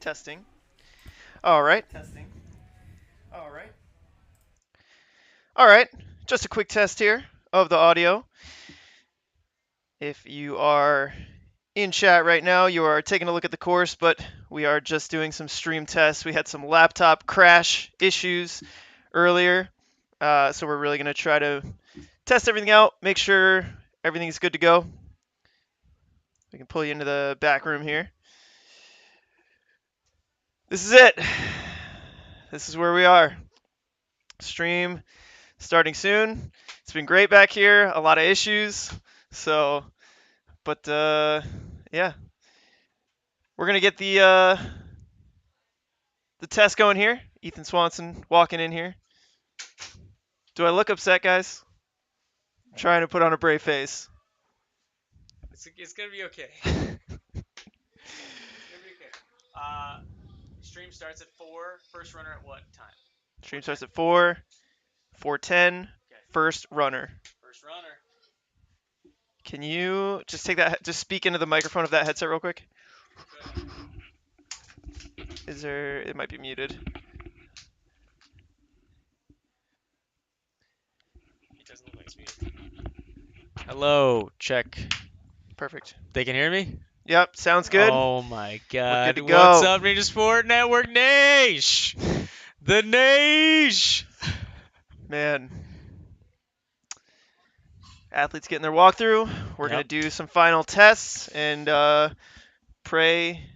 Testing. All right. All right. Just a quick test here of the audio. If you are in chat right now, you are taking a look at the course, but we are just doing some stream tests. We had some laptop crash issues earlier, so we're really going to try to test everything out, make sure everything's good to go. We can pull you into the back room here. This is it. This is where we are. Stream starting soon. It's been great back here. A lot of issues. So, but yeah, we're gonna get the test going here. Ethan Swanson walking in here. Do I look upset, guys? I'm trying to put on a brave face. It's gonna be okay. It's gonna be okay. Stream starts at 4. First runner at what time? Stream starts at 4, 4:10. Okay. First runner. First runner. Can you just take that? Just speak into the microphone of that headset real quick. Good. Is there? It might be muted. It doesn't look like it's muted. Hello, check. Perfect. They can hear me? Yep, sounds good. Oh my god. We're good to What's go. up, Ninja Sport Network Nation? The Nation! Man. Athletes getting their walkthrough. We're going Yep. to do some final tests and pray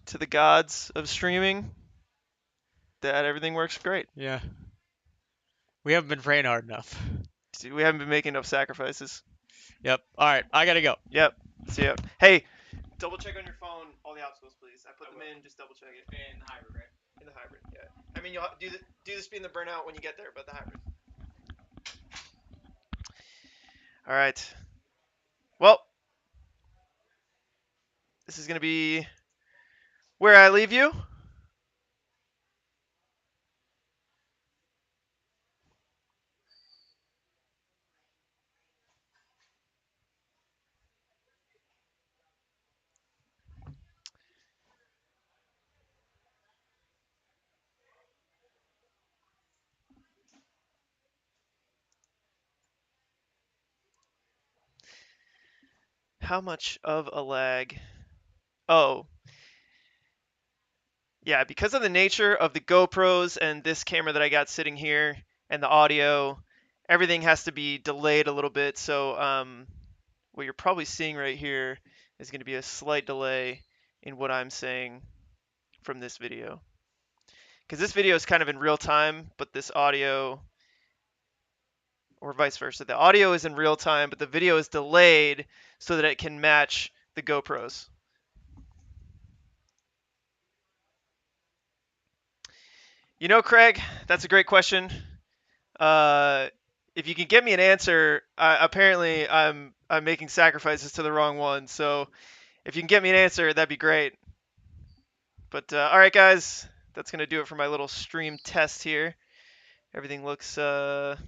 to the gods of streaming that everything works great. Yeah. We haven't been praying hard enough. See, we haven't been making enough sacrifices. Yep. Alright, I gotta go. Yep. See ya. Hey, double check on your phone all the obstacles, please. I put them in. Just double check it. In the hybrid, right? In the hybrid, yeah. I mean, you'll do the speed and the burnout when you get there, but the hybrid. All right. Well, this is going to be where I leave you. How much of a lag? Oh, yeah, because of the nature of the GoPros and this camera that I got sitting here and the audio, everything has to be delayed a little bit. So what you're probably seeing right here is going to be a slight delay in what I'm saying from this video. Because this video is kind of in real time, but this audio, or vice versa, the audio is in real time, but the video is delayed so that it can match the GoPros. You know, Craig, that's a great question. If you can get me an answer, apparently I'm making sacrifices to the wrong one. So if you can get me an answer, that'd be great. But all right, guys, that's gonna do it for my little stream test here. Everything looks okay.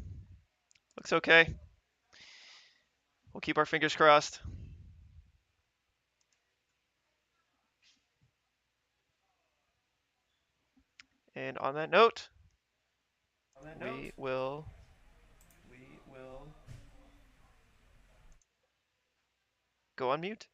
We'll keep our fingers crossed. And on that note, we will go on mute.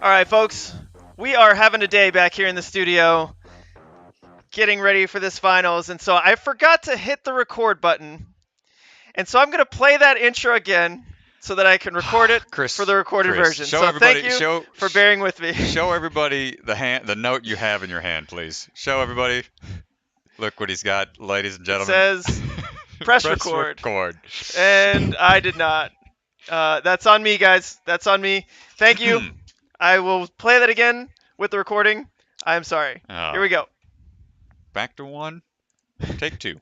All right, folks, we are having a day back here in the studio, getting ready for this finals, and so I forgot to hit the record button, and so I'm gonna play that intro again so that I can record it for the recorded version. Show So thank everybody, you for bearing with me. show everybody the note you have in your hand, please. Show everybody. Look what he's got, ladies and It gentlemen. says press record, record. and I did not. That's on me, guys. That's on me. Thank you. I will play that again with the recording. I'm sorry. Here we go. Back to one. Take two.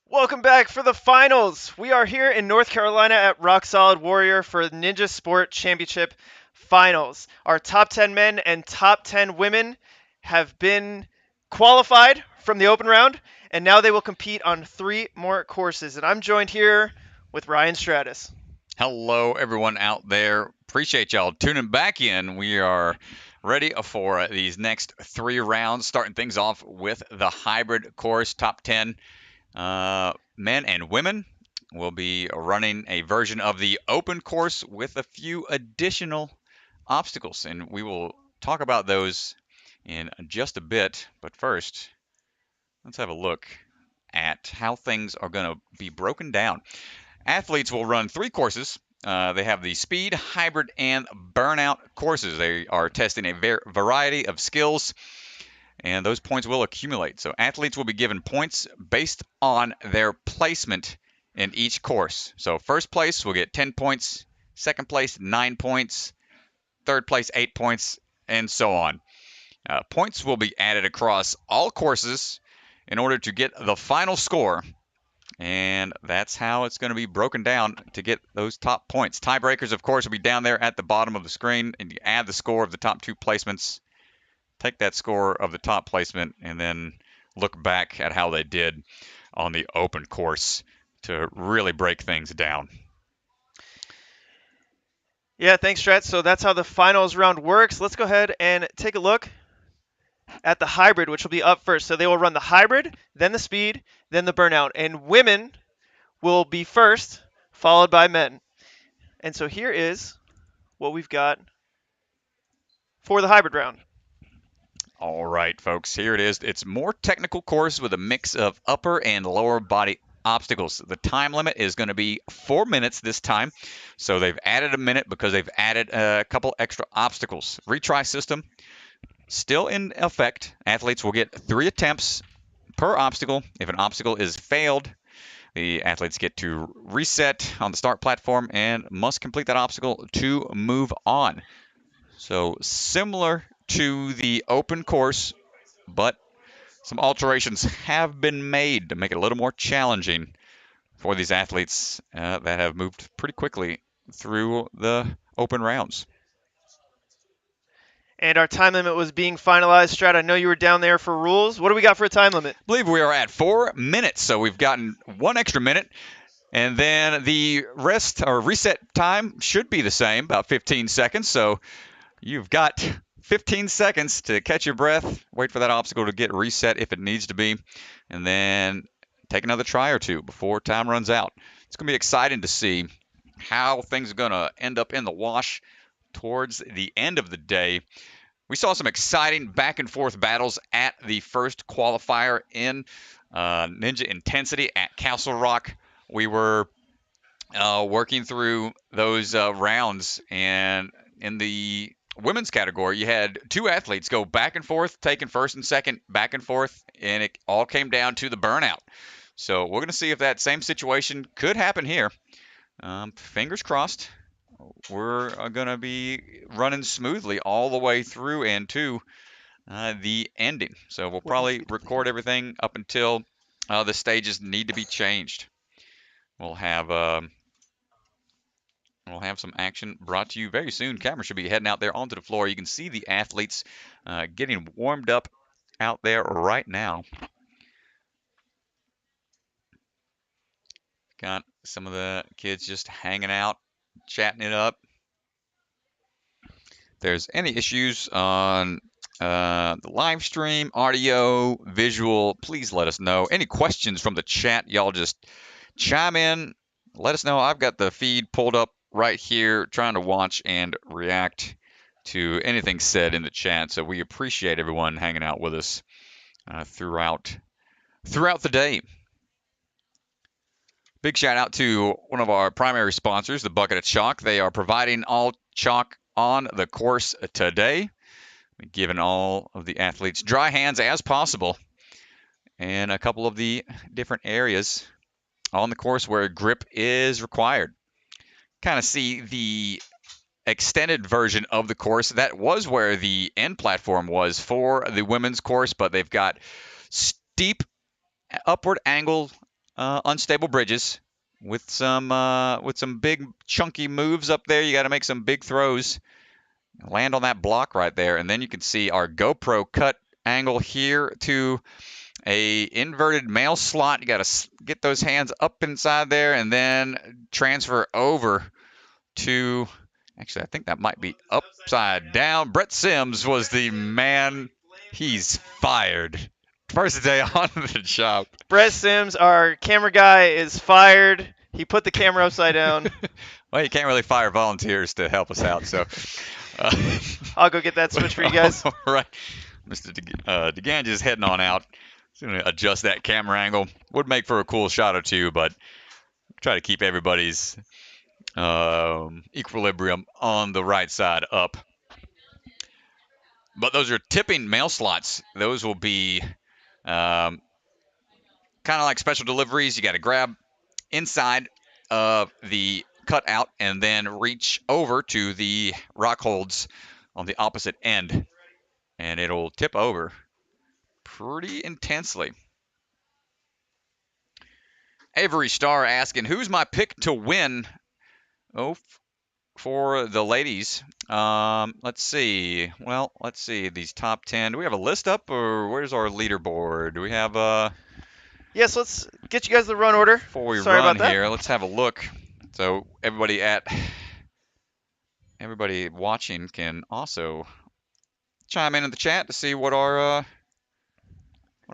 Welcome back for the finals. We are here in North Carolina at Rock Solid Warrior for the Ninja Sport Championship finals. Our top 10 men and top 10 women have been qualified from the open round, and now they will compete on 3 more courses. And I'm joined here with Ryan Stratus. Hello, everyone out there. Appreciate y'all tuning back in. We are ready for these next 3 rounds, starting things off with the hybrid course, top 10. Men and women will be running a version of the open course with a few additional obstacles, and we will talk about those in just a bit. But first, let's have a look at how things are going to be broken down. Athletes will run 3 courses. They have the speed, hybrid, and burnout courses. They are testing a variety of skills, and those points will accumulate. So athletes will be given points based on their placement in each course. So first place will get 10 points, second place 9 points, third place 8 points, and so on. Points will be added across all courses in order to get the final score, and that's how it's going to be broken down to get those top points. Tiebreakers, of course, will be down there at the bottom of the screen, and you add the score of the top 2 placements. Take that score of the top placement and then look back at how they did on the open course to really break things down. Yeah, thanks, Strat. So that's how the finals round works. Let's go ahead and take a look at the hybrid, which will be up first. So they will run the hybrid, then the speed, then the burnout. And women will be first, followed by men. And so here is what we've got for the hybrid round. All right, folks, here it is. It's more technical course with a mix of upper and lower body obstacles. The time limit is going to be 4 minutes this time. So they've added a minute because they've added a couple extra obstacles. Retry system still in effect. Athletes will get 3 attempts per obstacle. If an obstacle is failed, the athletes get to reset on the start platform and must complete that obstacle to move on. So similar to the open course, but some alterations have been made to make it a little more challenging for these athletes that have moved pretty quickly through the open rounds. And our time limit was being finalized. Strat, I know you were down there for rules. What do we got for a time limit? I believe we are at 4 minutes, so we've gotten 1 extra minute. And then the rest or reset time should be the same, about 15 seconds. So you've got 15 seconds to catch your breath, wait for that obstacle to get reset if it needs to be, and then take another try or 2 before time runs out. It's going to be exciting to see how things are going to end up in the wash towards the end of the day. We saw some exciting back and forth battles at the first qualifier in Ninja Intensity at Castle Rock. We were working through those rounds. And in the women's category, you had two athletes go back and forth, taking first and second, back and forth, and it all came down to the burnout. So we're going to see if that same situation could happen here. Fingers crossed. We're going to be running smoothly all the way through and to the ending. So we'll probably record everything up until the stages need to be changed. We'll have some action brought to you very soon. Camera should be heading out there onto the floor. You can see the athletes getting warmed up out there right now. Got some of the kids just hanging out, chatting it up. If there's any issues on the live stream, audio, visual, please let us know. Any questions from the chat, y'all just chime in. Let us know. I've got the feed pulled up right here, trying to watch and react to anything said in the chat. So we appreciate everyone hanging out with us throughout the day. Big shout out to one of our primary sponsors, the Bucket of Chalk. They are providing all chalk on the course today, giving all of the athletes dry hands as possible, and a couple of the different areas on the course where grip is required. Kind of see the extended version of the course. That was where the end platform was for the women's course, but they've got steep upward angle unstable bridges with some big chunky moves up there. You got to make some big throws, land on that block right there, and then you can see our GoPro cut angle here to a inverted male slot. You got to get those hands up inside there and then transfer over to, actually I think that might be upside down. Brett Sims was the man. He's fired. First day on the job. Brett Sims, our camera guy, is fired. He put the camera upside down. Well, you can't really fire volunteers to help us out, so I'll go get that switch for you guys. All right. Mr. DeGange is heading on out. He's going to adjust that camera angle. Would make for a cool shot or two, but try to keep everybody's equilibrium on the right side up. But those are tipping mail slots. Those will be kind of like special deliveries. You got to grab inside of the cutout and then reach over to the rock holds on the opposite end, and it'll tip over pretty intensely. Avery Starr asking, who's my pick to win? Oh, for the ladies. Let's see. Well, let's see these top 10. Do we have a list up, or where's our leaderboard? Do we have Yes, let's get you guys the run order. Before we Sorry run about that. here, let's have a look. So everybody watching can also chime in the chat to see what our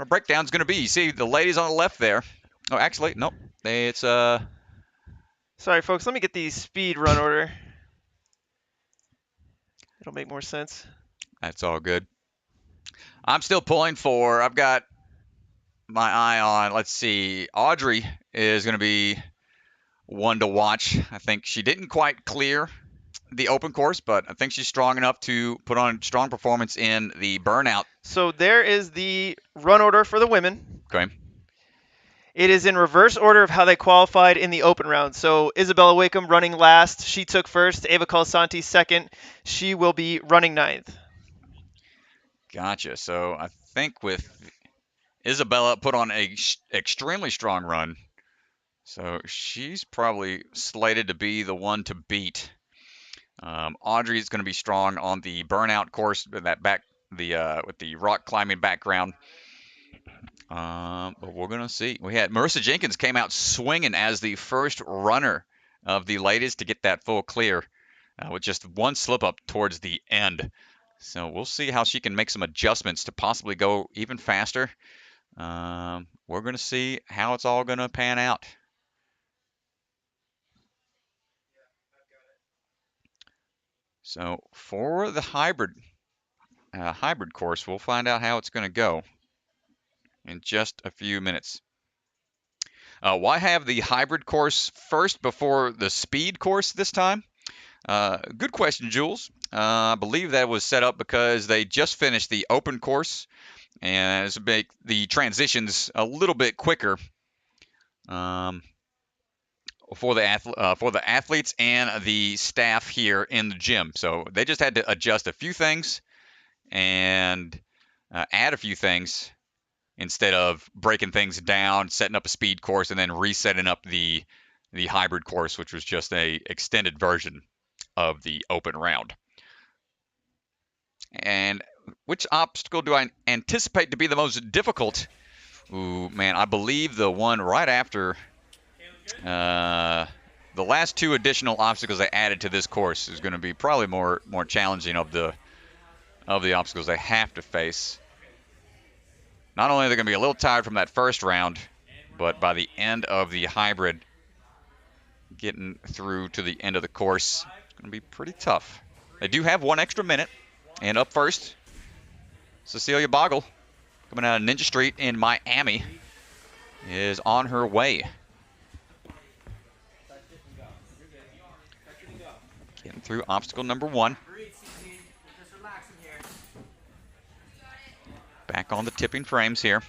breakdown's going to be. You see the ladies on the left there. Oh, actually, nope. It's Sorry, folks. Let me get the speed run order. It'll make more sense. That's all good. I'm still pulling for. I've got my eye on. Let's see. Audrey is going to be one to watch. I think she didn't quite clear the open course, but I think she's strong enough to put on strong performance in the burnout. So there is the run order for the women. Okay. It is in reverse order of how they qualified in the open round. So Isabella Wakeham running last. She took first. Ava Colasanti second. She will be running ninth. Gotcha. So I think with Isabella put on a extremely strong run. So she's probably slated to be the one to beat. Audrey is going to be strong on the burnout course, with the rock climbing background. But we're going to see. We had Marissa Jenkins came out swinging as the first runner of the ladies to get that full clear with just one slip up towards the end. So we'll see how she can make some adjustments to possibly go even faster. We're going to see how it's all going to pan out. So for the hybrid course, we'll find out how it's going to go in just a few minutes. Why have the hybrid course first before the speed course this time? Good question, Jules. I believe that was set up because they just finished the open course, and it's make the transitions a little bit quicker for the athletes and the staff here in the gym. So they just had to adjust a few things and add a few things instead of breaking things down, setting up a speed course, and then resetting up the hybrid course, which was just a extended version of the open round. And which obstacle do I anticipate to be the most difficult? Ooh, man, I believe the one right after the last two additional obstacles they added to this course is going to be probably more challenging of the obstacles they have to face. Not only are they going to be a little tired from that first round, but by the end of the hybrid, getting through to the end of the course, it's going to be pretty tough. They do have 1 extra minute, and up first, Cecilia Boggle, coming out of Ninja Street in Miami, is on her way. Getting through obstacle number 1. Back on the tipping frames here.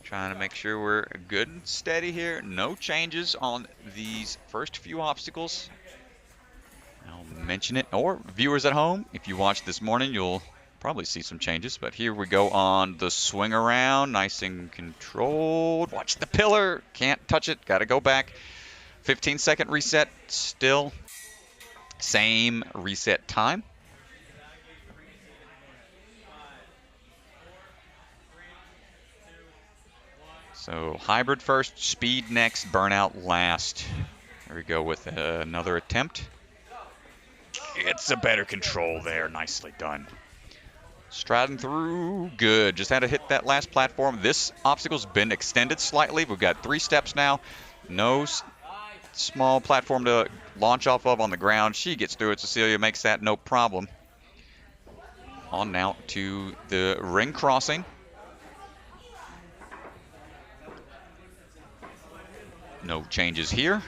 Trying to make sure we're good and steady here. No changes on these first few obstacles. I'll mention it. Or viewers at home, if you watched this morning, you'll probably see some changes. But here we go on the swing around. Nice and controlled. Watch the pillar. Can't touch it. Got to go back. 15-second reset still. Same reset time. So hybrid first, speed next, burnout last. There we go with another attempt. It's a better control there. Nicely done. Striding through. Good. Just had to hit that last platform. This obstacle's been extended slightly. We've got 3 steps now. No small platform to launch off of on the ground. She gets through it. Cecilia makes that no problem. On now to the ring crossing. No changes here.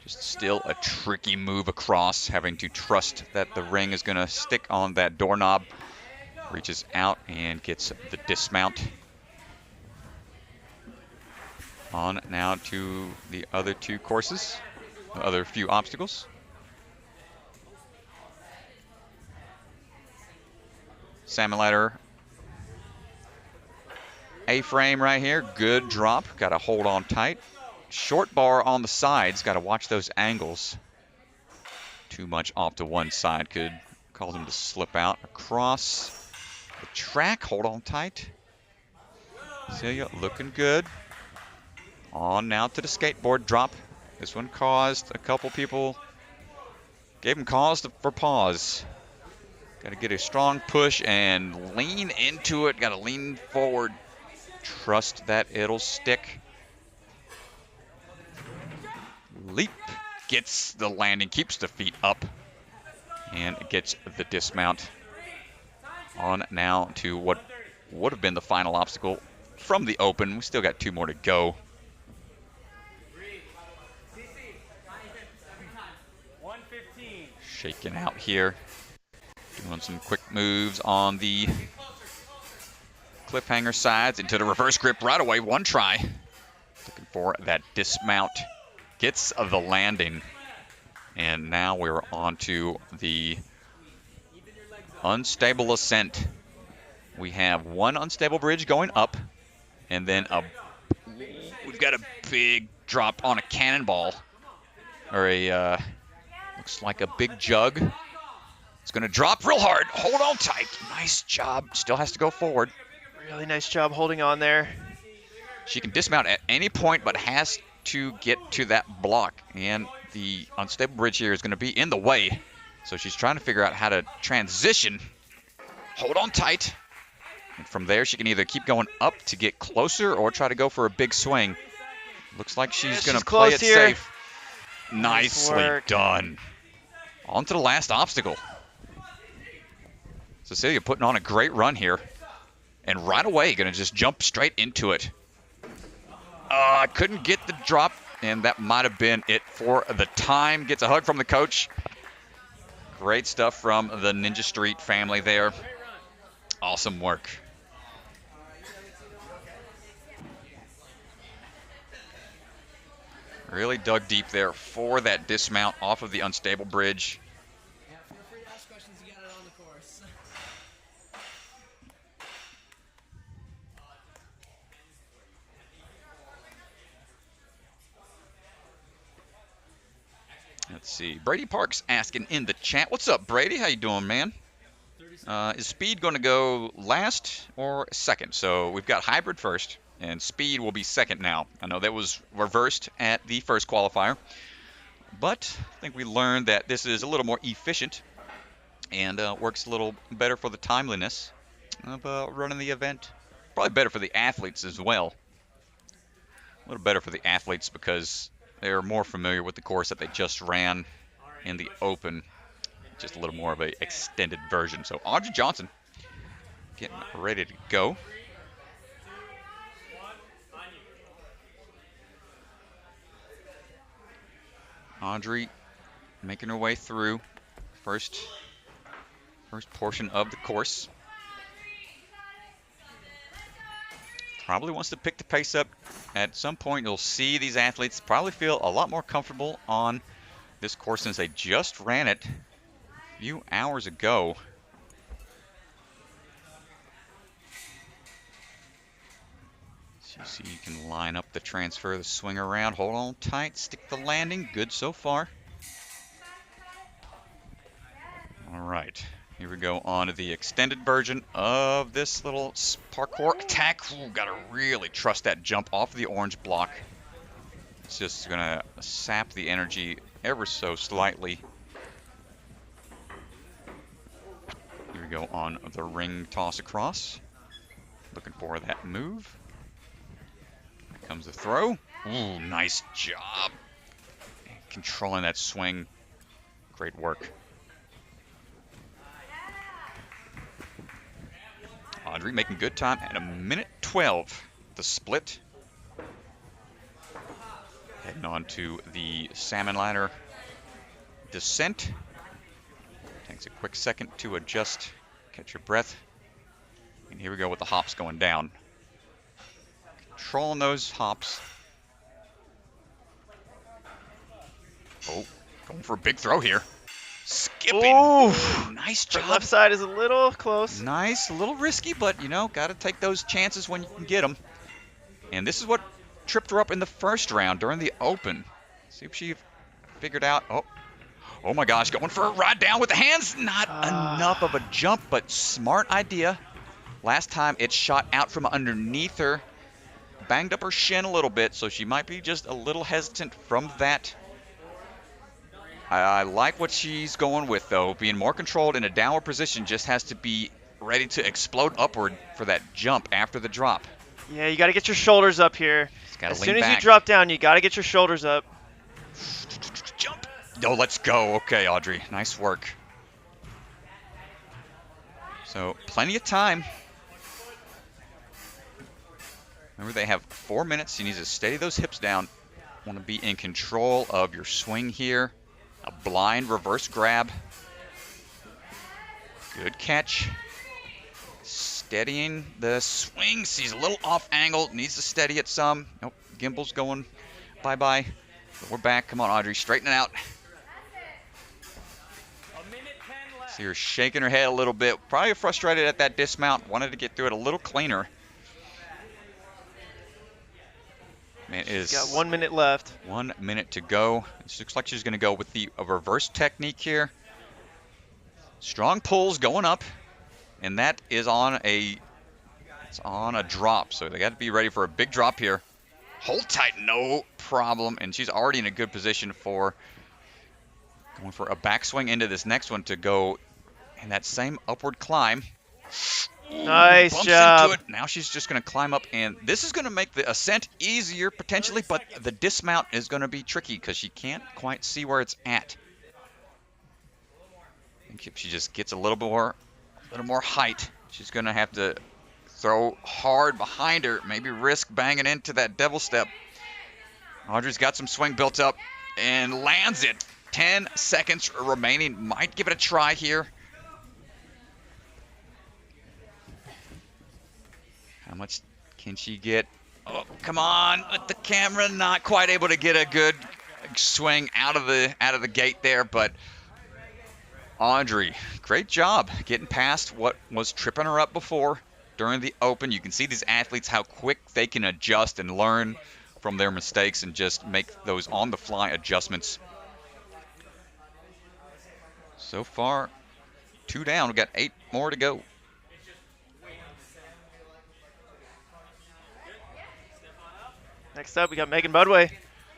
Just still a tricky move across, having to trust that the ring is going to stick on that doorknob. Reaches out and gets the dismount. On now to the other 2 courses, the other few obstacles. Salmon ladder A-frame right here. Good drop. Got to hold on tight. Short bar on the sides. Got to watch those angles. Too much off to one side could cause them to slip out. Across the track. Hold on tight. Celia looking good. On now to the skateboard drop. This one caused a couple people, gave them cause for pause. Got to get a strong push and lean into it. Got to lean forward. Trust that it'll stick. Leap. Gets the landing, keeps the feet up, and gets the dismount. On now to what would have been the final obstacle from the open. We still got 2 more to go. Shaking out here. Doing some quick moves on the cliffhanger sides into the reverse grip right away. 1 try. Looking for that dismount. Gets the landing. And now we're on to the unstable ascent. We have 1 unstable bridge going up, and then we've got a big drop on a cannonball, or a looks like a big jug. It's going to drop real hard. Hold on tight. Nice job. Still has to go forward. Really nice job holding on there. She can dismount at any point, but has to get to that block, and the unstable bridge here is going to be in the way. So she's trying to figure out how to transition. Hold on tight. And from there, she can either keep going up to get closer or try to go for a big swing. Looks like she's going to play it here. safe. Nicely done. On to the last obstacle. Cecilia putting on a great run here. And right away, going to just jump straight into it. Couldn't get the drop, and that might have been it for the time. Gets a hug from the coach. Great stuff from the Ninja Street family there. Awesome work. Really dug deep there for that dismount off of the unstable bridge. Yeah, feel free to ask questions. You got it on the course. Let's see. Brady Parks asking in the chat. What's up, Brady? How you doing, man? Is speed going to go last or second? So we've got hybrid first, and speed will be second now. I know that was reversed at the first qualifier, but I think we learned that this is a little more efficient and works a little better for the timeliness of running the event. Probably better for the athletes as well. A little better for the athletes because they're more familiar with the course that they just ran in the open. Just a little more of an extended version. So Audrey Johnson getting ready to go. Audrey making her way through first portion of the course. Probably wants to pick the pace up. At some point you'll see these athletes probably feel a lot more comfortable on this course since they just ran it a few hours ago. So you can line up the transfer, the swing around, hold on tight, stick the landing. Good so far. All right, here we go on to the extended version of this little parkour attack. Ooh, gotta really trust that jump off the orange block. It's just gonna sap the energy ever so slightly. Here we go on the ring toss across. Looking for that move. Here comes the throw. Ooh, nice job. Controlling that swing. Great work. Audrey making good time at 1:12. The split. Heading on to the salmon ladder descent. Takes a quick second to adjust, catch your breath. And here we go with the hops going down. Controlling those hops. Oh, going for a big throw here. Skipping. Ooh, nice her job. left side is a little close. Nice, a little risky, but you know, got to take those chances when you can get them. And this is what tripped her up in the first round during the open. See if she figured out. Oh my gosh, going for a ride down with the hands. Not enough of a jump, but smart idea. Last time it shot out from underneath her, banged up her shin a little bit, so she might be just a little hesitant from that. I like what she's going with, though. Being more controlled in a downward position, just has to be ready to explode upward for that jump after the drop. Yeah, you got to get your shoulders up here. As soon as you drop down, you got to get your shoulders up. Jump. Oh, let's go. Okay, Audrey. Nice work. So, plenty of time. Remember, they have 4 minutes. You need to steady those hips down. Want to be in control of your swing here. A blind reverse grab. Good catch. Steadying the swing. She's a little off angle. Needs to steady it some. Nope. Gimbal's going bye-bye. But we're back. Come on, Audrey. Straighten it out. See her shaking her head a little bit. Probably frustrated at that dismount. Wanted to get through it a little cleaner. Man, She's got 1 minute left. 1 minute to go. It looks like she's going to go with the reverse technique here. Strong pulls going up, and that is on a drop. So they got to be ready for a big drop here. Hold tight, no problem. And she's already in a good position for going for a backswing into this next one to go in that same upward climb. Nice Bumps job. into it. Now she's just going to climb up, and this is going to make the ascent easier potentially, but the dismount is going to be tricky because she can't quite see where it's at. I think if she just gets a little more little more height. She's going to have to throw hard behind her, maybe risk banging into that devil step. Audrey's got some swing built up and lands it. 10 seconds remaining. Might give it a try here. How much can she get? Oh, come on, with the camera, not quite able to get a good swing out of the gate there, but Audrey, great job getting past what was tripping her up before during the Open. You can see these athletes, how quick they can adjust and learn from their mistakes and just make those on-the-fly adjustments. So far, 2 down. We've got 8 more to go. Next up, we got Megan Budway.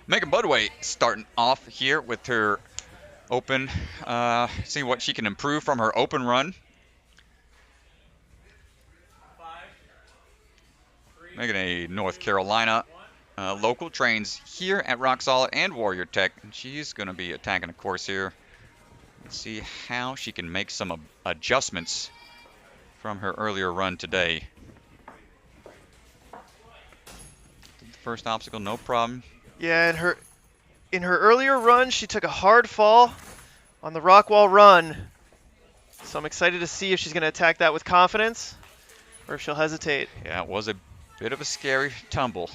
Megan Budway starting off here with her Open. See what she can improve from her Open run. Megan, a North Carolina local, trains here at Rock Solid and Warrior Tech. And she's going to be attacking a course here. Let's see how she can make some adjustments from her earlier run today. First obstacle, no problem. Yeah, in her earlier run, she took a hard fall on the rock wall run. So I'm excited to see if she's going to attack that with confidence or if she'll hesitate. Yeah, it was a bit of a scary tumble.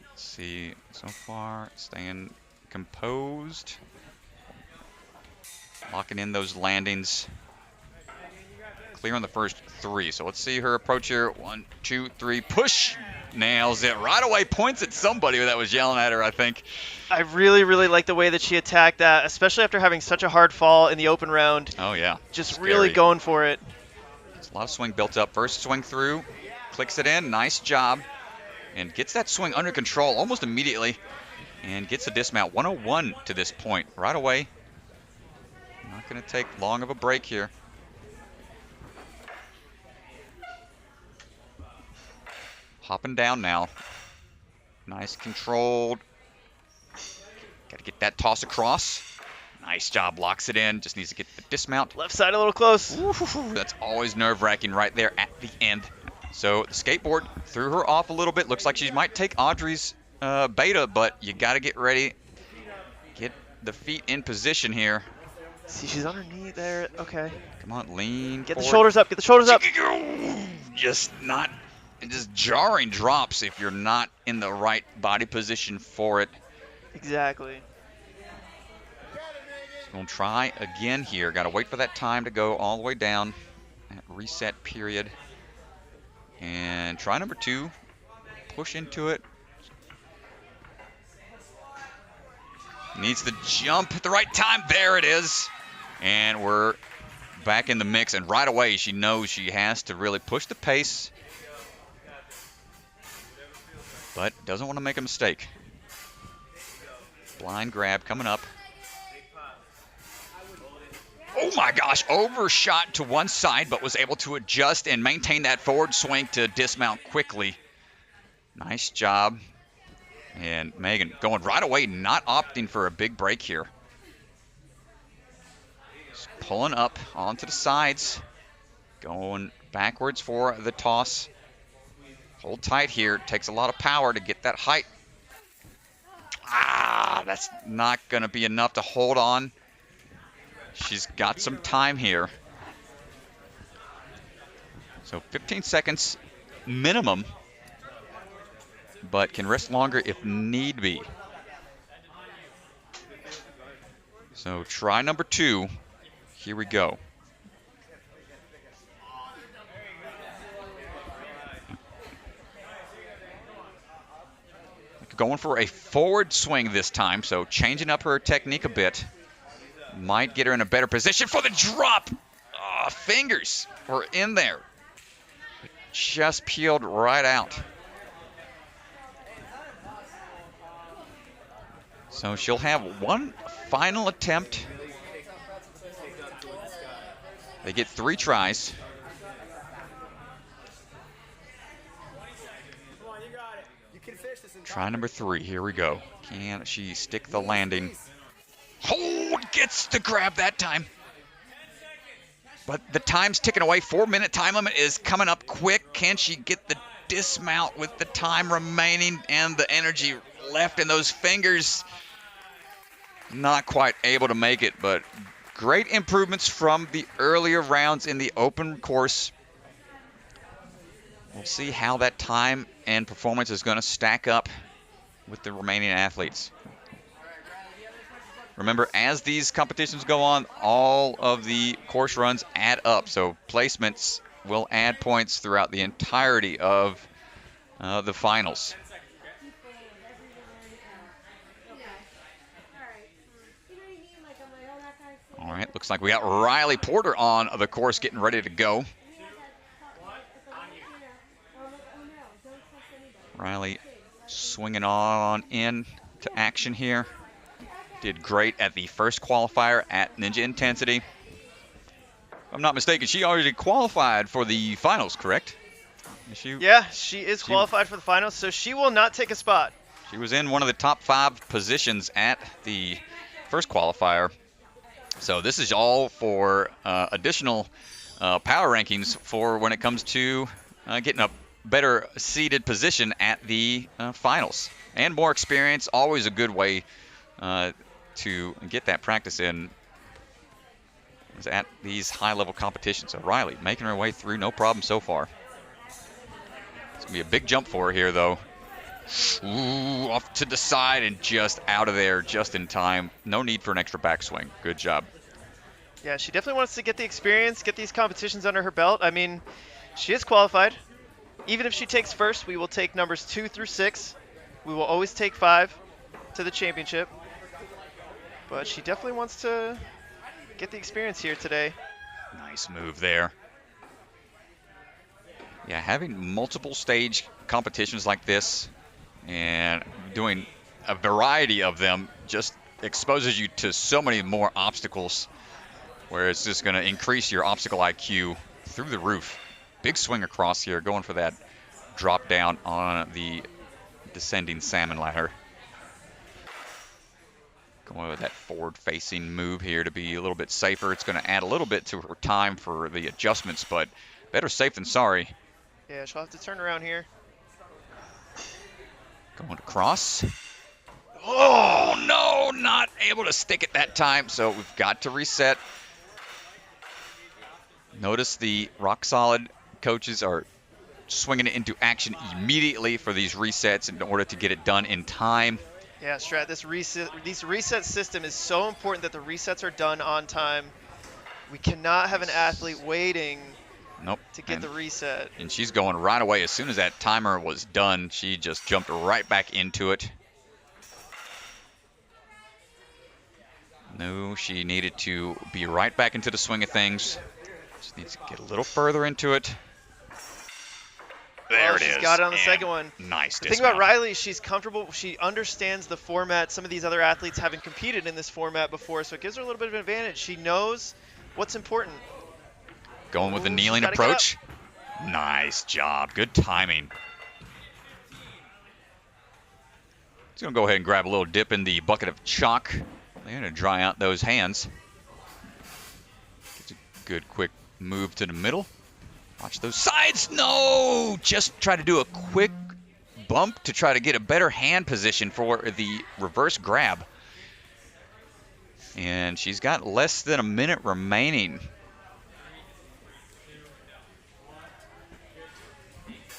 Let's see, so far, staying composed. Locking in those landings. Clearing the first 3. So let's see her approach here. 1, 2, 3, push. Nails it right away. Points at somebody that was yelling at her, I think. I really, really like the way that she attacked that, especially after having such a hard fall in the Open round. Oh, yeah. Just Scary. really going for it. There's a lot of swing built up. First swing through. Clicks it in. Nice job. And gets that swing under control almost immediately. And gets a dismount. 101 to this point. Right away. Not going to take long of a break here. Hopping down now. Nice controlled. Got to get that toss across. Nice job, locks it in. Just needs to get the dismount. Left side a little close. Ooh, that's always nerve-wracking right there at the end. So the skateboard threw her off a little bit. Looks like she might take Audrey's beta, but you got to get ready. Get the feet in position here. See, she's on her knee there. Okay. Come on, lean Get forward. the shoulders up. Get the shoulders up. Just jarring drops if you're not in the right body position for it. Exactly. So we'll try again here. Got to wait for that time to go all the way down. That reset period. And try number 2. Push into it. Needs to jump at the right time. There it is. And we're back in the mix. And right away, she knows she has to really push the pace. But doesn't want to make a mistake. Blind grab coming up. Oh my gosh, overshot to one side, but was able to adjust and maintain that forward swing to dismount quickly. Nice job. And Megan going right away, not opting for a big break here. Just pulling up onto the sides. Going backwards for the toss. Hold tight here. Takes a lot of power to get that height. That's not going to be enough to hold on. She's got some time here. So 15 seconds minimum, but can rest longer if need be. So try number 2. Here we go. Going for a forward swing this time, so changing up her technique a bit. Might get her in a better position for the drop. Fingers were in there. Just peeled right out. So she'll have one final attempt. They get 3 tries. Try number 3. Here we go. Can she stick the landing? Hold, gets the grab that time. But the time's ticking away. 4-minute time limit is coming up quick. Can she get the dismount with the time remaining and the energy left in those fingers? Not quite able to make it, but great improvements from the earlier rounds in the open course. We'll see how that time and performance is going to stack up with the remaining athletes. Remember, as these competitions go on, all of the course runs add up. So placements will add points throughout the entirety of the finals. All right, looks like we got Riley Porter on the course getting ready to go. Riley swinging on in to action here. Did great at the first qualifier at Ninja Intensity. If I'm not mistaken, she already qualified for the finals, correct? Yeah, she is qualified for the finals, so she will not take a spot. She was in one of the top 5 positions at the first qualifier. So this is all for additional power rankings for when it comes to getting a better seeded position at the finals. And more experience, always a good way to get that practice in at these high-level competitions. So Riley making her way through, no problem so far. It's going to be a big jump for her here, though. Ooh, off to the side and just out of there just in time. No need for an extra backswing. Good job. Yeah, she definitely wants to get the experience, get these competitions under her belt. I mean, she is qualified. Even if she takes first, we will take numbers 2 through 6. We will always take 5 to the championship. But she definitely wants to get the experience here today. Nice move there. Yeah, having multiple stage competitions like this and doing a variety of them just exposes you to so many more obstacles, where it's just going to increase your obstacle IQ through the roof. Big swing across here, going for that drop down on the descending salmon ladder. Going with that forward-facing move here to be a little bit safer. It's going to add a little bit to her time for the adjustments, but better safe than sorry. Yeah, she'll have to turn around here. Going to cross. Oh, no, not able to stick it that time, so we've got to reset. Notice the rock solid coaches are swinging it into action immediately for these resets in order to get it done in time. Yeah, Strat, this reset system is so important that the resets are done on time. We cannot have an athlete waiting to get the reset. And she's going right away. As soon as that timer was done, she just jumped right back into it. No, she needed to be right back into the swing of things. Just needs to get a little further into it. There it is. She's got it on the second one. Nice. The thing about Riley, she's comfortable. She understands the format. Some of these other athletes haven't competed in this format before, so it gives her a little bit of an advantage. She knows what's important. Going with the kneeling approach. Nice job. Good timing. She's going to go ahead and grab a little dip in the bucket of chalk. They're going to dry out those hands. Gets a good quick move to the middle. Watch those sides. No! Just try to do a quick bump to try to get a better hand position for the reverse grab. And she's got less than a minute remaining.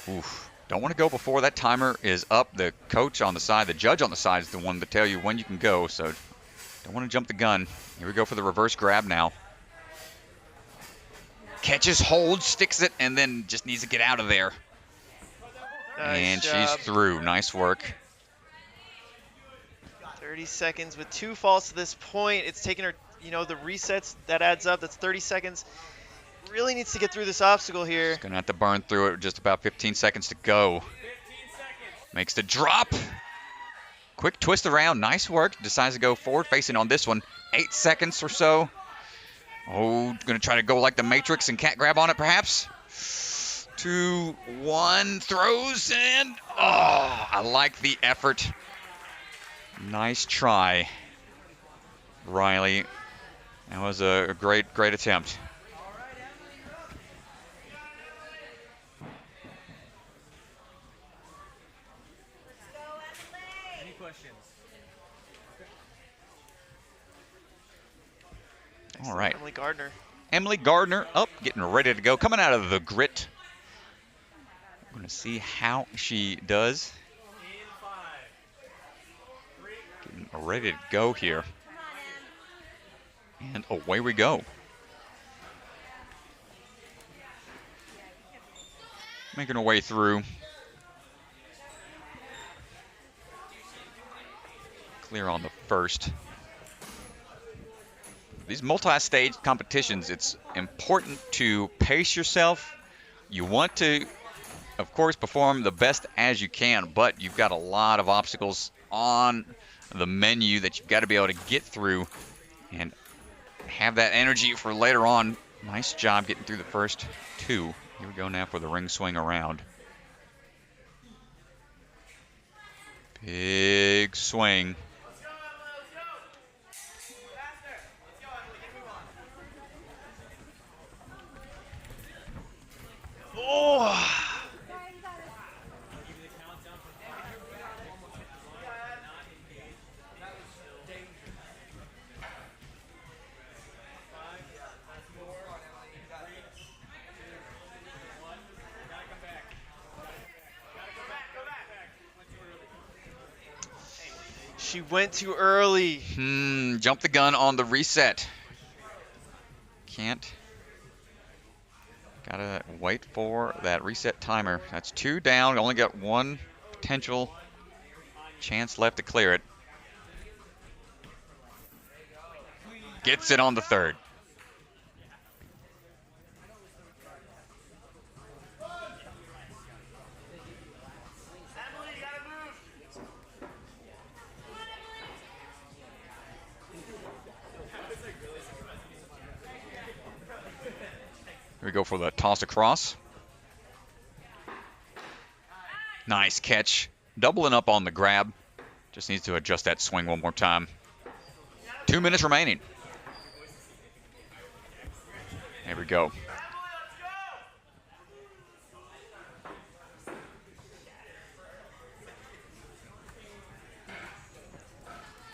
Oof. Don't want to go before that timer is up. The coach on the side, the judge on the side is the one to tell you when you can go, so don't want to jump the gun. Here we go for the reverse grab now. Catches, holds, sticks it, and then just needs to get out of there. Nice job. She's through. Nice work. 30 seconds with 2 falls to this point. It's taken her, the resets, that adds up. That's 30 seconds. Really needs to get through this obstacle here. She's going to have to burn through it with just about 15 seconds to go. Makes the drop. Quick twist around. Nice work. Decides to go forward facing on this one. 8 seconds or so. Oh, going to try to go like the Matrix and cat grab on it perhaps. 2, 1, throws, and I like the effort. Nice try, Riley. That was a great attempt. All right. Emily Gardner. Emily Gardner up, getting ready to go. Coming out of the grit. We're going to see how she does. Getting ready to go here. And away we go. Making her way through. Clear on the first. These multi-stage competitions, it's important to pace yourself. You want to, of course, perform the best as you can, but you've got a lot of obstacles on the menu that you've got to be able to get through and have that energy for later on. Nice job getting through the first two. Here we go now for the ring swing around. Big swing. Oh! She went too early. Jumped the gun on the reset. Can't. Gotta wait for that reset timer. That's 2 down. Only got 1 potential chance left to clear it. Gets it on the third. Here we go for the toss across. Nice catch. Doubling up on the grab. Just needs to adjust that swing one more time. 2 minutes remaining. There we go.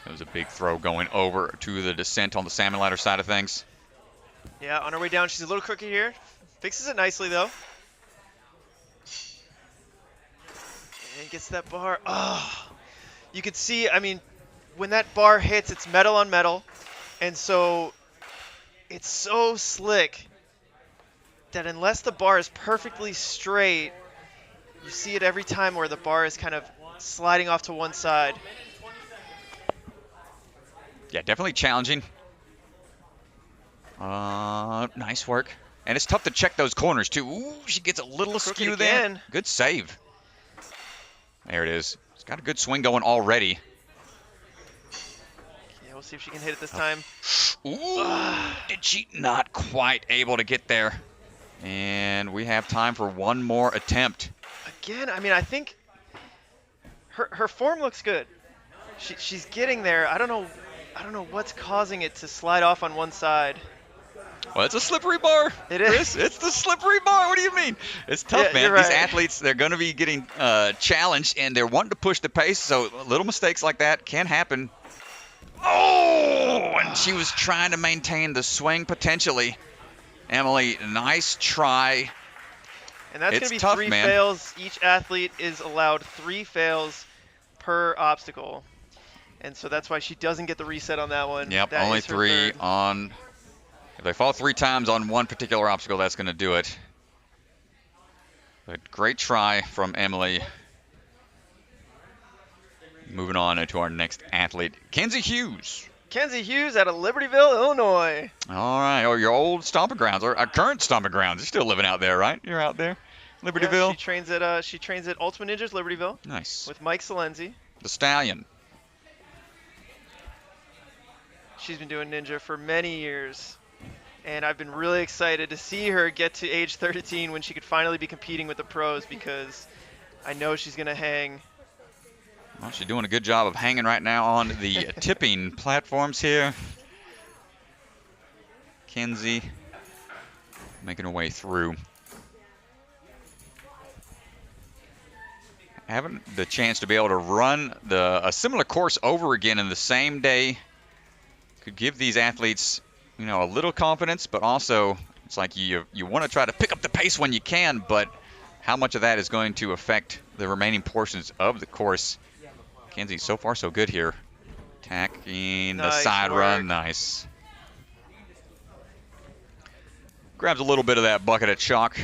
That was a big throw going over to the descent on the salmon ladder side of things. Yeah, on her way down, she's a little crooked here. Fixes it nicely, though. And gets that bar. Oh, you could see, I mean, when that bar hits, it's metal on metal. And so it's so slick that unless the bar is perfectly straight, you see it every time where the bar is kind of sliding off to one side. Yeah, definitely challenging. Nice work. And it's tough to check those corners, too. Ooh, she gets a little askew there. Good save. There it is. It's got a good swing going already. Yeah, we'll see if she can hit it this time. Ooh, did she not quite able to get there? And we have time for one more attempt. Again, I mean, I think her form looks good. She's getting there. I don't know what's causing it to slide off on one side. Well, it's a slippery bar. It is. Chris, it's the slippery bar. What do you mean? It's tough, Yeah, man. you're right. These athletes, they're going to be getting challenged, and they're wanting to push the pace, so little mistakes like that can happen. Oh, and she was trying to maintain the swing potentially. Emily, nice try. And that's going to be tough, 3 man. fails. Each athlete is allowed 3 fails per obstacle. And so that's why she doesn't get the reset on that one. Yep, That only is her 3 third. on. If they fall 3 times on one particular obstacle, that's going to do it. But great try from Emily. Moving on to our next athlete, Kenzie Hughes. Kenzie Hughes out of Libertyville, Illinois. All right, or your old stomping grounds, or our current stomping grounds. You're still living out there, right? You're out there, Libertyville. Yeah, she trains at Ultimate Ninjas Libertyville. Nice. With Mike Salenzi. The Stallion. She's been doing ninja for many years. And I've been really excited to see her get to age 13 when she could finally be competing with the pros, because I know she's going to hang. Well, she's doing a good job of hanging right now on the tipping platforms here. Kenzie making her way through. Having the chance to be able to run a similar course over again in the same day could give these athletes you know, a little confidence, but also it's like you want to try to pick up the pace when you can, but how much of that is going to affect the remaining portions of the course? Kenzie, so far so good here. Attacking the Nice side work. run, nice. Grabs a little bit of that bucket of chalk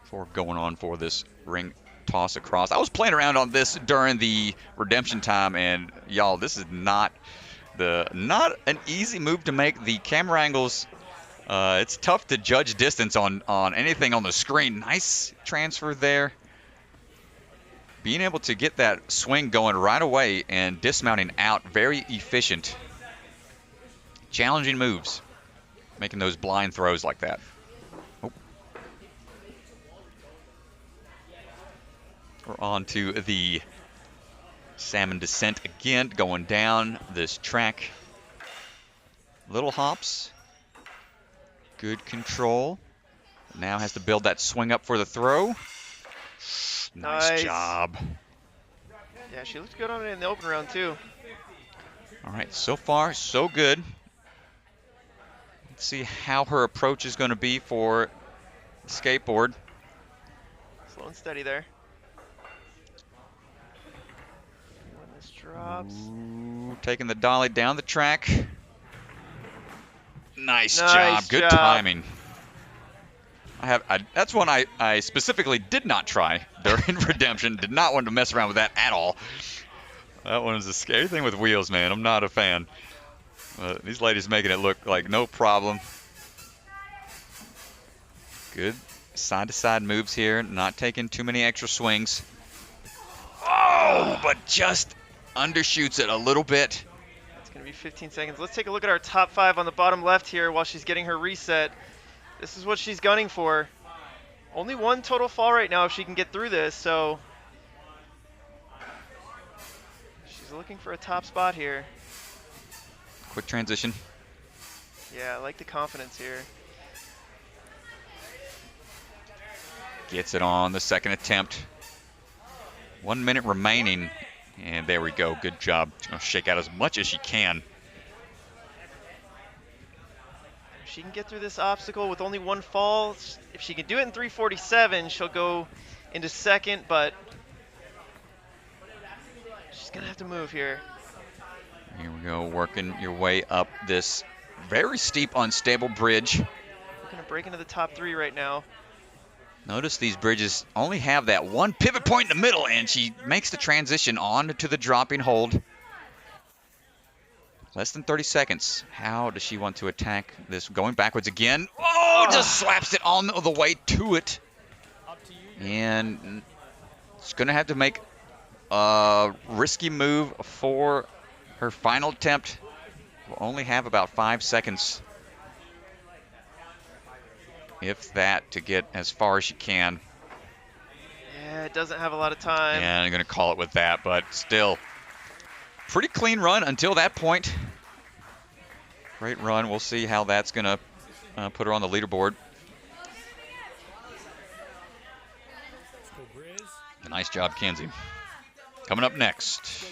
before going on for this ring toss across. I was playing around on this during the redemption time, and y'all, this is not an easy move to make. The camera angles, it's tough to judge distance on anything on the screen. Nice transfer there. Being able to get that swing going right away and dismounting out, very efficient. Challenging moves, making those blind throws like that. Oh. We're on to the salmon descent again, going down this track. Little hops, good control. Now has to build that swing up for the throw. Nice job. Yeah, she looked good on it in the open round too. All right, so far so good. Let's see how her approach is going to be for the skateboard. Slow and steady there. When this drops. Ooh, taking the dolly down the track. Nice Nice job. Good job. timing. That's one I specifically did not try during redemption. Did not want to mess around with that at all. That one is a scary thing with wheels, man. I'm not a fan. These ladies making it look like no problem. Good side-to-side moves here. Not taking too many extra swings. Oh, but just undershoots it a little bit. It's going to be 15 seconds. Let's take a look at our top 5 on the bottom left here while she's getting her reset. This is what she's gunning for. Only one total fall right now if she can get through this, so she's looking for a top spot here. Quick transition. Yeah, I like the confidence here. Gets it on the second attempt. 1 minute remaining, and there we go. Good job. She's going to shake out as much as she can. If she can get through this obstacle with only one fall, if she can do it in 3:47, she'll go into second, but she's going to have to move here. Here we go, working your way up this very steep, unstable bridge. We're going to break into the top 3 right now. Notice these bridges only have that one pivot point in the middle, and she makes the transition on to the dropping hold. Less than 30 seconds. How does she want to attack this? Going backwards again. Oh, just slaps it on the way to it. And she's going to have to make a risky move for her final attempt. Will only have about 5 seconds, if that, to get as far as she can. Yeah, it doesn't have a lot of time. And I'm going to call it with that, but still, pretty clean run until that point. Great run. We'll see how that's going to put her on the leaderboard. Nice job, Kenzie. Coming up next.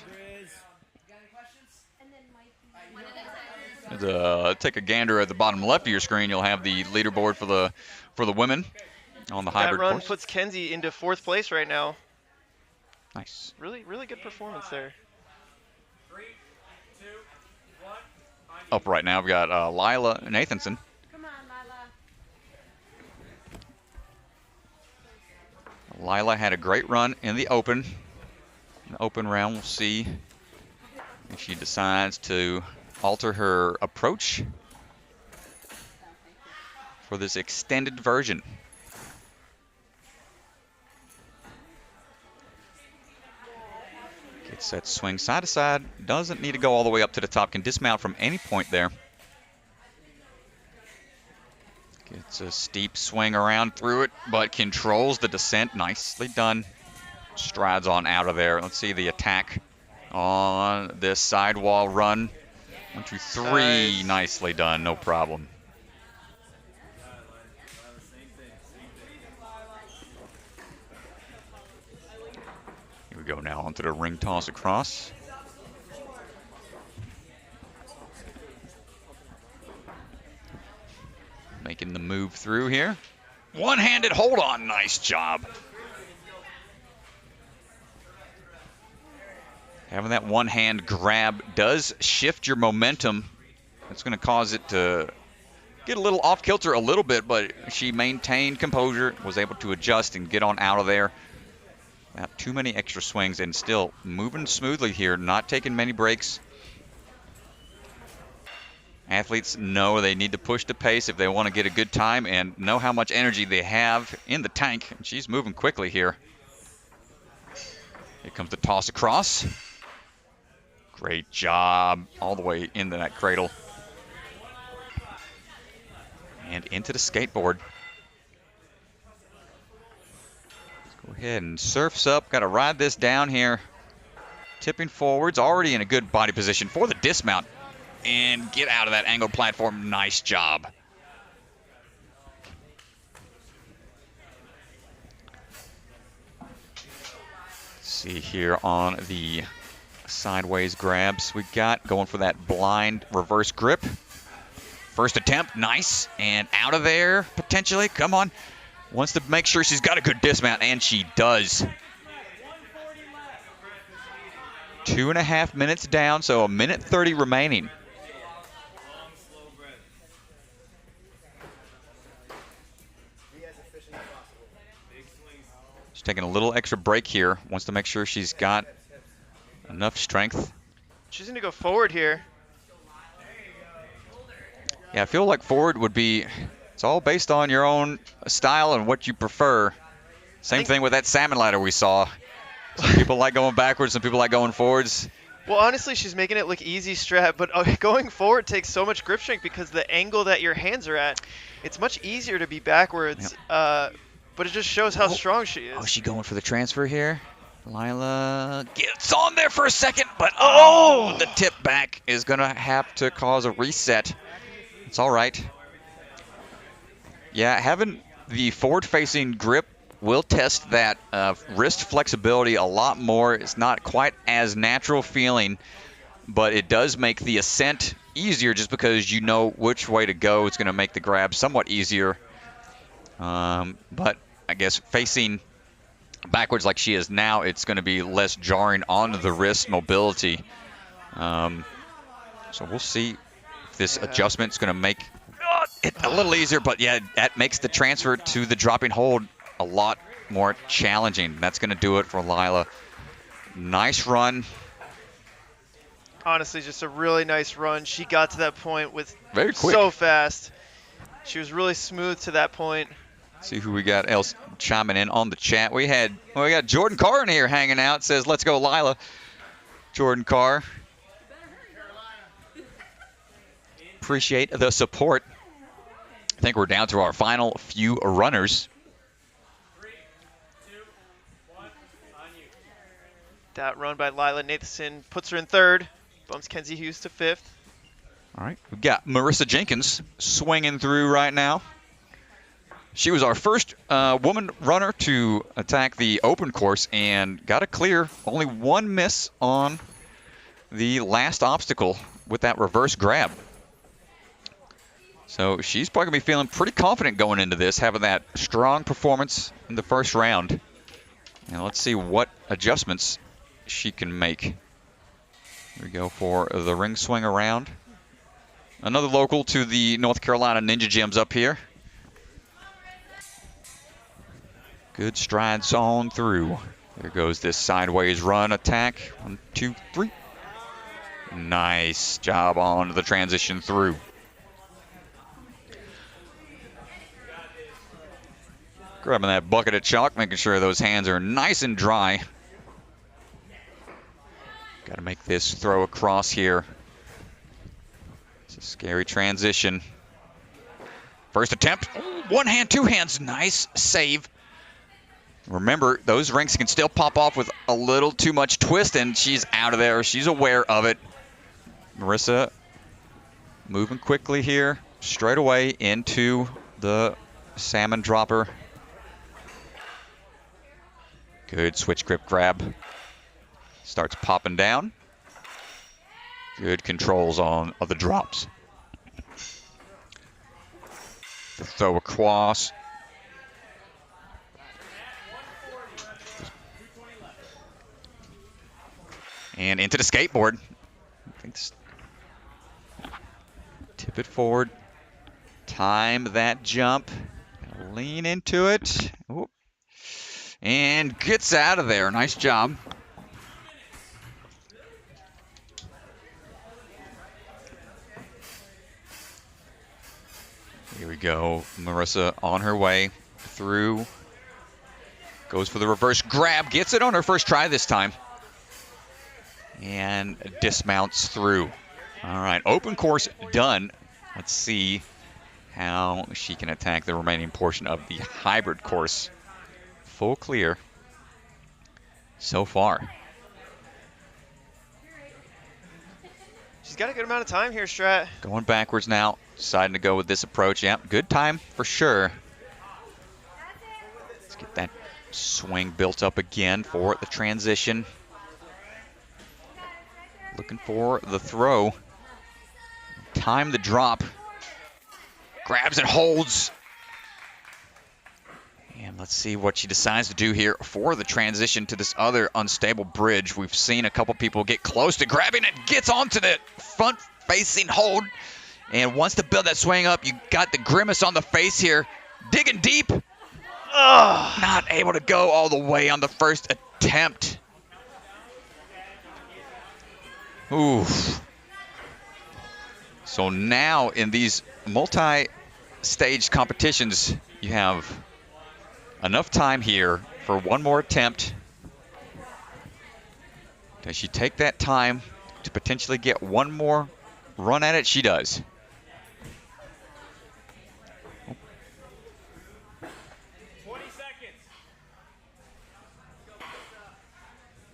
Take a gander at the bottom left of your screen. You'll have the leaderboard for the women on the hybrid That run course. puts Kenzie into 4th place right now. Nice. Really, really good performance there. 3, 2, 1. Up right now, we've got Lila Nathanson. Come on, Lila. Lila had a great run in the open. In the open round, we'll see if she decides to alter her approach for this extended version. Gets that swing side to side. Doesn't need to go all the way up to the top. Can dismount from any point there. Gets a steep swing around through it, but controls the descent. Nicely done. Strides on out of there. Let's see the attack on this sidewall run. 1, 2, 3. Nice. Nicely done. No problem. Here we go now onto the ring toss across. Making the move through here. One-handed hold on. Nice job. Having that one-hand grab does shift your momentum. It's going to cause it to get a little off kilter a little bit, but she maintained composure, was able to adjust and get on out of there. Not too many extra swings and still moving smoothly here, not taking many breaks. Athletes know they need to push the pace if they want to get a good time and know how much energy they have in the tank. She's moving quickly here. Here comes the toss across. Great job all the way into that cradle. And into the skateboard. Let's go ahead and surfs up. Got to ride this down here. Tipping forwards, already in a good body position for the dismount. And get out of that angled platform. Nice job. Let's see here on the sideways grabs we got. Going for that blind reverse grip. First attempt, nice. And out of there, potentially. Come on. Wants to make sure she's got a good dismount, and she does. 2.5 minutes down, so 1:30 remaining. She's taking a little extra break here. Wants to make sure she's got enough strength. She's going to go forward here. Yeah, I feel like forward would be, it's all based on your own style and what you prefer. Same thing with that salmon ladder we saw. Some people like going backwards, some people like going forwards. Well, honestly, she's making it look easy strap, but going forward takes so much grip strength because the angle that your hands are at, it's much easier to be backwards, but it just shows how strong she is. Oh, is she going for the transfer here? Lila gets on there for a second, but the tip back is going to have to cause a reset. It's all right. Yeah, having the forward-facing grip will test that wrist flexibility a lot more. It's not quite as natural feeling, but it does make the ascent easier just because you know which way to go. It's going to make the grab somewhat easier. But I guess facing backwards like she is now, it's going to be less jarring on the wrist mobility. So we'll see if this adjustment's going to make it a little easier. But yeah, that makes the transfer to the dropping hold a lot more challenging. That's going to do it for Lila. Nice run. Honestly, just a really nice run. She got to that point with very quick, so fast. She was really smooth to that point. See who we got else chiming in on the chat. We got Jordan Carr in here hanging out. Says, let's go Lila. Jordan Carr. Appreciate the support. I think we're down to our final few runners. That run by Lila Nathanson puts her in third. Bumps Kenzie Hughes to fifth. All right, we've got Marissa Jenkins swinging through right now. She was our first woman runner to attack the open course and got a clear. Only one miss on the last obstacle with that reverse grab. So she's probably going to be feeling pretty confident going into this, having that strong performance in the first round. And let's see what adjustments she can make. Here we go for the ring swing around. Another local to the North Carolina Ninja Gyms up here. Good strides on through. There goes this sideways run attack. 1, 2, 3. Nice job on the transition through. Grabbing that bucket of chalk, making sure those hands are nice and dry. Got to make this throw across here. It's a scary transition. First attempt. One hand, two hands. Nice save. Remember, those rings can still pop off with a little too much twist, and she's out of there. She's aware of it. Marissa moving quickly here, straight away into the salmon dropper. Good switch grip grab. Starts popping down. Good controls on the drops. The throw across. And into the skateboard. I think tip it forward. Time that jump. Lean into it. Ooh. And gets out of there. Nice job. Here we go. Marissa on her way through. Goes for the reverse grab. Gets it on her first try this time. And dismounts through. All right, open course done. Let's see how she can attack the remaining portion of the hybrid course. Full clear so far. She's got a good amount of time here, Strat. Going backwards now, deciding to go with this approach. Yep, good time for sure. Let's get that swing built up again for the transition. Looking for the throw. Time the drop. Grabs and holds. And let's see what she decides to do here for the transition to this other unstable bridge. We've seen a couple people get close to grabbing it. Gets onto the front-facing hold and wants to build that swing up. You got the grimace on the face here. Digging deep. Ugh. Not able to go all the way on the first attempt. Oof. So now in these multi-stage competitions, you have enough time here for one more attempt. Does she take that time to potentially get one more run at it? She does. 20 seconds.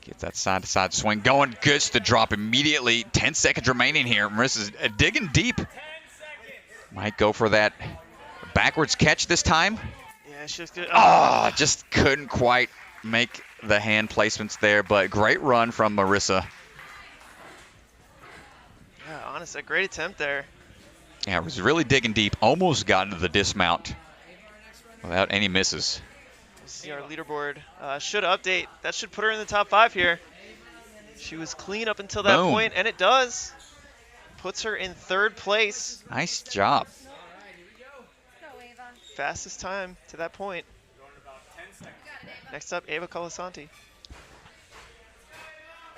Gets that side-to-side swing going. Gets the drop immediately. 10 seconds remaining here. Marissa's digging deep. 10 seconds. Might go for that backwards catch this time. Yeah, she's good. Oh, just couldn't quite make the hand placements there, but great run from Marissa. Yeah, honestly, a great attempt there. Yeah, it was really digging deep. Almost got into the dismount without any misses. Let's see our leaderboard. Should update. That should put her in the top 5 here. She was clean up until that Boom. point, and it does. Puts her in 3rd place. Nice job. Fastest time to that point. Going about 10 seconds. Next up, Ava Colasanti.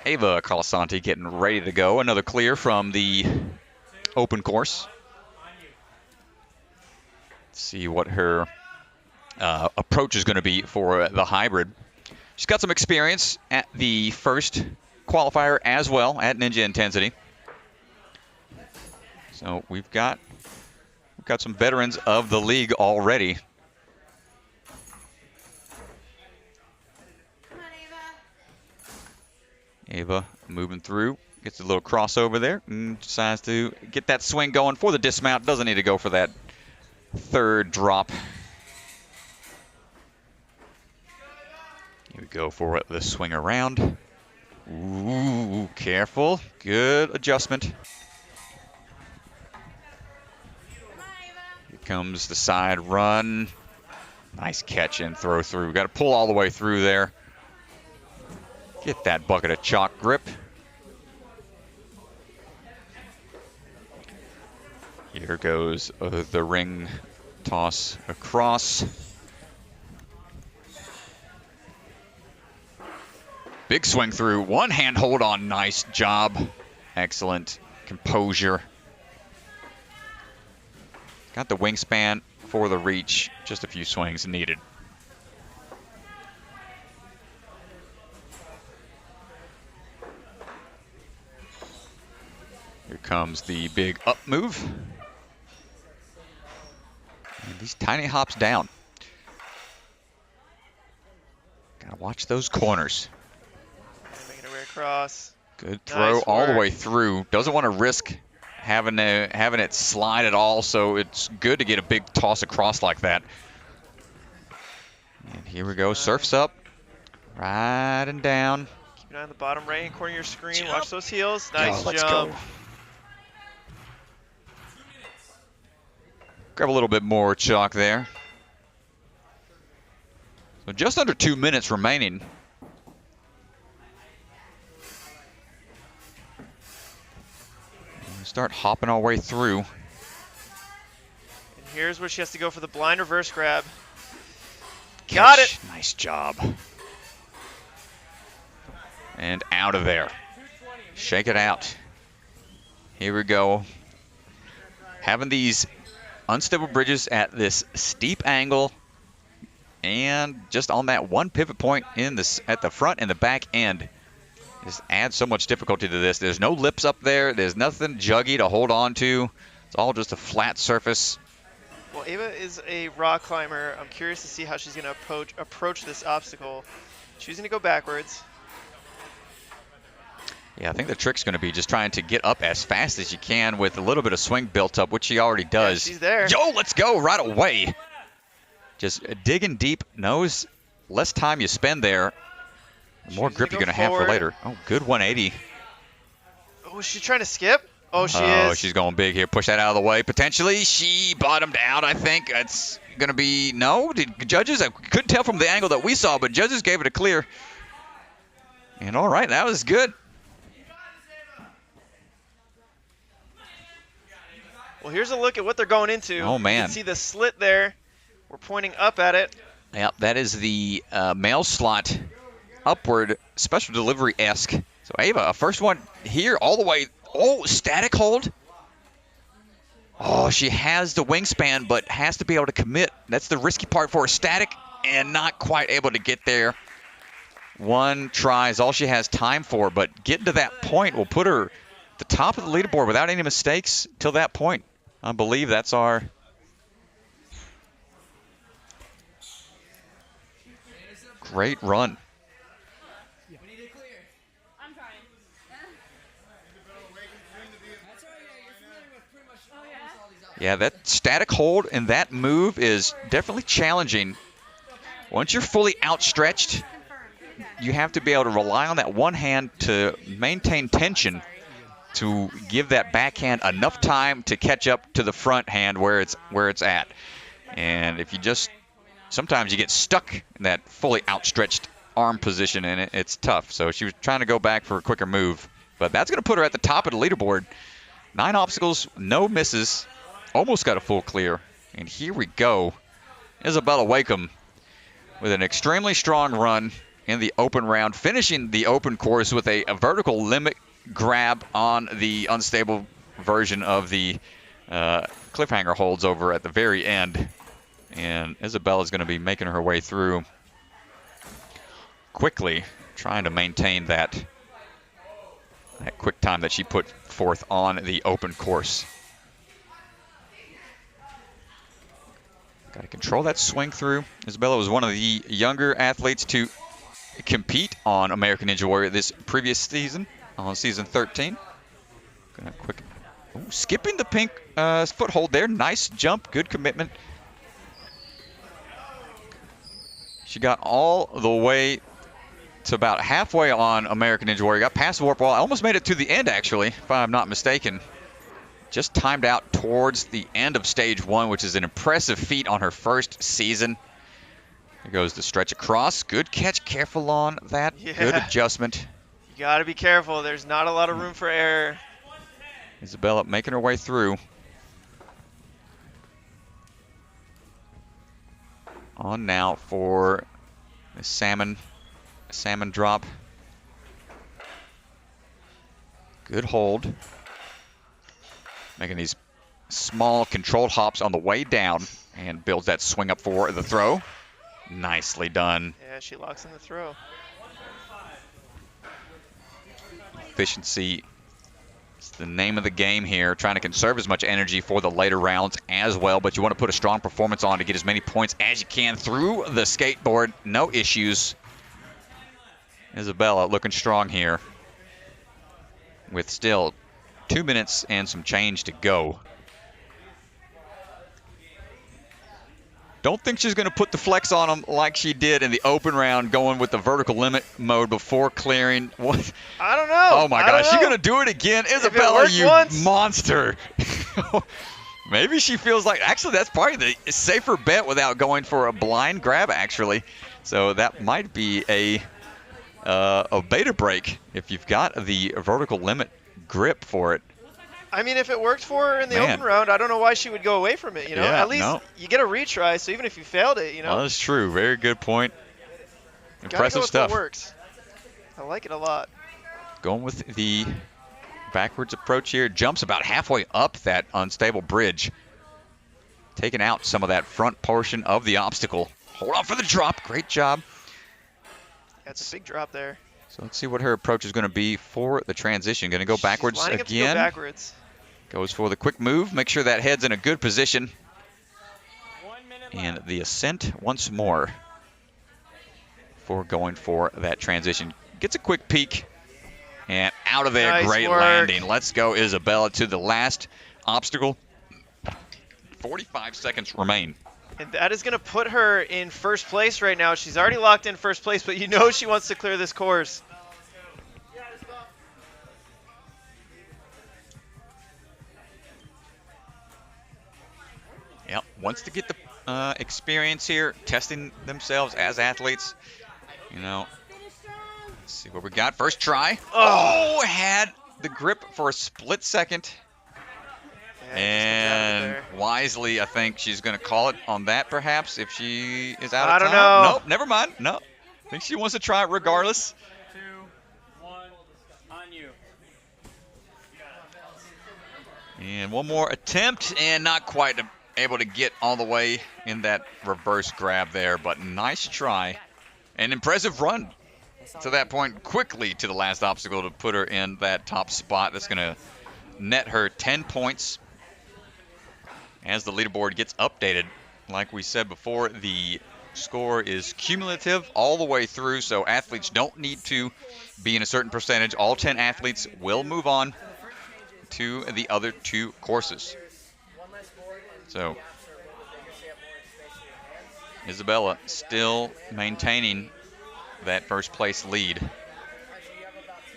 Ava Colasanti getting ready to go. Another clear from the open course. Let's see what her approach is going to be for the hybrid. She's got some experience at the first qualifier as well at Ninja Intensity. So we've got some veterans of the league already. Come on, Ava. Ava moving through, gets a little crossover there, and decides to get that swing going for the dismount. Doesn't need to go for that 3rd drop. Here we go for the swing around. Ooh, careful. Good adjustment. Here comes the side run. Nice catch and throw through. Got to pull all the way through there. Get that bucket of chalk grip. Here goes the ring toss across. Big swing through. One hand hold on. Nice job. Excellent composure. Got the wingspan for the reach. Just a few swings needed. Here comes the big up move. And these tiny hops down. Gotta watch those corners. Making her way across. Good throw Nice all the work. way through. Doesn't want to risk having it slide at all, so it's good to get a big toss across like that. And here we go, surfs up, riding down. Keep an eye on the bottom right hand corner of your screen. Jump. Watch those heels. Nice Let's jump. go. Grab a little bit more chalk there. So just under 2 minutes remaining. We start hopping our way through. And here's where she has to go for the blind reverse grab. Got it. Nice job. And out of there. Shake it out. Here we go. Having these unstable bridges at this steep angle and just on that one pivot point in this at the front and the back end. Just adds so much difficulty to this. There's no lips up there. There's nothing juggy to hold on to. It's all just a flat surface. Well, Ava is a rock climber. I'm curious to see how she's going to approach this obstacle. She's going to go backwards. Yeah, I think the trick's going to be just trying to get up as fast as you can with a little bit of swing built up, which she already does. Yeah, she's there. Yo, let's go right away. Just digging deep. Knows less time you spend there, the more grip you're going to have for later. Oh, good 180. Oh, is she trying to skip? Oh, she is. Oh, she's going big here. Push that out of the way. Potentially, she bottomed out, I think. That's going to be, no? Did judges? I couldn't tell from the angle that we saw, but judges gave it a clear. And all right, that was good. Well, here's a look at what they're going into. Oh, man. You can see the slit there. We're pointing up at it. Yep, that is the mail slot upward special delivery-esque. So Ava, first one here all the way. Oh, static hold. Oh, she has the wingspan, but has to be able to commit. That's the risky part for her. Static and not quite able to get there. One try is all she has time for, but getting to that point will put her at the top of the leaderboard without any mistakes till that point. I believe that's our great run. We need it clear. I'm trying. That's all right, yeah, you're familiar with pretty much almost all these outfits. Yeah, that static hold and that move is definitely challenging. Once you're fully outstretched, you have to be able to rely on that one hand to maintain tension to give that backhand enough time to catch up to the front hand where it's at. And if you just, sometimes you get stuck in that fully outstretched arm position and it's tough. So she was trying to go back for a quicker move, but that's going to put her at the top of the leaderboard. 9 obstacles, no misses, almost got a full clear. And here we go. Isabella Wakeham with an extremely strong run in the open round, finishing the open course with a vertical limit grab on the unstable version of the cliffhanger holds over at the very end. And Isabella's going to be making her way through quickly, trying to maintain that quick time that she put forth on the open course. Got to control that swing through. Isabella was one of the younger athletes to compete on American Ninja Warrior this previous season, on season 13. Gonna quick, skipping the pink foothold there. Nice jump, good commitment. She got all the way to about halfway on American Ninja Warrior. Got past the warp wall. Almost made it to the end, actually, if I'm not mistaken. Just timed out towards the end of stage 1, which is an impressive feat on her first season. There goes the stretch across. Good catch. Careful on that. Yeah. Good adjustment. You got to be careful. There's not a lot of room for error. Isabella making her way through. On now for the salmon drop. Good hold. Making these small controlled hops on the way down and builds that swing up for the throw. Nicely done. Yeah, she locks in the throw. Efficiency is the name of the game here. Trying to conserve as much energy for the later rounds as well, but you want to put a strong performance on to get as many points as you can through the skateboard. No issues. Isabella looking strong here with still 2 minutes and some change to go. Don't think she's going to put the flex on them like she did in the open round, going with the vertical limit mode before clearing. What? I don't know. Oh my gosh, she's going to do it again. Isabella, you monster. Maybe she feels like, actually, that's probably the safer bet without going for a blind grab, actually. So that might be a beta break if you've got the vertical limit grip for it. I mean, if it worked for her in the Man. open round, I don't know why she would go away from it, you know? Yeah, At least no. you get a retry, so even if you failed it, you know? Well, that's true. Very good point. Gotta Impressive go with stuff. what works. I like it a lot. Going with the backwards approach here. Jumps about halfway up that unstable bridge. Taking out some of that front portion of the obstacle. Hold on for the drop. Great job. That's a big drop there. So let's see what her approach is going to be for the transition. Going to go backwards She's lining up to go again. backwards. Goes for the quick move. Make sure that head's in a good position. 1 minute And left. the ascent once more for going for that transition. Gets a quick peek. And out of there. Nice Great work. landing. Let's go, Isabella, to the last obstacle. 45 seconds remain. And that is going to put her in first place right now. She's already locked in first place, but you know she wants to clear this course. Yep, wants to get the experience here, testing themselves as athletes. You know, let's see what we got. First try. Oh, had the grip for a split second. Yeah, it just comes out of And there. wisely, I think she's going to call it on that, perhaps, if she is out of I don't time. know. Nope, never mind. No, I think she wants to try it regardless. 2, 1, on you. And one more attempt, and not quite able to get all the way in that reverse grab there, but nice try. An impressive run to that point, quickly to the last obstacle to put her in that top spot. That's going to net her 10 points as the leaderboard gets updated. Like we said before, the score is cumulative all the way through, so athletes don't need to be in a certain percentage. All 10 athletes will move on to the other 2 courses. So Isabella still maintaining that first place lead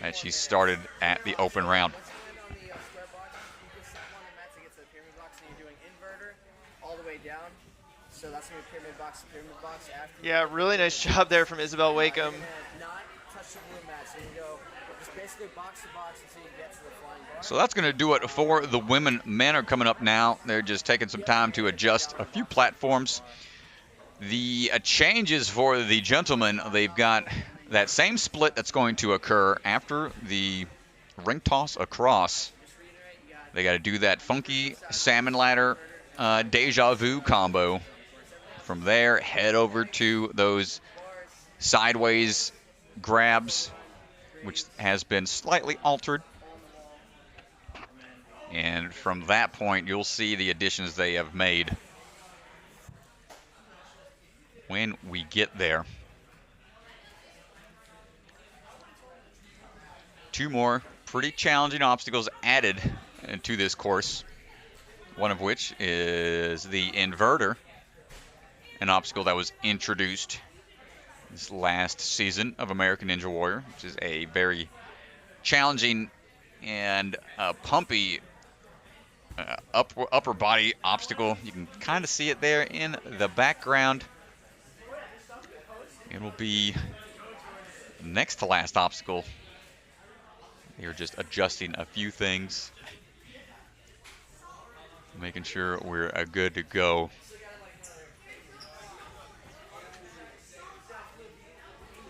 that she started at the open round. So that's going to be pyramid box after. Yeah, really nice job there from Isabel Wakeham. Not touch the blue mat, so you go just basically box to box until you get to the flying bar. So that's going to do it for the women. Men are coming up now. They're just taking some time to adjust a few platforms. The changes for the gentlemen, they've got that same split that's going to occur after the ring toss across. They got to do that funky salmon ladder deja vu combo. From there, head over to those sideways grabs, which has been slightly altered. And from that point, you'll see the additions they have made when we get there. 2 more pretty challenging obstacles added to this course, one of which is the inverter, an obstacle that was introduced this last season of American Ninja Warrior, which is a very challenging and pumpy upper body obstacle. You can kind of see it there in the background. It will be next to last obstacle. You're just adjusting a few things, making sure we're good to go.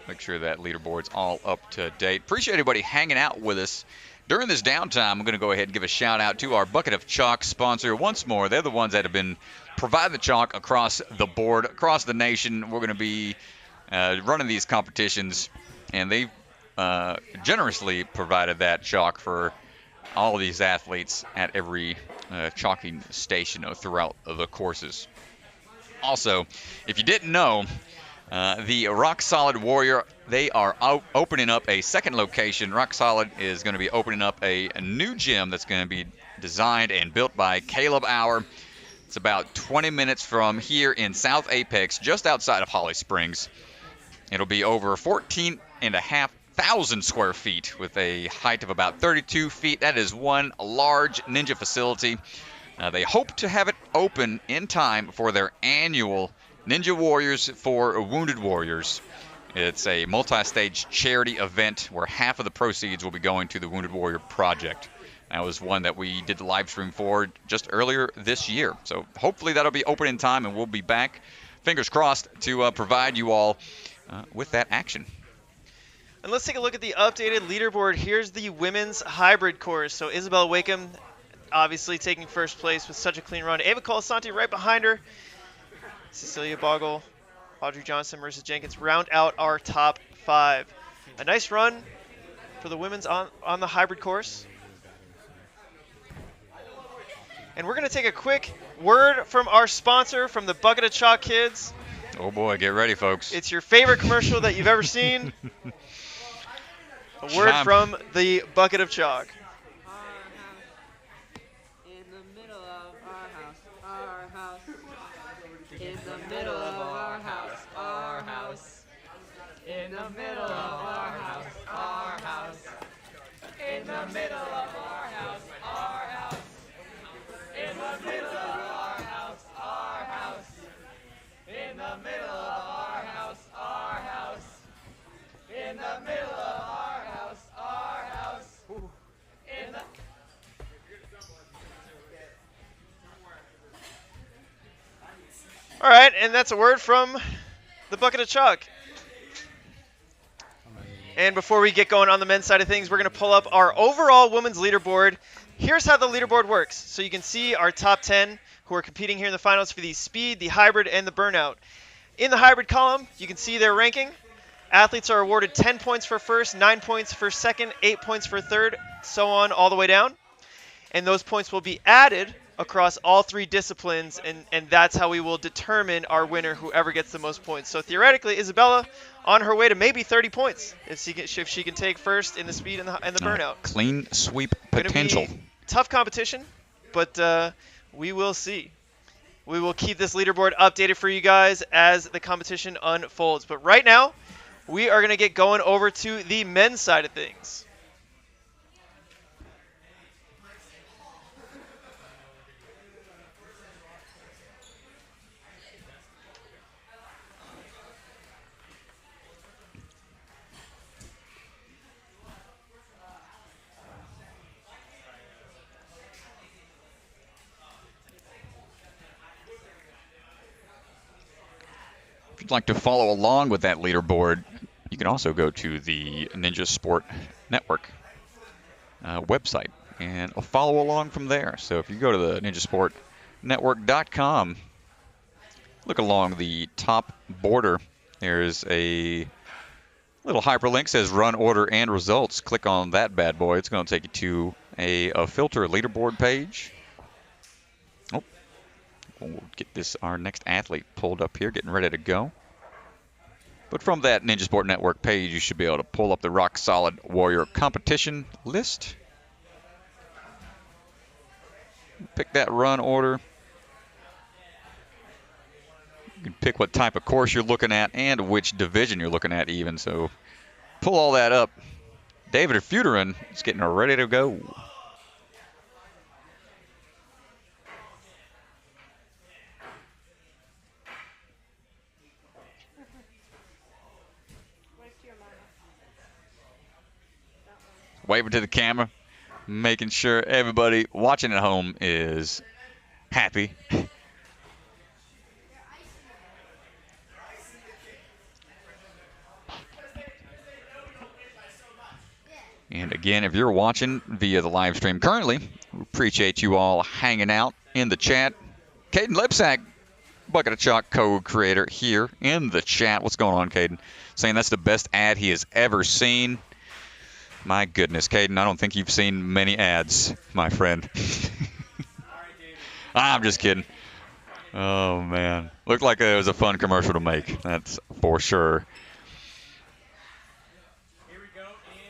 Make sure that leaderboard's all up to date. Appreciate everybody hanging out with us. During this downtime, I'm going to go ahead and give a shout out to our Bucket of Chalk sponsor once more. They're the ones that have been providing the chalk across the board, across the nation. We're going to be running these competitions, and they've generously provided that chalk for all of these athletes at every chalking station throughout the courses. Also, if you didn't know, the Rock Solid Warrior, they are opening up a second location. Rock Solid is going to be opening up a new gym that's going to be designed and built by Caleb Auer. It's about 20 minutes from here in South Apex, just outside of Holly Springs. It'll be over 14,500 square feet with a height of about 32 feet. That is one large ninja facility They hope to have it open in time for their annual Ninja Warriors for Wounded Warriors. It's a multi-stage charity event where half of the proceeds will be going to the Wounded Warrior Project. That was one that we did the live stream for just earlier this year. So hopefully that'll be open in time, and we'll be back, fingers crossed, to provide you all with that action. And let's take a look at the updated leaderboard. Here's the women's hybrid course. So Isabella Wakeham obviously taking first place with such a clean run. Ava Colasanti right behind her. Cecilia Boggle, Audrey Johnson, Marissa Jenkins round out our top 5. A nice run for the women's on the hybrid course. And we're going to take a quick word from our sponsor, from the Bucket of Chalk Kids. Oh boy, get ready, folks. It's your favorite commercial that you've ever seen. A word from the Bucket of Chalk. In the middle of our house. In the middle of our house. In the middle of our house. In the middle of our house. In the middle of our house. In the middle of our house. In the middle of our house. In the All right, and that's a word from the Bucket of Chalk. And before we get going on the men's side of things, we're going to pull up our overall women's leaderboard. Here's how the leaderboard works. So you can see our top 10 who are competing here in the finals for the speed, the hybrid, and the burnout. In the hybrid column, you can see their ranking. Athletes are awarded 10 points for first, 9 points for second, 8 points for third, so on all the way down. And those points will be added across all 3 disciplines, and that's how we will determine our winner, whoever gets the most points. So theoretically, Isabella on her way to maybe 30 points if she can take first in the speed and the burnout. Clean sweep potential. Gonna be tough competition, but we will see. We will keep this leaderboard updated for you guys as the competition unfolds. But right now, we are going to get going over to the men's side of things. If you'd like to follow along with that leaderboard, you can also go to the Ninja Sport Network website and follow along from there. So if you go to the ninjasportnetwork.com, look along the top border. There's a little hyperlink, says run, order, and results. Click on that bad boy. It's going to take you to a filter leaderboard page. Oh, we'll get our next athlete pulled up here, getting ready to go. But from that Ninja Sport Network page, you should be able to pull up the Rock Solid Warrior competition list. Pick that run order. You can pick what type of course you're looking at and which division you're looking at even. So pull all that up. David Futerin is getting ready to go. Waving to the camera, making sure everybody watching at home is happy. And again, if you're watching via the live stream currently, we appreciate you all hanging out in the chat. Caden Lipsack, Bucket of Chalk co-creator here in the chat. What's going on, Caden? Saying that's the best ad he has ever seen. My goodness, Caden, I don't think you've seen many ads, my friend. I'm just kidding. Oh, man. Looked like it was a fun commercial to make. That's for sure.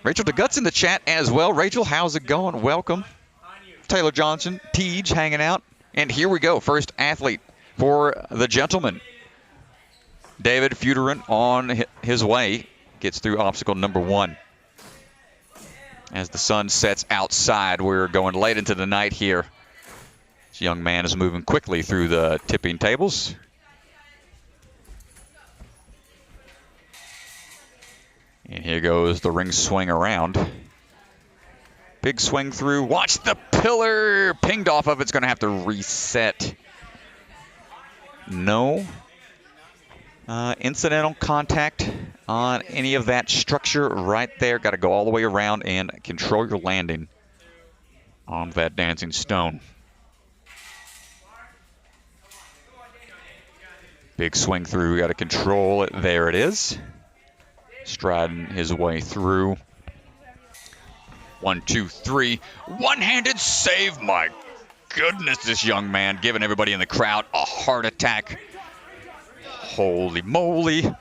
Rachel DeGutt's in the chat as well. Rachel, how's it going? Welcome. Taylor Johnson, Teej hanging out. And here we go. First athlete for the gentleman. David Futerin on his way. Gets through obstacle number 1. As the sun sets outside, we're going late into the night here. This young man is moving quickly through the tipping tables. And here goes the ring swing around. Big swing through. Watch the pillar. Pinged off of it's going to have to reset. No incidental contact on any of that structure right there. Got to go all the way around and control your landing on that dancing stone. Big swing through. Got to control it. There it is. Striding his way through. 1, 2, 3. One-handed save. My goodness, this young man giving everybody in the crowd a heart attack. Holy moly.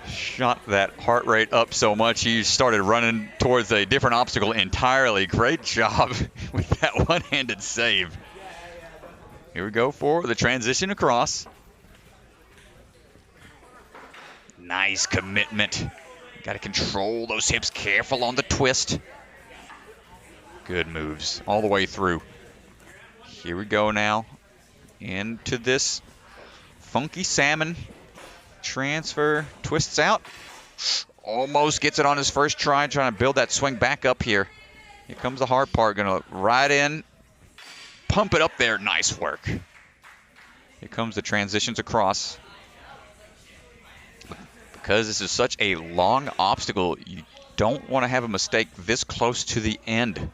Shot that heart rate up so much he started running towards a different obstacle entirely. Great job with that one-handed save. Here we go for the transition across. Nice commitment. Got to control those hips. Careful on the twist. Good moves all the way through. Here we go now into this funky salmon. Transfer, twists out. Almost gets it on his first try, trying to build that swing back up here. Here comes the hard part. Going to ride in, pump it up there. Nice work. Here comes the transitions across. Because this is such a long obstacle, you don't want to have a mistake this close to the end.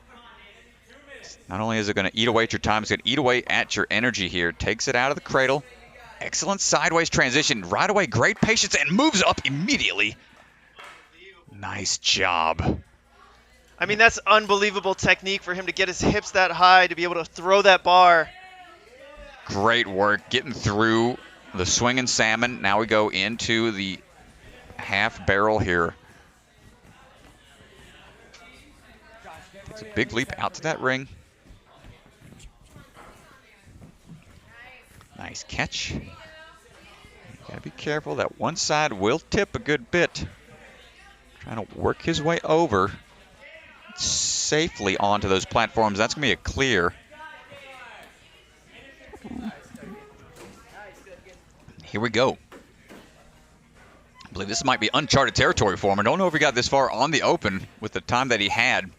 Not only is it going to eat away at your time, it's going to eat away at your energy here. Takes it out of the cradle. Excellent sideways transition. Right away, great patience, and moves up immediately. Nice job. I mean, that's unbelievable technique for him to get his hips that high, to be able to throw that bar. Great work getting through the swinging salmon. Now we go into the half barrel here. Takes a big leap out to that ring. Nice catch. You gotta be careful. That one side will tip a good bit. Trying to work his way over safely onto those platforms. That's gonna be a clear. Here we go. I believe this might be uncharted territory for him. I don't know if he got this far on the open with the time that he had.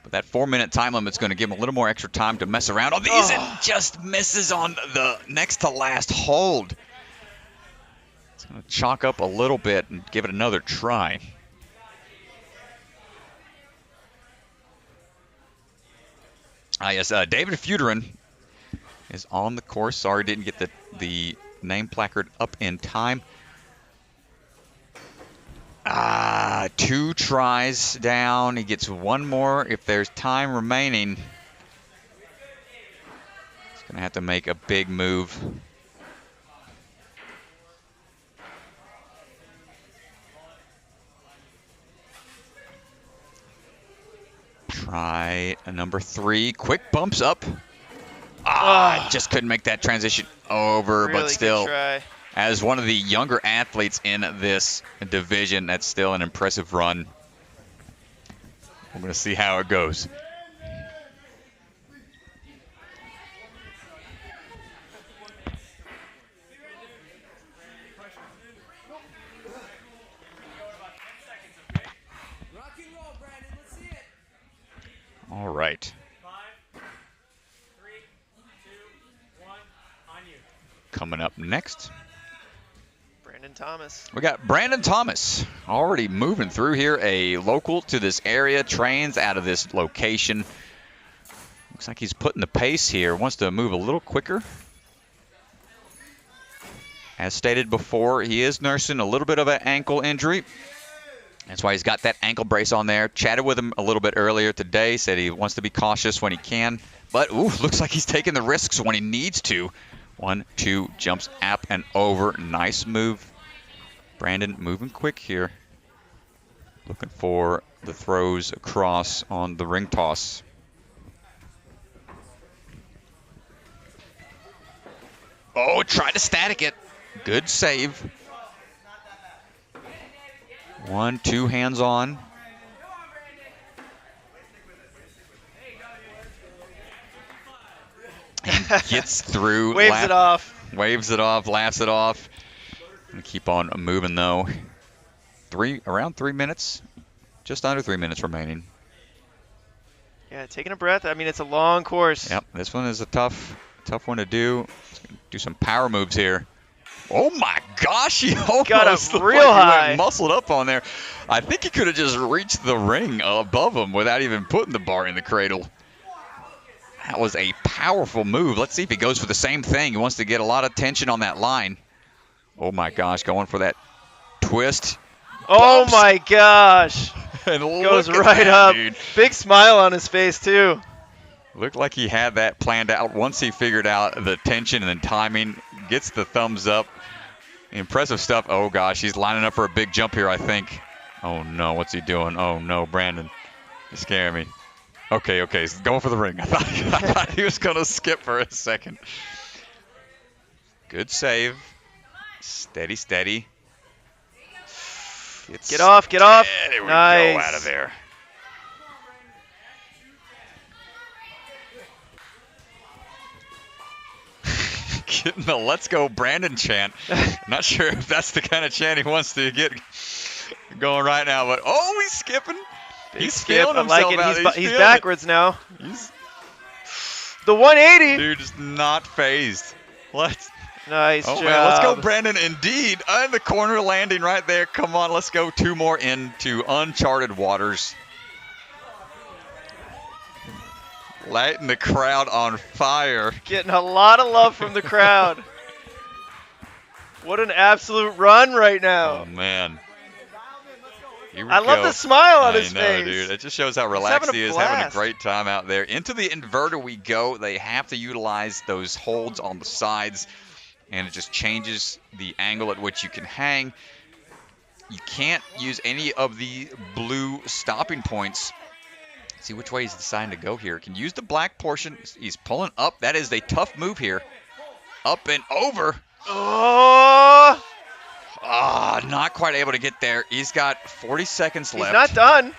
But that 4-minute time limit's going to give him a little more extra time to mess around on these, and just misses on the next to last hold. It's going to chalk up a little bit and give it another try. Yes, David Futerin is on the course. Sorry, didn't get the name placard up in time. 2 tries down. He gets one more if there's time remaining. He's going to have to make a big move. Try a number 3. Quick bumps up. Just couldn't make that transition over, Really but still. good try. As one of the younger athletes in this division, that's still an impressive run. I'm going to see how it goes. All right. 5, 3, 2, 1, on you. Coming up next, Brandon Thomas. we got Brandon Thomas already moving through here, a local to this area, trains out of this location. Looks like he's putting the pace here, wants to move a little quicker. As stated before, he is nursing a little bit of an ankle injury. That's why he's got that ankle brace on there. Chatted with him a little bit earlier today, said he wants to be cautious when he can. But, looks like he's taking the risks when he needs to. 1, 2, jumps up and over. Nice move. Brandon moving quick here. Looking for the throws across on the ring toss. Tried to static it. Good save. 1, 2 hands on. and gets through. Waves it off. Waves it off, laughs it off. And keep on moving though. Around 3 minutes, just under 3 minutes remaining. Yeah, taking a breath. I mean, it's a long course. Yep, this one is a tough one to do. Do some power moves here. Oh my gosh, he almost got up looked real like he high. went muscled up on there. I think he could have just reached the ring above him without even putting the bar in the cradle. That was a powerful move. Let's see if he goes for the same thing. He wants to get a lot of tension on that line. Oh my gosh, going for that twist. Oh Bumps. my gosh. And Goes look at right that, up. dude. Big smile on his face, too. Looked like he had that planned out. Once he figured out the tension and the timing, gets the thumbs up. Impressive stuff. Oh gosh, he's lining up for a big jump here, I think. Oh no, what's he doing? Oh no, Brandon. You're scaring me. Okay, he's going for the ring. I thought he was going to skip for a second. Good save. Steady, steady. Get off, get off. There we Nice. go, out of there. Getting the "Let's Go Brandon" chant. Not sure if that's the kind of chant he wants to get going right now, but oh, he's skipping. He's Skip. feeling I like himself it. out. He's feeling backwards now. it. He's, The 180. dude is not phased. Let's. Nice Oh job. man, let's go, Brandon. Indeed, in the corner landing right there. Come on, let's go 2 more into uncharted waters. Lighting the crowd on fire. Getting a lot of love from the crowd. What an absolute run right now. Oh man. Here we I love go. the smile on his I know, face. dude. It just shows how He's relaxed having he a is, having a blast. great time out there. Into the inverter we go. They have to utilize those holds on the sides, and it just changes the angle at which you can hang. You can't use any of the blue stopping points. See which way he's deciding to go here. Can use the black portion. He's pulling up. That is a tough move here. Up and over. Oh, Not quite able to get there. He's got 40 seconds left. he's not done.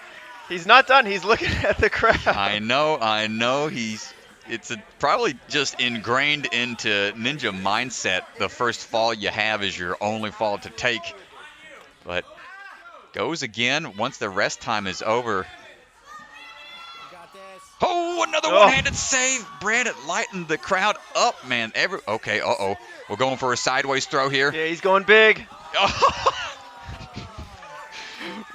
He's not done. He's looking at the crowd. I know. It's probably just ingrained into ninja mindset. The first fall you have is your only fall to take. But goes again once the rest time is over. Oh, another one-handed save. Brandon lightened the crowd up, man. Okay, we're going for a sideways throw here. Yeah, he's going big.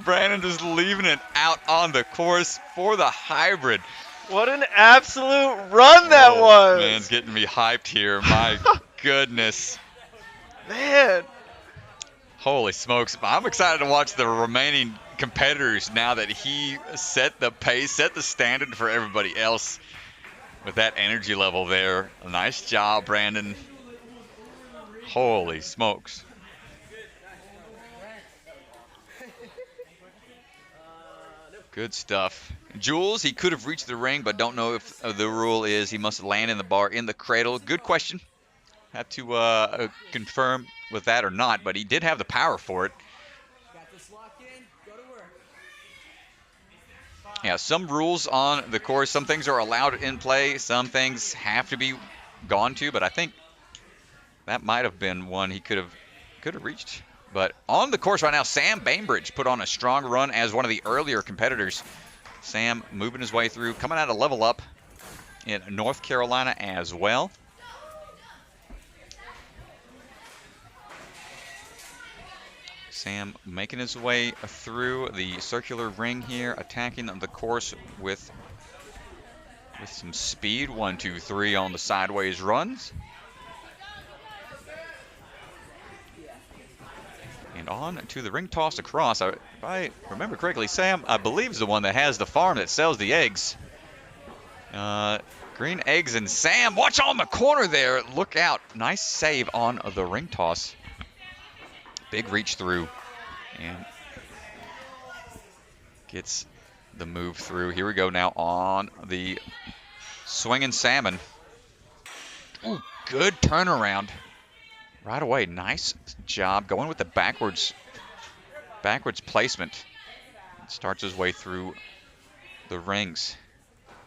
Brandon just leaving it out on the course for the hybrid. What an absolute run that was. Man's getting me hyped here. My goodness. Man. Holy smokes. I'm excited to watch the remaining competitors now that he set the pace, set the standard for everybody else with that energy level there. Nice job, Brandon. Holy smokes. Good stuff. Jules, he could have reached the ring, but don't know if the rule is he must land in the bar in the cradle. Good question. Have to confirm with that or not, but he did have the power for it. Yeah, some rules on the course. Some things are allowed in play. Some things have to be gone to, but I think that might have been one he could have reached. But on the course right now, Sam Bainbridge put on a strong run as one of the earlier competitors. Sam moving his way through, coming out of level up in North Carolina as well. Sam making his way through the circular ring here, attacking the course with some speed. 1, 2, 3 on the sideways runs. And on to the ring toss across. If I remember correctly, Sam, I believe, is the one that has the farm that sells the eggs. Green eggs, and Sam, watch on the corner there. Look out. Nice save on the ring toss. Big reach through. And gets the move through. Here we go now on the swinging salmon. Ooh, good turnaround. Right away, nice job going with the backwards placement. Starts his way through the rings.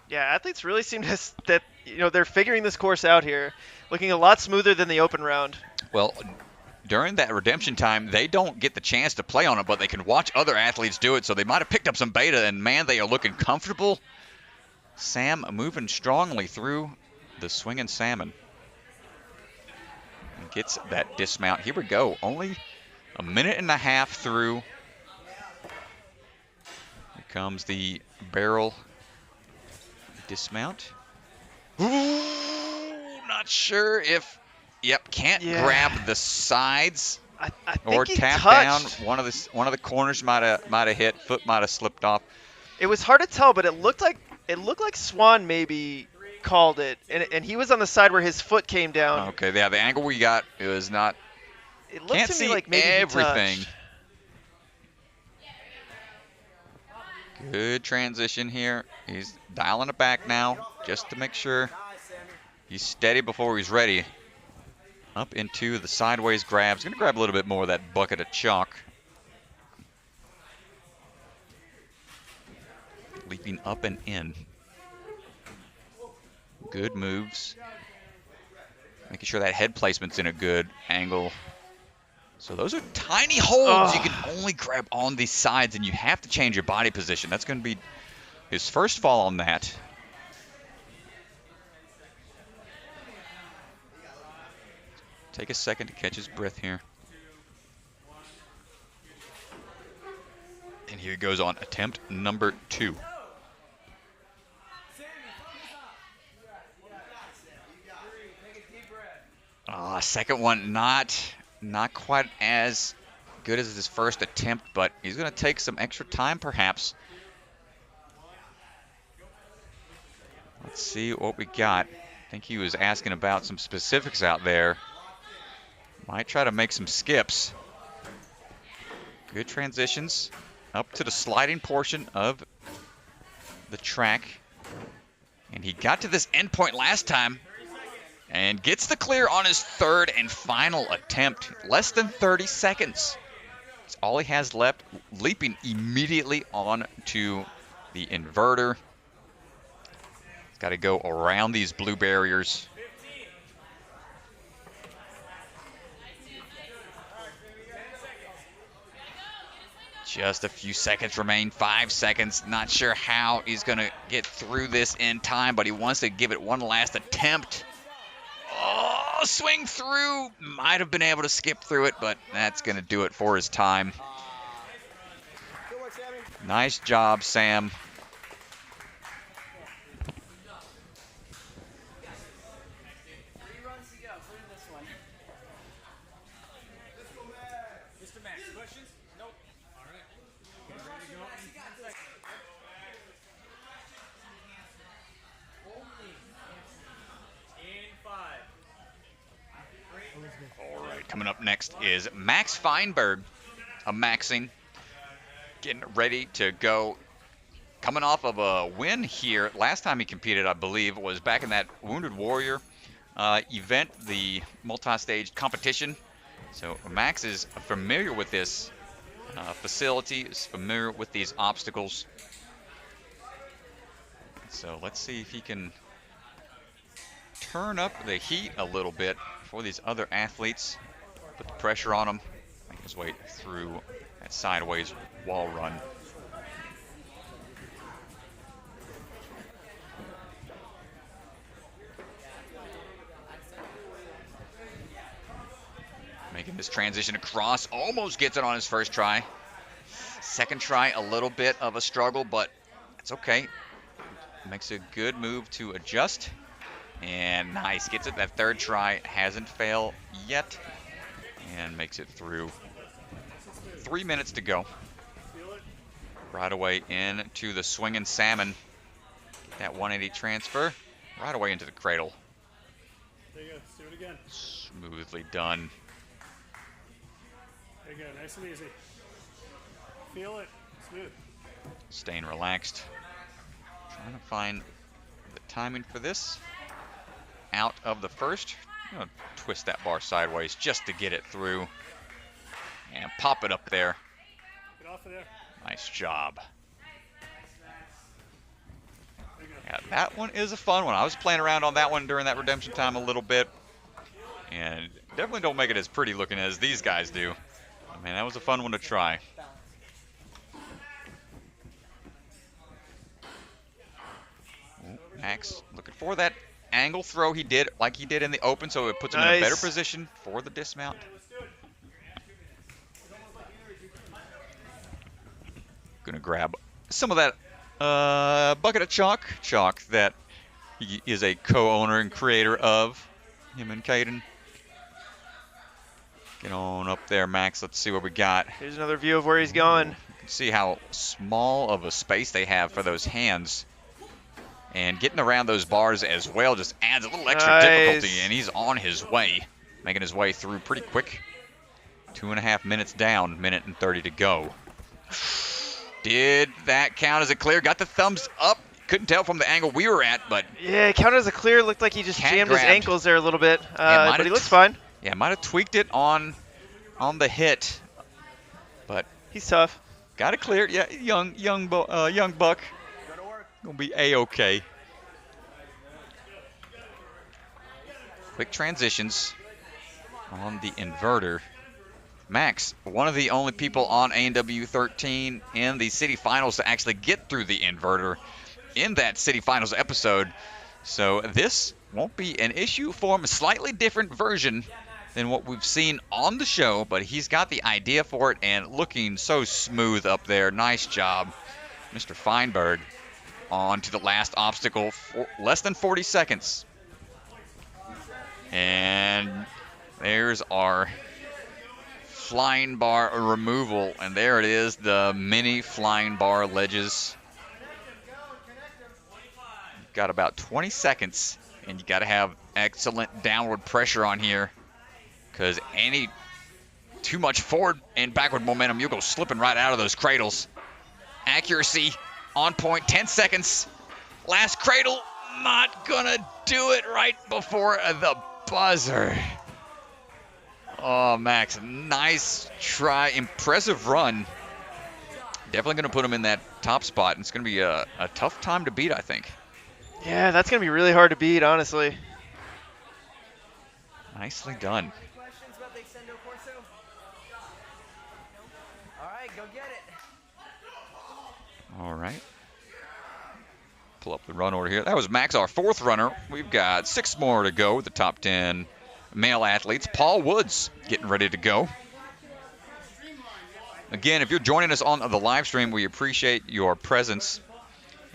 Yeah, athletes really seem to that you know, they're figuring this course out here, looking a lot smoother than the open round. Well, during that redemption time, they don't get the chance to play on it, but they can watch other athletes do it, so they might have picked up some beta, and man, they are looking comfortable. Sam moving strongly through the swinging salmon. And gets that dismount. Here we go. Only a minute and a half through. Here comes the barrel dismount. Ooh, not sure if, yep, can't grab the sides I or think he tap touched. down. One of the corners might have hit. Foot might have slipped off. It was hard to tell, but it looked like Swan maybe called it, and he was on the side where his foot came down. Okay, yeah, the angle we got, it was not. It looked Can't to see me like maybe everything. He touched. Good transition here. He's dialing it back now just to make sure he's steady before he's ready. Up into the sideways grab. He's going to grab a little bit more of that bucket of chalk. Leaping up and in. Good moves. Making sure that head placement's in a good angle. So those are tiny holds. You can only grab on these sides, and you have to change your body position. That's going to be his first fall on that. Take a second to catch his breath here. And here he goes on attempt number 2. Second one not quite as good as his first attempt, but he's going to take some extra time perhaps. Let's see what we got. I think he was asking about some specifics out there. Might try to make some skips. Good transitions up to the sliding portion of the track. And he got to this end point last time and gets the clear on his third and final attempt. Less than 30 seconds. That's all he has left, leaping immediately on to the inverter. He's got to go around these blue barriers. Just a few seconds remain, 5 seconds. Not sure how he's going to get through this in time, but he wants to give it one last attempt. Oh, swing through. Might have been able to skip through it, but that's going to do it for his time. Nice job, Sam. Mr. Max, questions? Nope. All right. Get ready to go in 10 seconds. In 5. All right, coming up next is Max Feinberg, a Maxing, getting ready to go. Coming off of a win here. Last time he competed, I believe, was back in that Wounded Warrior event, the multi-stage competition. So Max is familiar with this facility, is familiar with these obstacles. So let's see if he can turn up the heat a little bit for these other athletes. Put the pressure on him. Make his way through that sideways wall run. Making this transition across, almost gets it on his first try. Second try, a little bit of a struggle, but it's okay. Makes a good move to adjust. And nice, gets it that third try, hasn't failed yet. And makes it through. 3 minutes to go. Right away into the swinging salmon. Get that 180 transfer. Right away into the cradle. There you go, let's do it again. Smoothly done. There you go, nice and easy. Feel it, smooth. Staying relaxed. Trying to find the timing for this. Out of the first. I'm going to twist that bar sideways just to get it through. And pop it up there. Get off of there. Nice job. There you go. Yeah, that one is a fun one. I was playing around on that one during that redemption time a little bit. And definitely don't make it as pretty looking as these guys do. I mean, that was a fun one to try. Ooh, Max looking for that angle throw he did, like he did in the open, so it puts him in a better Nice. position for the dismount. Gonna grab some of that bucket of chalk that he is a co-owner and creator of, him and Caden. Get on up there, Max. Let's see what we got. Here's another view of where he's going. You can see how small of a space they have for those hands. And getting around those bars as well just adds a little extra difficulty, and he's on his way, making his way through pretty quick. 2.5 minutes down, minute and 30 to go. Did that count as a clear? Got the thumbs up. Couldn't tell from the angle we were at, but Yeah, it counted as a clear. Looked like he just Cat jammed his grabbed. ankles there a little bit, might but he have looks fine. yeah, might have tweaked it on the hit, but He's tough. got it cleared. Yeah, young buck. Gonna be a-okay. Quick transitions on the inverter. Max, one of the only people on A&W 13 in the city finals to actually get through the inverter in that city finals episode. So this won't be an issue for him. A slightly different version than what we've seen on the show, but he's got the idea for it and looking so smooth up there. Nice job, Mr. Feinberg. On to the last obstacle, for less than 40 seconds. And there's our flying bar removal, and there it is, the mini flying bar ledges. You've got about 20 seconds, and you got to have excellent downward pressure on here, because any too much forward and backward momentum, you'll go slipping right out of those cradles. Accuracy on point, 10 seconds. Last cradle, not gonna do it right before the buzzer. Oh, Max, nice try, impressive run. Definitely going to put him in that top spot. It's going to be a tough time to beat, I think. Yeah, that's going to be really hard to beat, honestly. Nicely done. Questions about the Extendo Corso? All right, go get it. All right. Pull up the run order here. That was Max, our fourth runner. We've got 6 more to go with the top 10 male athletes. Paul Woods getting ready to go. Again, if you're joining us on the live stream, we appreciate your presence.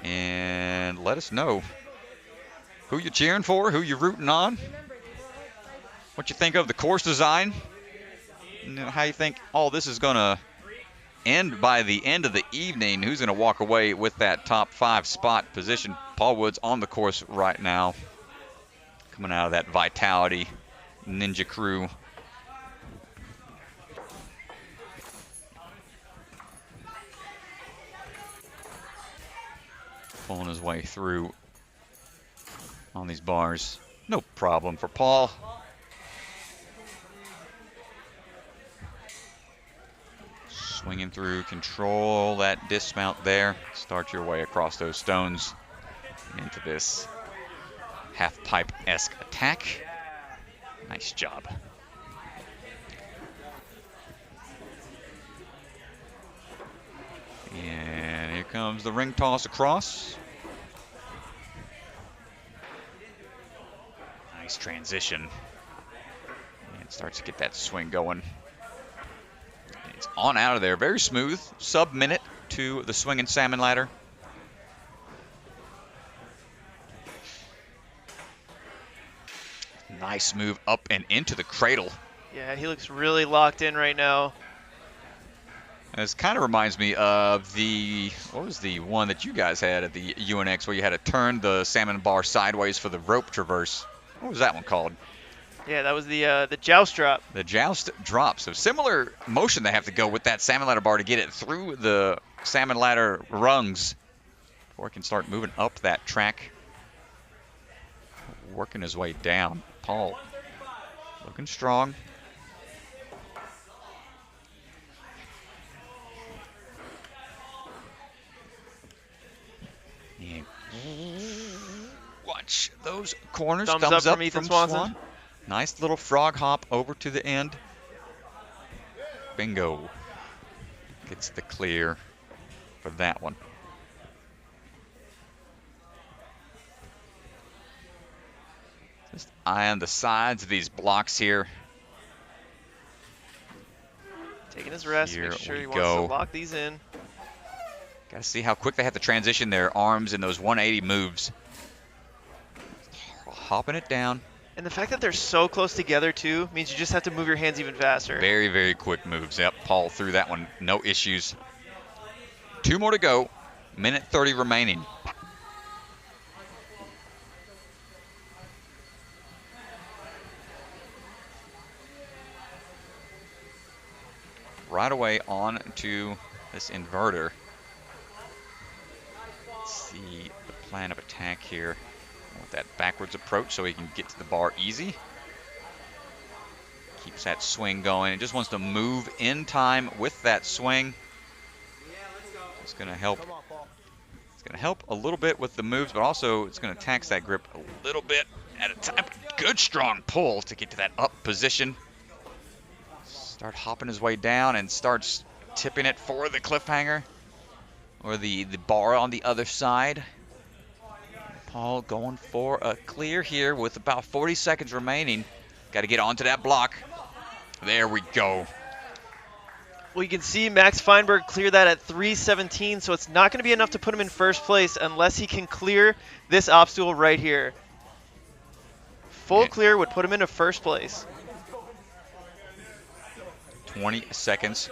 And let us know who you're cheering for, who you're rooting on, what you think of the course design, and how you think all this is going to end by the end of the evening. Who's going to walk away with that top 5 spot position? Paul Woods on the course right now, coming out of that Vitality Ninja crew. Pulling his way through on these bars. No problem for Paul. Swinging through, control that dismount there. Start your way across those stones into this half-pipe-esque attack. Nice job. And here comes the ring toss across. Nice transition. And starts to get that swing going. It's on out of there. Very smooth. Sub-minute to the swinging salmon ladder. Nice move up and into the cradle. Yeah, he looks really locked in right now. This kind of reminds me of what was the one that you guys had at the UNX where you had to turn the salmon bar sideways for the rope traverse? What was that one called? Yeah, that was the joust drop. The joust drop. So similar motion they have to go with that salmon ladder bar to get it through the salmon ladder rungs before it can start moving up that track. Working his way down. Paul looking strong. corners. Thumbs up from Ethan Swanson. Swan. Nice little frog hop over to the end. Bingo. Gets the clear for that one. Just eyeing the sides of these blocks here. Taking his rest, Here make sure we he wants go. to lock these in. Got to see how quick they have to transition their arms in those 180 moves. Hopping it down. And the fact that they're so close together, too, means you just have to move your hands even faster. Very, very quick moves. Yep, Paul threw that one. No issues. 2 more to go. Minute 30 remaining. Right away on to this inverter. Let's see the plan of attack here. With that backwards approach so he can get to the bar easy. Keeps that swing going. It just wants to move in time with that swing. It's going to help. It's going to help a little bit with the moves, but also it's going to tax that grip a little bit at a time. Good strong pull to get to that up position. Start hopping his way down and starts tipping it for the cliffhanger or the bar on the other side. Paul going for a clear here with about 40 seconds remaining. Got to get onto that block. There we go. Well, you can see Max Feinberg clear that at 3:17, so it's not going to be enough to put him in first place unless he can clear this obstacle right here. Full clear would put him into first place. 20 seconds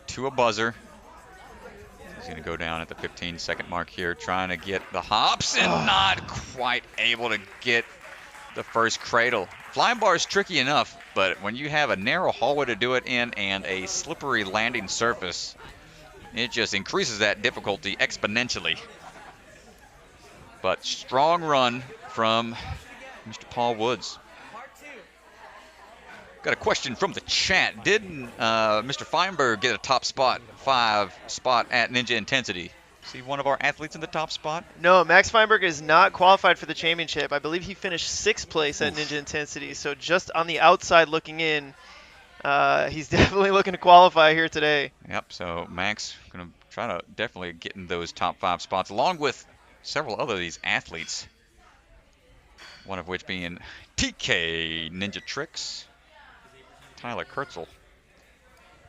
to a buzzer. He's going to go down at the 15-second mark here, trying to get the hops and not quite able to get the first cradle. Flying bar is tricky enough, but when you have a narrow hallway to do it in and a slippery landing surface, it just increases that difficulty exponentially. But strong run from Mr. Paul Woods. Got a question from the chat. Didn't Mr. Feinberg get a top spot, 5 spot at Ninja Intensity? Is he one of our athletes in the top spot? No, Max Feinberg is not qualified for the championship. I believe he finished 6th place at Ninja Intensity. So just on the outside looking in, he's definitely looking to qualify here today. Yep, so Max going to try to definitely get in those top 5 spots, along with several other of these athletes. One of which being TK Ninja Tricks. Tyler Kurtzel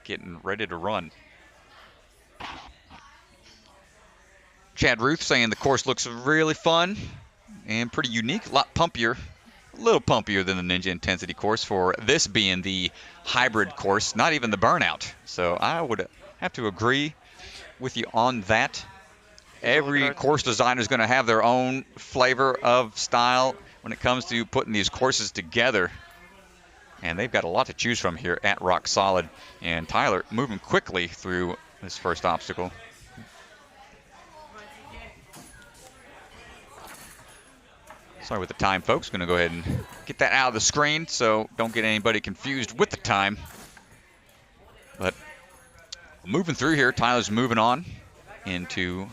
getting ready to run. Chad Ruth saying the course looks really fun and pretty unique, a lot pumpier, a little pumpier than the Ninja Intensity course for this being the hybrid course, not even the Burnout. So I would have to agree with you on that. Every course designer is going to have their own flavor of style when it comes to putting these courses together. And they've got a lot to choose from here at Rock Solid. And Tyler moving quickly through this first obstacle. Sorry with the time, folks. Going to go ahead and get that out of the screen so don't get anybody confused with the time. But moving through here, Tyler's moving on into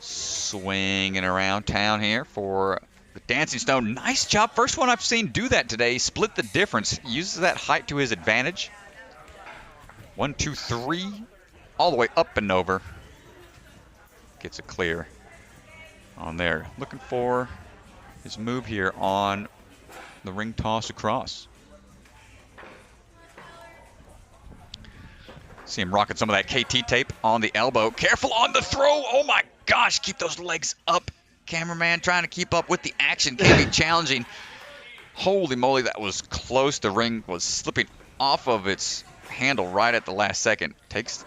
swinging around town here for the Dancing Stone. Nice job. First one I've seen do that today. Split the difference. Uses that height to his advantage. 1, 2, 3. All the way up and over. Gets a clear on there. Looking for his move here on the ring toss across. See him rocking some of that KT tape on the elbow. Careful on the throw. Oh my gosh. Keep those legs up. Cameraman trying to keep up with the action can be challenging. Holy moly, that was close. The ring was slipping off of its handle right at the last second. Takes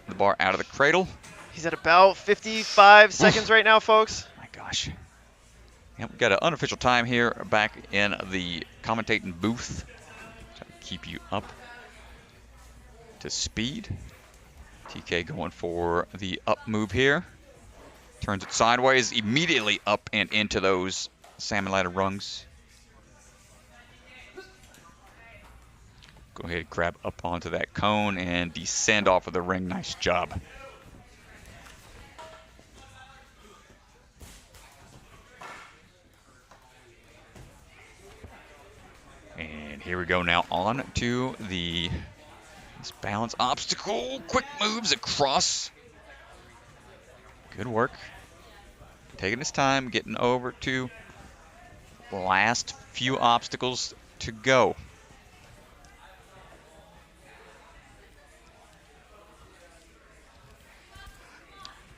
the bar out of the cradle. He's at about 55 seconds right now, folks. My gosh. Yep, we got an unofficial time here back in the commentating booth. Trying to keep you up to speed. TK going for the up move here. Turns it sideways, immediately up and into those salmon ladder rungs. Go ahead and grab up onto that cone and descend off of the ring. Nice job. And here we go now on to this balance obstacle. Quick moves across. Good work. Taking his time, getting over to the last few obstacles to go.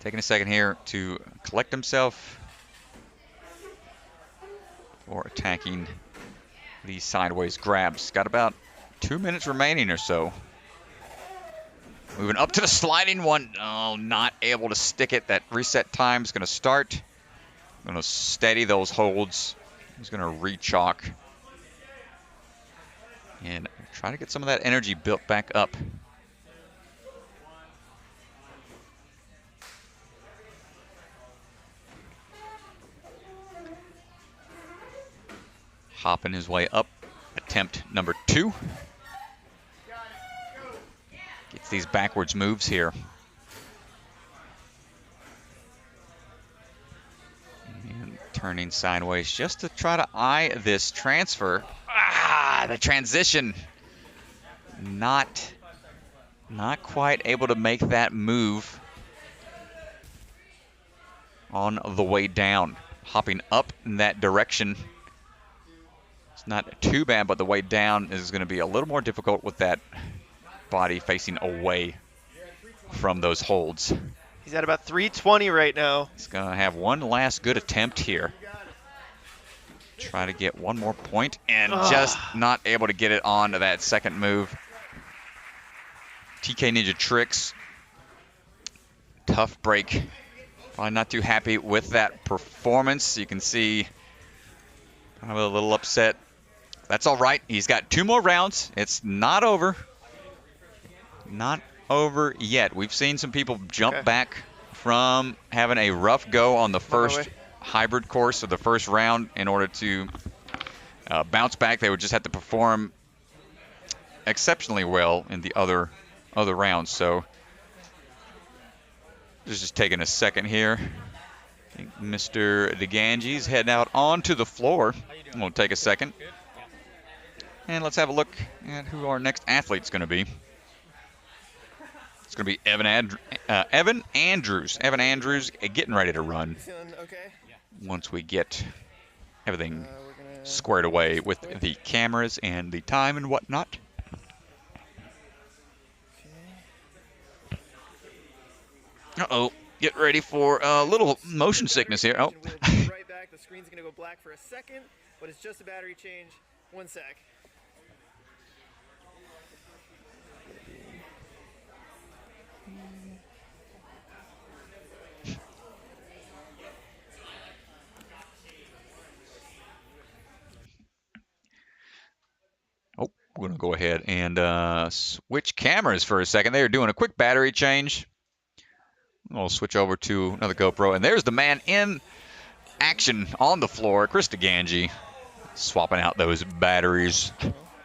Taking a second here to collect himself for attacking these sideways grabs. Got about 2 minutes remaining or so. Moving up to the sliding one. Oh, not able to stick it. That reset time is going to start. Going to steady those holds. He's going to re-chalk. And try to get some of that energy built back up. Hopping his way up. Attempt number 2. Gets these backwards moves here. And turning sideways just to try to eye this transfer. Ah, the transition. Not quite able to make that move on the way down. Hopping up in that direction. It's not too bad, but the way down is going to be a little more difficult with that body facing away from those holds. He's at about 320 right now. He's going to have one last good attempt here. Try to get one more point and just not able to get it on to that second move. TK Ninja Tricks. Tough break. Probably not too happy with that performance. You can see probably a little upset. That's all right. He's got 2 more rounds. It's not over. Not over yet. We've seen some people jump back from having a rough go on the first hybrid course or the first round in order to bounce back. They would just have to perform exceptionally well in the other rounds. So just taking a second here. I think Mr. DeGanji's heading out onto the floor. We'll take a second. And let's have a look at who our next athlete's going to be. It's going to be Evan Andrews. Evan Andrews getting ready to run. Once we get everything squared away with the cameras and the time and whatnot. Uh-oh. Get ready for a little motion sickness here. Oh. Right back. The screen's going to go black for a second, but it's just a battery change. 1 sec. Oh, we're going to go ahead and switch cameras for a second. They are doing a quick battery change. We'll switch over to another GoPro. And there's the man in action on the floor, Chris DeGanji, swapping out those batteries.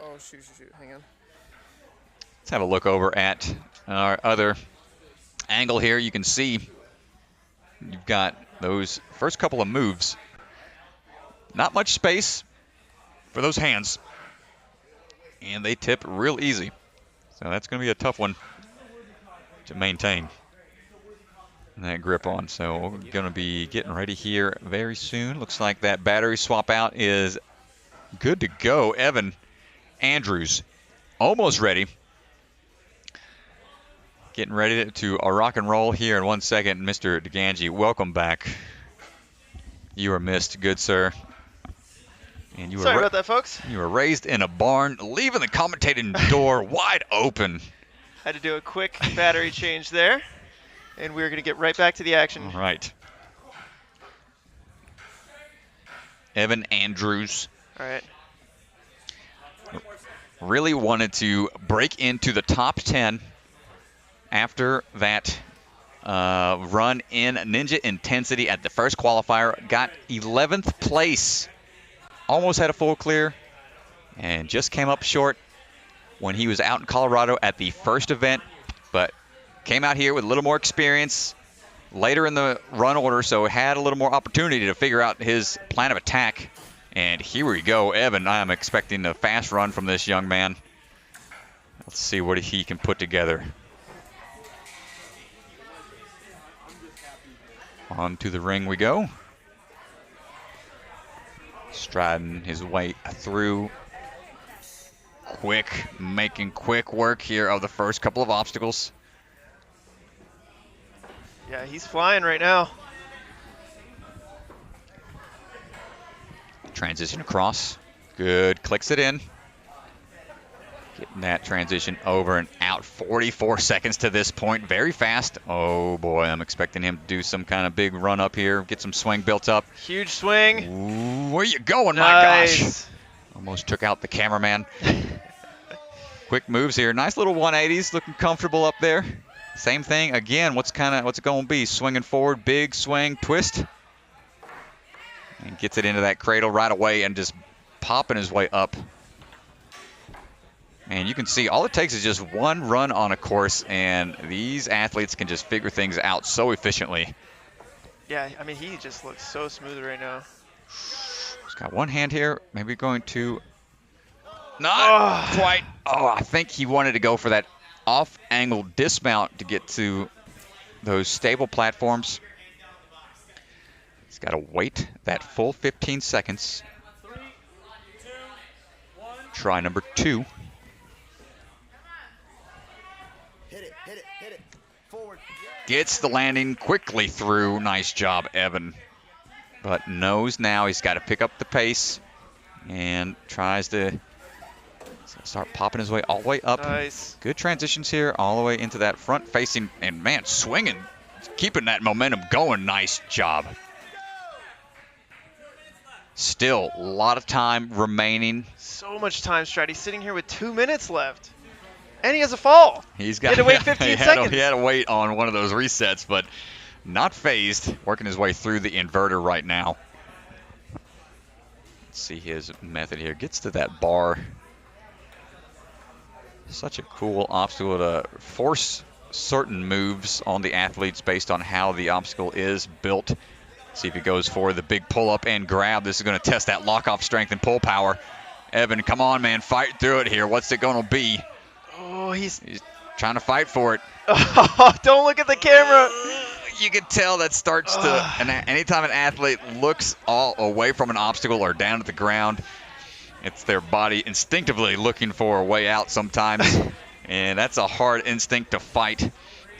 Oh, shoot. Hang on. Let's have a look over at our other angle here. You can see you've got those first couple of moves. Not much space for those hands. And they tip real easy. So that's going to be a tough one to maintain that grip on. So we're going to be getting ready here very soon. Looks like that battery swap out is good to go. Evan Andrews almost ready. Getting ready to rock and roll here in 1 second. Mr. DeGanji, welcome back. You were missed, good sir. And you Sorry about that, folks. You were raised in a barn, leaving the commentating door wide open. Had to do a quick battery change there. And we're going to get right back to the action. All right. Evan Andrews. All right. Really wanted to break into the top 10 after that run in Ninja Intensity at the first qualifier. Got 11th place. Almost had a full clear and just came up short when he was out in Colorado at the first event, but came out here with a little more experience later in the run order, so had a little more opportunity to figure out his plan of attack And here we go, Evan. I am expecting a fast run from this young man. Let's see what he can put together. On to the ring we go. Striding his way through. Making quick work here of the first couple of obstacles. Yeah, he's flying right now. Transition across. Good. Clicks it in. Getting that transition over and out. 44 seconds to this point. Very fast. Oh, boy. I'm expecting him to do some kind of big run up here. Get some swing built up. Huge swing. Ooh, where you going, Nice. my gosh? Almost took out the cameraman. Quick moves here. Nice little 180s. Looking comfortable up there. Same thing. Again, what's it going to be? Swinging forward. Big swing. Twist. And gets it into that cradle right away and just popping his way up. And you can see all it takes is just one run on a course, and these athletes can just figure things out so efficiently. Yeah, I mean, he just looks so smooth right now. He's got one hand here. Maybe going to... Not quite. Oh, I think he wanted to go for that off-angle dismount to get to those stable platforms. He's got to wait that full 15 seconds. 3, 2, 1. Try number 2. Hit it. Forward. Gets the landing quickly through. Nice job, Evan. But knows now he's got to pick up the pace and tries to start popping his way all the way up. Nice. Good transitions here all the way into that front facing, and man, swinging, keeping that momentum going. Nice job. Still a lot of time remaining. So much time, Strat. He's sitting here with 2 minutes left. And he has a fall. He's He had to wait 15 seconds. He had to wait on one of those resets, but not phased. Working his way through the inverter right now. Let's see his method here. Gets to that bar. Such a cool obstacle to force certain moves on the athletes based on how the obstacle is built. See if he goes for the big pull-up and grab. This is going to test that lock-off strength and pull power. Evan, come on, man. Fight through it here. What's it going to be? Oh, he's trying to fight for it. Oh, don't look at the camera. You can tell that starts to, and anytime an athlete looks all away from an obstacle or down at the ground, it's their body instinctively looking for a way out sometimes. And that's a hard instinct to fight.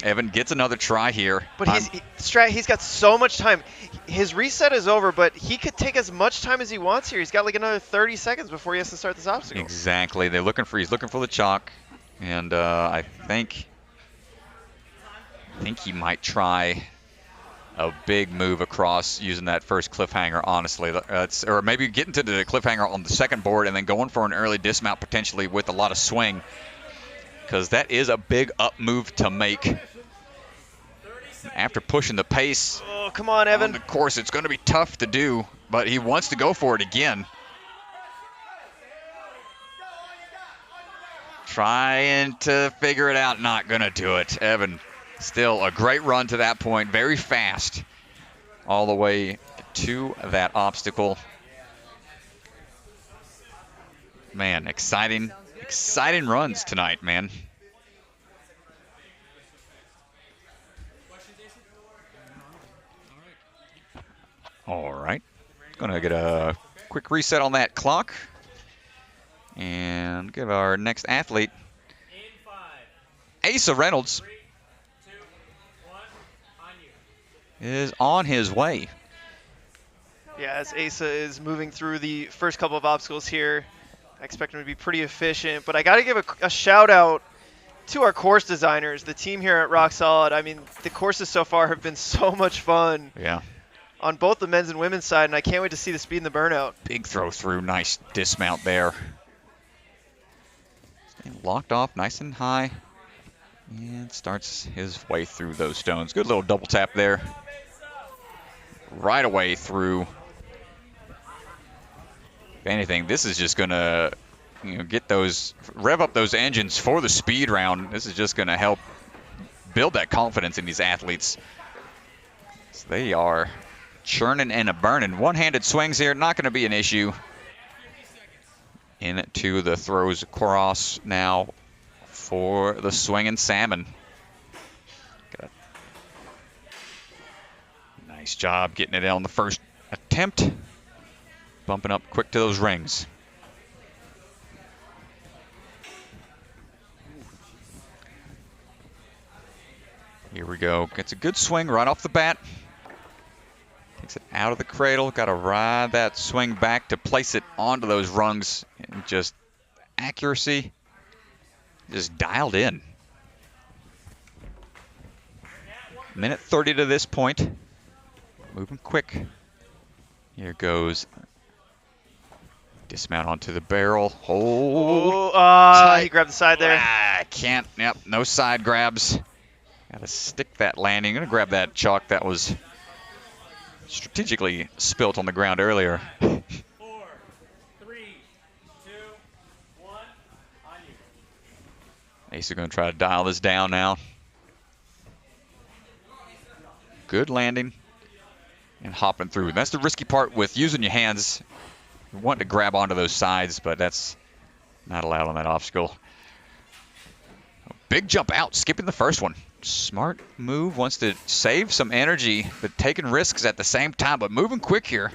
Evan gets another try here. But he's got so much time. His reset is over, but he could take as much time as he wants here. He's got like another 30 seconds before he has to start this obstacle. Exactly. He's looking for the chalk, and I think he might try a big move across using that first cliffhanger. Honestly, or maybe getting to the cliffhanger on the second board and then going for an early dismount potentially with a lot of swing, because that is a big up move to make. After pushing the pace, oh, come on, Evan. on the course, it's going to be tough to do, but he wants to go for it again. Trying to figure it out, not going to do it. Evan, still a great run to that point, very fast all the way to that obstacle. Man, exciting runs tonight, man. All right, gonna get a quick reset on that clock and give our next athlete, Asa Reynolds, 3, 2, 1, on you. is on his way. Yeah, as Asa is moving through the first couple of obstacles here, I expect him to be pretty efficient. But I got to give a shout out to our course designers, the team here at Rock Solid. I mean, the courses so far have been so much fun. Yeah. On both the men's and women's side, and I can't wait to see the speed and the burnout. Big throw through, nice dismount there. Staying locked off nice and high. And starts his way through those stones. Good little double tap there. Right away through. If anything, this is just going to rev up those engines for the speed round. This is just going to help build that confidence in these athletes. So they are churning and a burning. One-handed swings here, not going to be an issue. Into the throws cross now for the swinging salmon. Nice job getting it on the first attempt. Bumping up quick to those rings. Here we go. Gets a good swing right off the bat. Takes it out of the cradle. Got to ride that swing back to place it onto those rungs. And just accuracy just dialed in. Minute 30 to this point. Moving quick. Here goes. Dismount onto the barrel. He grabbed the side there. Can't. Yep, no side grabs. Got to stick that landing. Going to grab that chalk that was strategically spilt on the ground earlier. 4, 3, 2, 1, on you. Ace is going to try to dial this down now. Good landing and hopping through. That's the risky part with using your hands. You want to grab onto those sides, but that's not allowed on that obstacle. Big jump out, skipping the first one. Smart move, wants to save some energy, but taking risks at the same time, but moving quick here.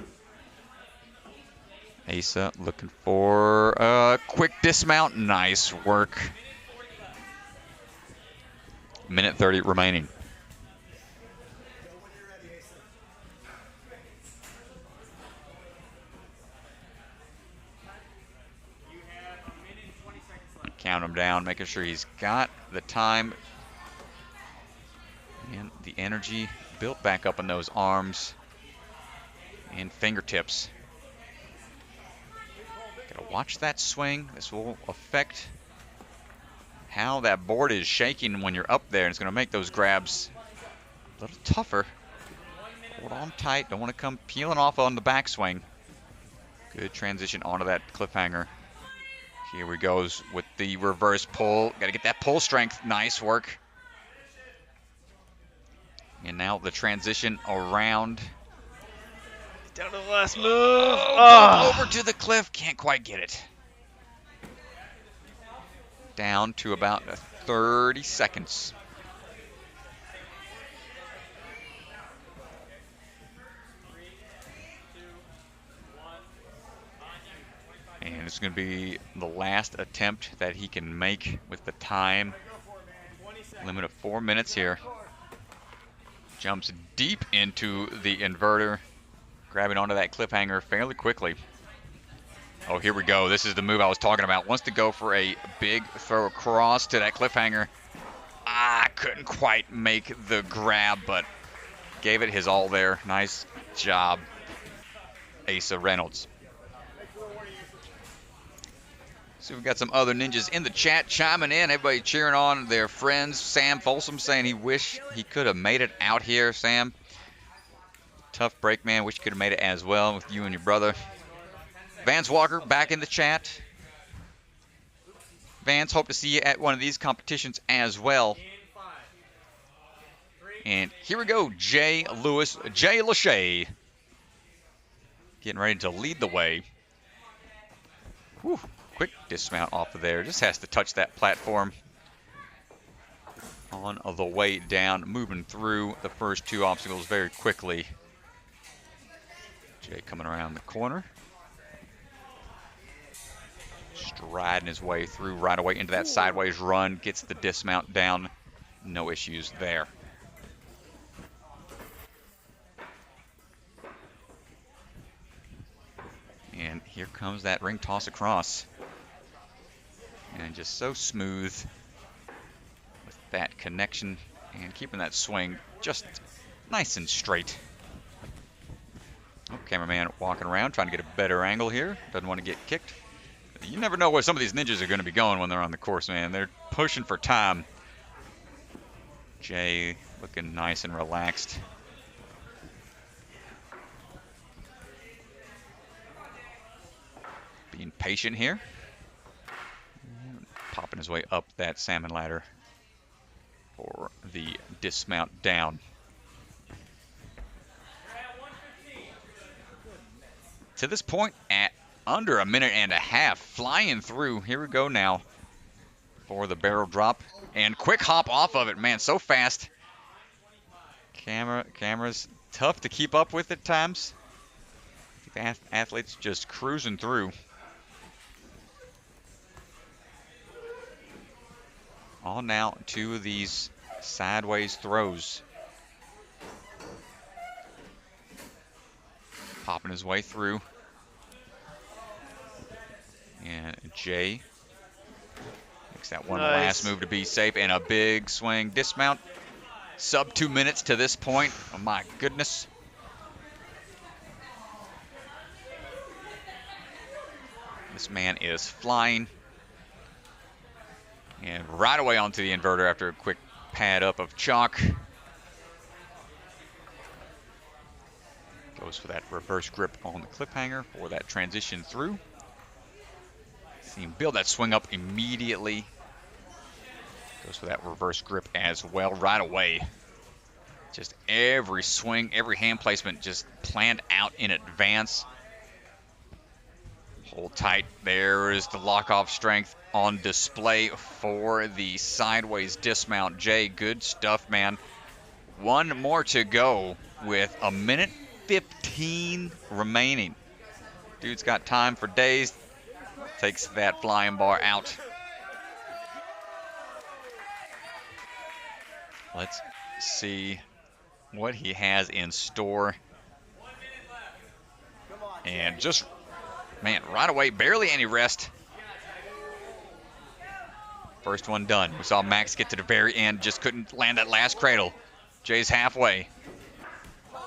Asa looking for a quick dismount. Nice work. Minute 30 remaining. Count him down, making sure he's got the time and the energy built back up in those arms and fingertips. Gotta watch that swing. This will affect how that board is shaking when you're up there, and it's gonna make those grabs a little tougher. Hold on tight, don't want to come peeling off on the backswing. Good transition onto that cliffhanger. Here we goes with the reverse pull. Got to get that pull strength. Nice work. And now the transition around. Down to the last move. Over to the cliff. Can't quite get it. Down to about 30 seconds. And it's going to be the last attempt that he can make with the time limit of 4 minutes here. Jumps deep into the inverter, grabbing onto that cliffhanger fairly quickly. Oh, here we go. This is the move I was talking about. Wants to go for a big throw across to that cliffhanger. Couldn't quite make the grab, but gave it his all there. Nice job, Asa Reynolds. So we've got some other ninjas in the chat chiming in. Everybody cheering on their friends. Sam Folsom saying he wish he could have made it out here, Sam. Tough break, man. Wish you could have made it as well with you and your brother. Vance Walker back in the chat. Vance, hope to see you at one of these competitions as well. And here we go, Jay Lewis, Jay Lachey. Getting ready to lead the way. Whew. Quick dismount off of there. Just has to touch that platform on the way down. Moving through the first two obstacles very quickly. Jay coming around the corner. Striding his way through right away into that sideways run. Gets the dismount down. No issues there. And here comes that ring toss across. And just so smooth with that connection and keeping that swing just nice and straight. Oh, cameraman walking around trying to get a better angle here. Doesn't want to get kicked. You never know where some of these ninjas are going to be going when they're on the course, man. They're pushing for time. Jay looking nice and relaxed. Being patient here. Popping his way up that salmon ladder for the dismount down. to this point at under a minute and a half, flying through. Here we go now for the barrel drop. And quick hop off of it, man, so fast. Camera's tough to keep up with at times. The athletes just cruising through. On now, 2 of these sideways throws. Popping his way through. And Jay makes that one last move to be safe, and a big swing dismount. Sub 2 minutes to this point. Oh my goodness. This man is flying. And right away onto the inverter after a quick pad up of chalk. Goes for that reverse grip on the clip hanger for that transition through. See him build that swing up immediately. Goes for that reverse grip as well right away. Just every swing, every hand placement just planned out in advance. Hold tight. There is the lock-off strength on display for the sideways dismount. Jay, good stuff, man. 1 more to go with a minute 15 remaining. Dude's got time for days. Takes that flying bar out. Let's see what he has in store. And just, man, right away, barely any rest. First one done. We saw Max get to the very end, just couldn't land that last cradle. Jay's halfway.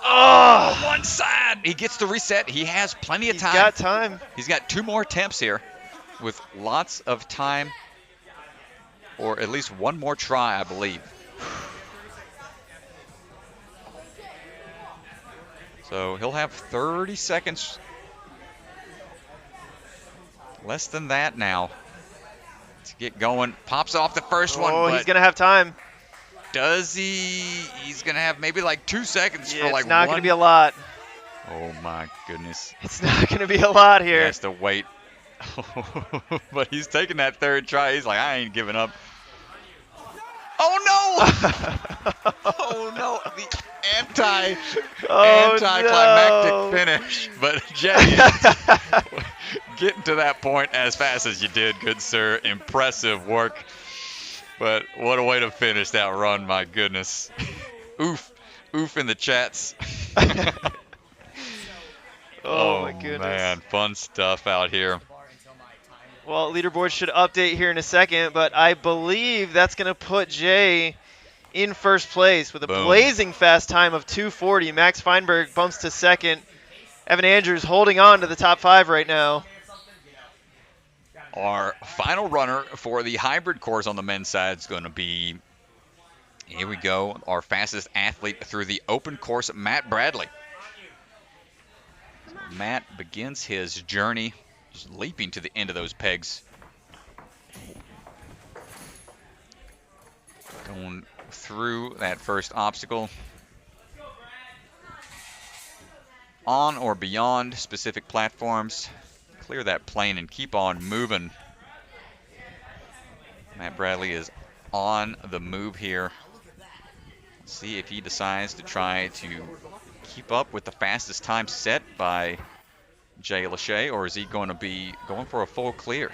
Oh, one side. He gets the reset. He has plenty of time. He's got time. He's got 2 more attempts here with lots of time, or at least 1 more try, I believe. So he'll have 30 seconds. Less than that now to get going. Pops off the first one. Oh, he's going to have time. Does he? He's going to have maybe like 2 seconds for like it's not one. going to be a lot. Oh, my goodness. It's not going to be a lot here. He has to wait. But he's taking that 3rd try. He's like, I ain't giving up. Oh, no! Oh, no. The anticlimactic finish. But Jay getting to that point as fast as you did, good sir. Impressive work. But what a way to finish that run, my goodness. Oof. Oof in the chats. Oh, my goodness. Man, fun stuff out here. Well, leaderboard should update here in a second, but I believe that's going to put Jay in first place with a blazing fast time of 2:40. Max Feinberg bumps to second. Evan Andrews holding on to the top 5 right now. Our final runner for the hybrid course on the men's side is going to be, here we go, our fastest athlete through the open course, Matt Bradley. So Matt begins his journey, just leaping to the end of those pegs. Going through that first obstacle. On or beyond specific platforms. Clear that plane and keep on moving. Matt Bradley is on the move here. Let's see if he decides to try to keep up with the fastest time set by Jay Lachey, or is he going to be going for a full clear?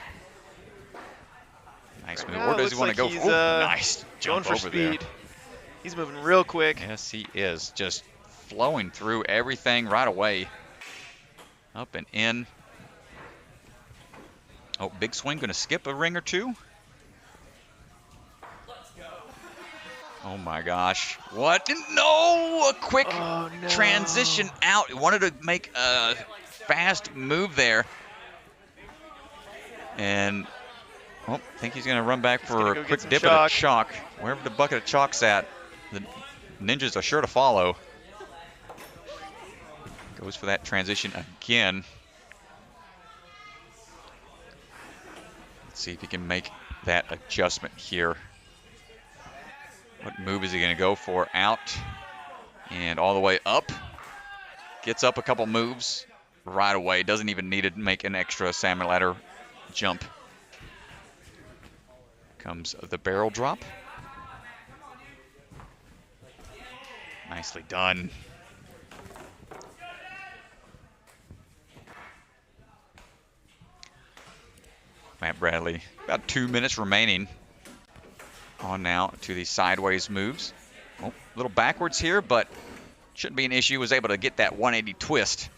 Nice move. Or does he want to go? He's, nice jump going for over there. speed. He's moving real quick. Yes, he is. Just flowing through everything right away. Up and in. Oh, big swing. Going to skip a ring or 2. Oh, my gosh. What? No! A quick transition out. He wanted to make a fast move there. And, I think he's going to run back for a quick dip of chalk. Wherever the bucket of chalk's at, the ninjas are sure to follow. Goes for that transition again. Let's see if he can make that adjustment here. What move is he going to go for? Out and all the way up. Gets up a couple moves. right away. Doesn't even need to make an extra salmon ladder jump. Comes the barrel drop. Nicely done. Matt Bradley, about 2 minutes remaining. On now to the sideways moves. Oh, a little backwards here, but shouldn't be an issue. Was able to get that 180 twist.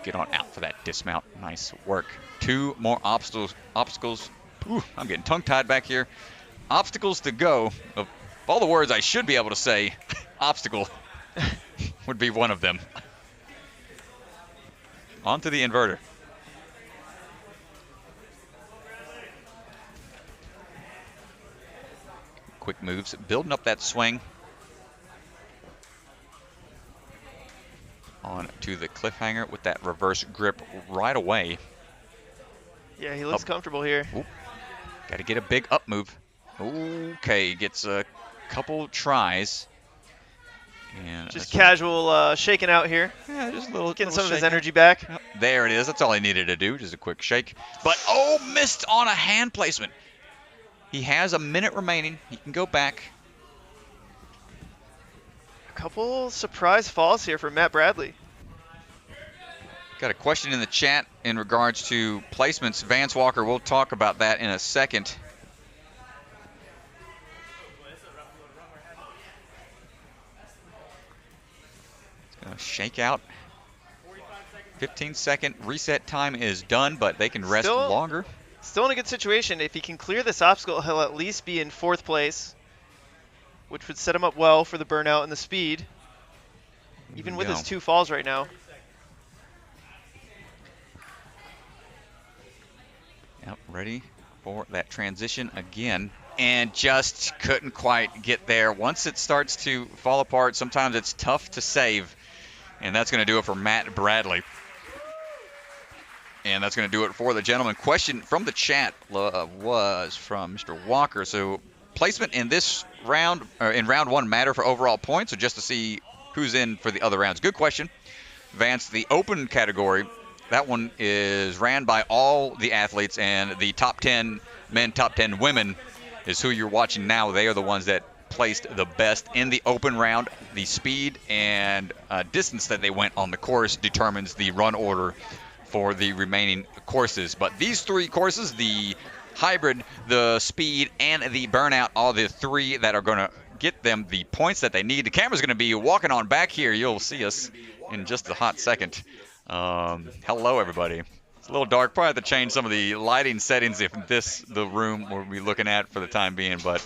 Get on out for that dismount. Nice work. 2 more obstacles. Ooh, I'm getting tongue-tied back here. Obstacles to go. Of all the words I should be able to say, obstacle would be one of them. On to the inverter. Quick moves, building up that swing. On to the cliffhanger with that reverse grip right away. Yeah, he looks comfortable here. Got to get a big up move. Okay, gets a couple tries. And just casual shaking out here. Yeah, just a little. Getting little some of his shake. energy back. Yep, there it is. That's all he needed to do. Just a quick shake. But, oh, missed on a hand placement. He has a minute remaining. He can go back. A couple surprise falls here for Matt Bradley. Got a question in the chat in regards to placements. Vance Walker, we'll talk about that in a second. It's going to shake out. 15-second reset time is done, but they can rest longer. Still in a good situation. If he can clear this obstacle, he'll at least be in 4th place, which would set him up well for the burnout and the speed, even with his 2 falls right now. Yep, ready for that transition again, and just couldn't quite get there. Once it starts to fall apart, sometimes it's tough to save, and that's going to do it for Matt Bradley. And that's going to do it for the gentleman. Question from the chat was from Mr. Walker. So placement in this round, or in round 1, matter for overall points, or just to see who's in for the other rounds? Good question. Vance, the open category, that one is ran by all the athletes, and the top 10 men, top 10 women is who you're watching now. They are the ones that placed the best in the open round. The speed and distance that they went on the course determines the run order for the remaining courses. But these 3 courses, the hybrid, the speed, and the burnout, are the 3 that are going to get them the points that they need. The camera's going to be walking on back here. You'll see us in just a hot second. Hello, everybody. It's a little dark. Probably have to change some of the lighting settings if the room we'll be looking at for the time being. But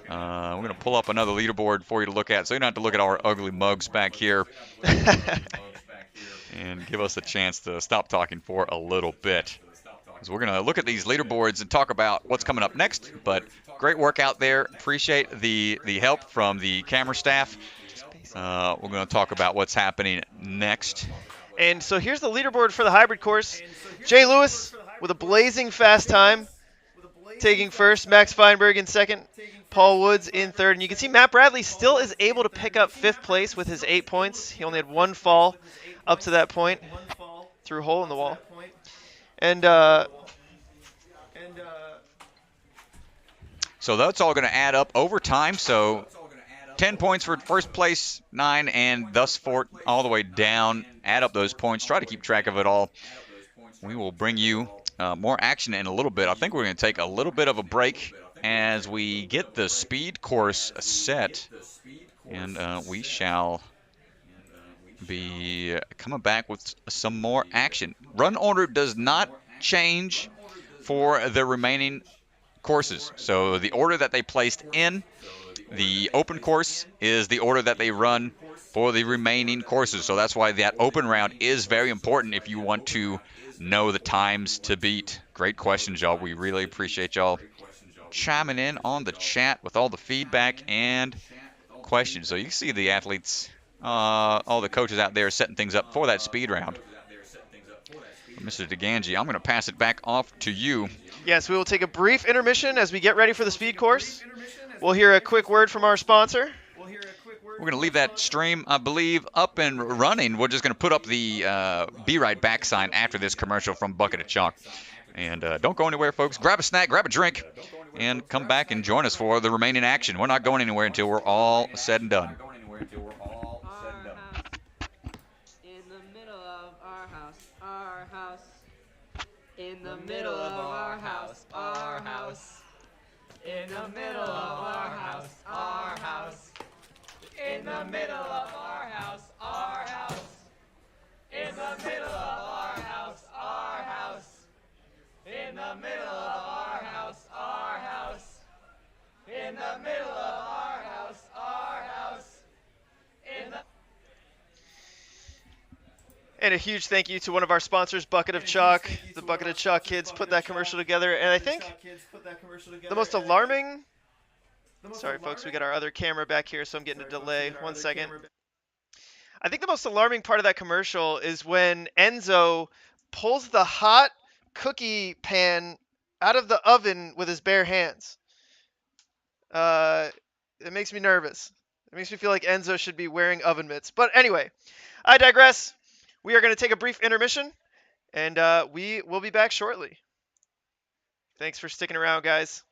we're going to pull up another leaderboard for you to look at, so you don't have to look at our ugly mugs back here. And give us a chance to stop talking for a little bit. So we're going to look at these leaderboards and talk about what's coming up next. But great work out there. Appreciate the help from the camera staff. We're going to talk about what's happening next. And so here's the leaderboard for the hybrid course. Jay Lewis with a blazing fast time, taking first. Max Feinberg in second. Paul Woods in third. And you can see Matt Bradley still is able to pick up 5th place with his 8 points. He only had 1 fall up to that point through a hole in the wall. And so that's all going to add up over time. So 10 points for first place, 9, and thus forth all the way down. Add up those points. Try to keep track of it all. We will bring you more action in a little bit. I think we're going to take a little bit of a break as we get the speed course set. And we shall be coming back with some more action. Run order does not change for the remaining courses. So the order that they placed in the open course is the order that they run for the remaining courses. So that's why that open round is very important if you want to know the times to beat. Great questions, y'all. We really appreciate y'all chiming in on the chat with all the feedback and questions. So you can see the athletes, all the coaches out there setting things up for that speed round. Mr. DeGangi, I'm going to pass it back off to you. Yes, we will take a brief intermission as we get ready for the speed course. We'll hear a quick word from our sponsor. We're going to leave that stream, I believe, up and running. We're just going to put up the Be Right Back sign after this commercial from Bucket of Chalk. And don't go anywhere, folks. Grab a snack, grab a drink, and come back and join us for the remaining action. We're not going anywhere until we're all said and done. In the middle of our house, our house. In the middle of our house, our house. In the middle of our house, our house. In the middle of our house, our house. In the middle of our house, our house. In the middle of our house, our house. In the middle of our house, our house. In the And a huge thank you to one of our sponsors, Bucket of Chalk. The Bucket of Chalk kids put that commercial together. And I think the most alarming... Sorry, folks, we got our other camera back here, so I'm getting a delay. 1 second. I think the most alarming part of that commercial is when Enzo pulls the hot cookie pan out of the oven with his bare hands. It makes me nervous. It makes me feel like Enzo should be wearing oven mitts. But anyway, I digress. We are going to take a brief intermission, and we will be back shortly. Thanks for sticking around, guys.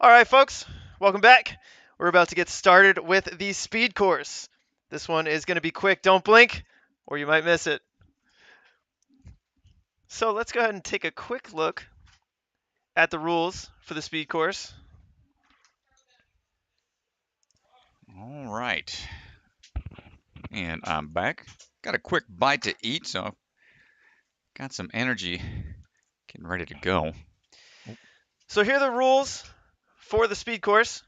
All right, folks, welcome back. We're about to get started with the speed course. This one is going to be quick. Don't blink, or you might miss it. So let's go ahead and take a quick look at the rules for the speed course. All right. And I'm back. Got a quick bite to eat, so got some energy getting ready to go. So here are the rules for the speed course.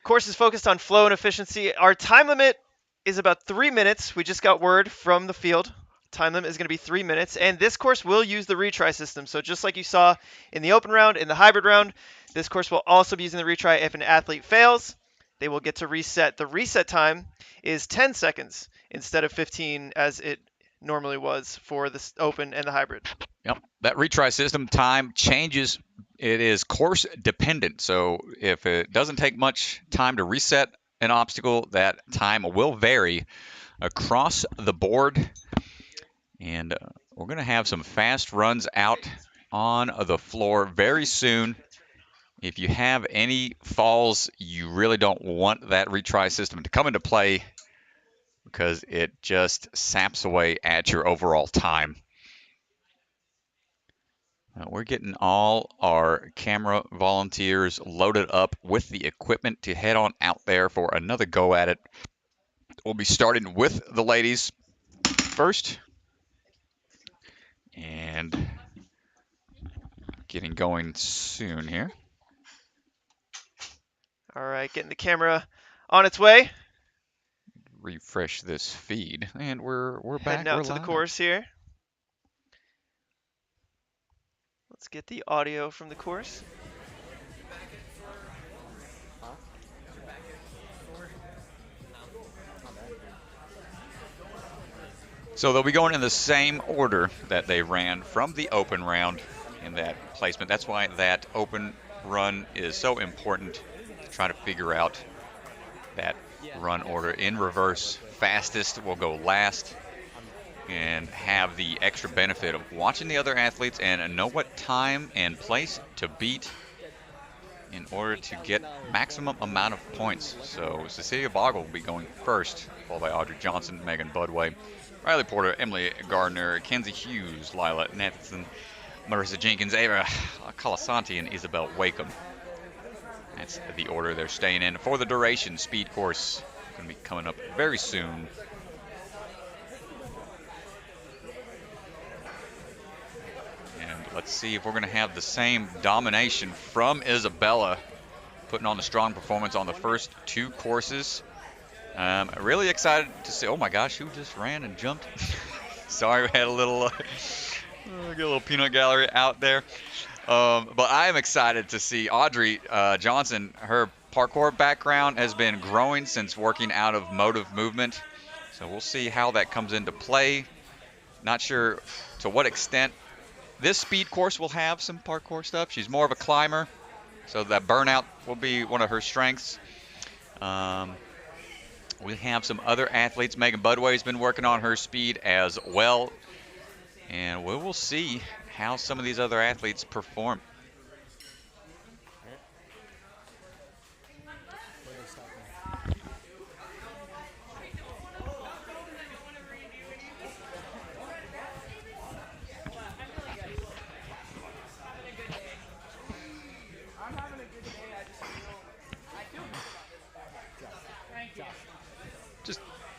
Course is focused on flow and efficiency. Our time limit is about 3 minutes. We just got word from the field. Time limit is going to be 3 minutes, and this course will use the retry system. So just like you saw in the open round, in the hybrid round, this course will also be using the retry. If an athlete fails, they will get to reset. The reset time is 10 seconds instead of 15 as it normally was for the open and the hybrid. Yep, that retry system time changes. It is course dependent. So if it doesn't take much time to reset an obstacle, that time will vary across the board. And we're going to have some fast runs out on the floor very soon. If you have any falls, you really don't want that retry system to come into play because it just saps away at your overall time. We're getting all our camera volunteers loaded up with the equipment to head on out there for another go at it. We'll be starting with the ladies first and getting going soon here. All right, getting the camera on its way. Refresh this feed, and we're back. Heading out we're to the live. course here. Let's get the audio from the course. So they'll be going in the same order that they ran from the open round in that placement. That's why that open run is so important to try to figure out that run order in reverse. Fastest will go last and have the extra benefit of watching the other athletes and know what time and place to beat in order to get maximum amount of points. So Cecilia Boggle will be going first, followed by Audrey Johnson, Megan Budway, Riley Porter, Emily Gardner, Kenzie Hughes, Lila Nathan, Marissa Jenkins, Ava Colasanti, and Isabel Wakeham. That's the order they're staying in. For the duration, speed course going to be coming up very soon. And let's see if we're going to have the same domination from Isabella, putting on a strong performance on the first two courses. Really excited to see. Oh my gosh, who just ran and jumped? Sorry, we had a little, get a little peanut gallery out there. But I am excited to see Audrey Johnson. Her parkour background has been growing since working out of motive movement. So we'll see how that comes into play. Not sure to what extent this speed course will have some parkour stuff. She's more of a climber, so that burnout will be one of her strengths. We have some other athletes. Megan Budway's been working on her speed as well. And we will see how some of these other athletes perform.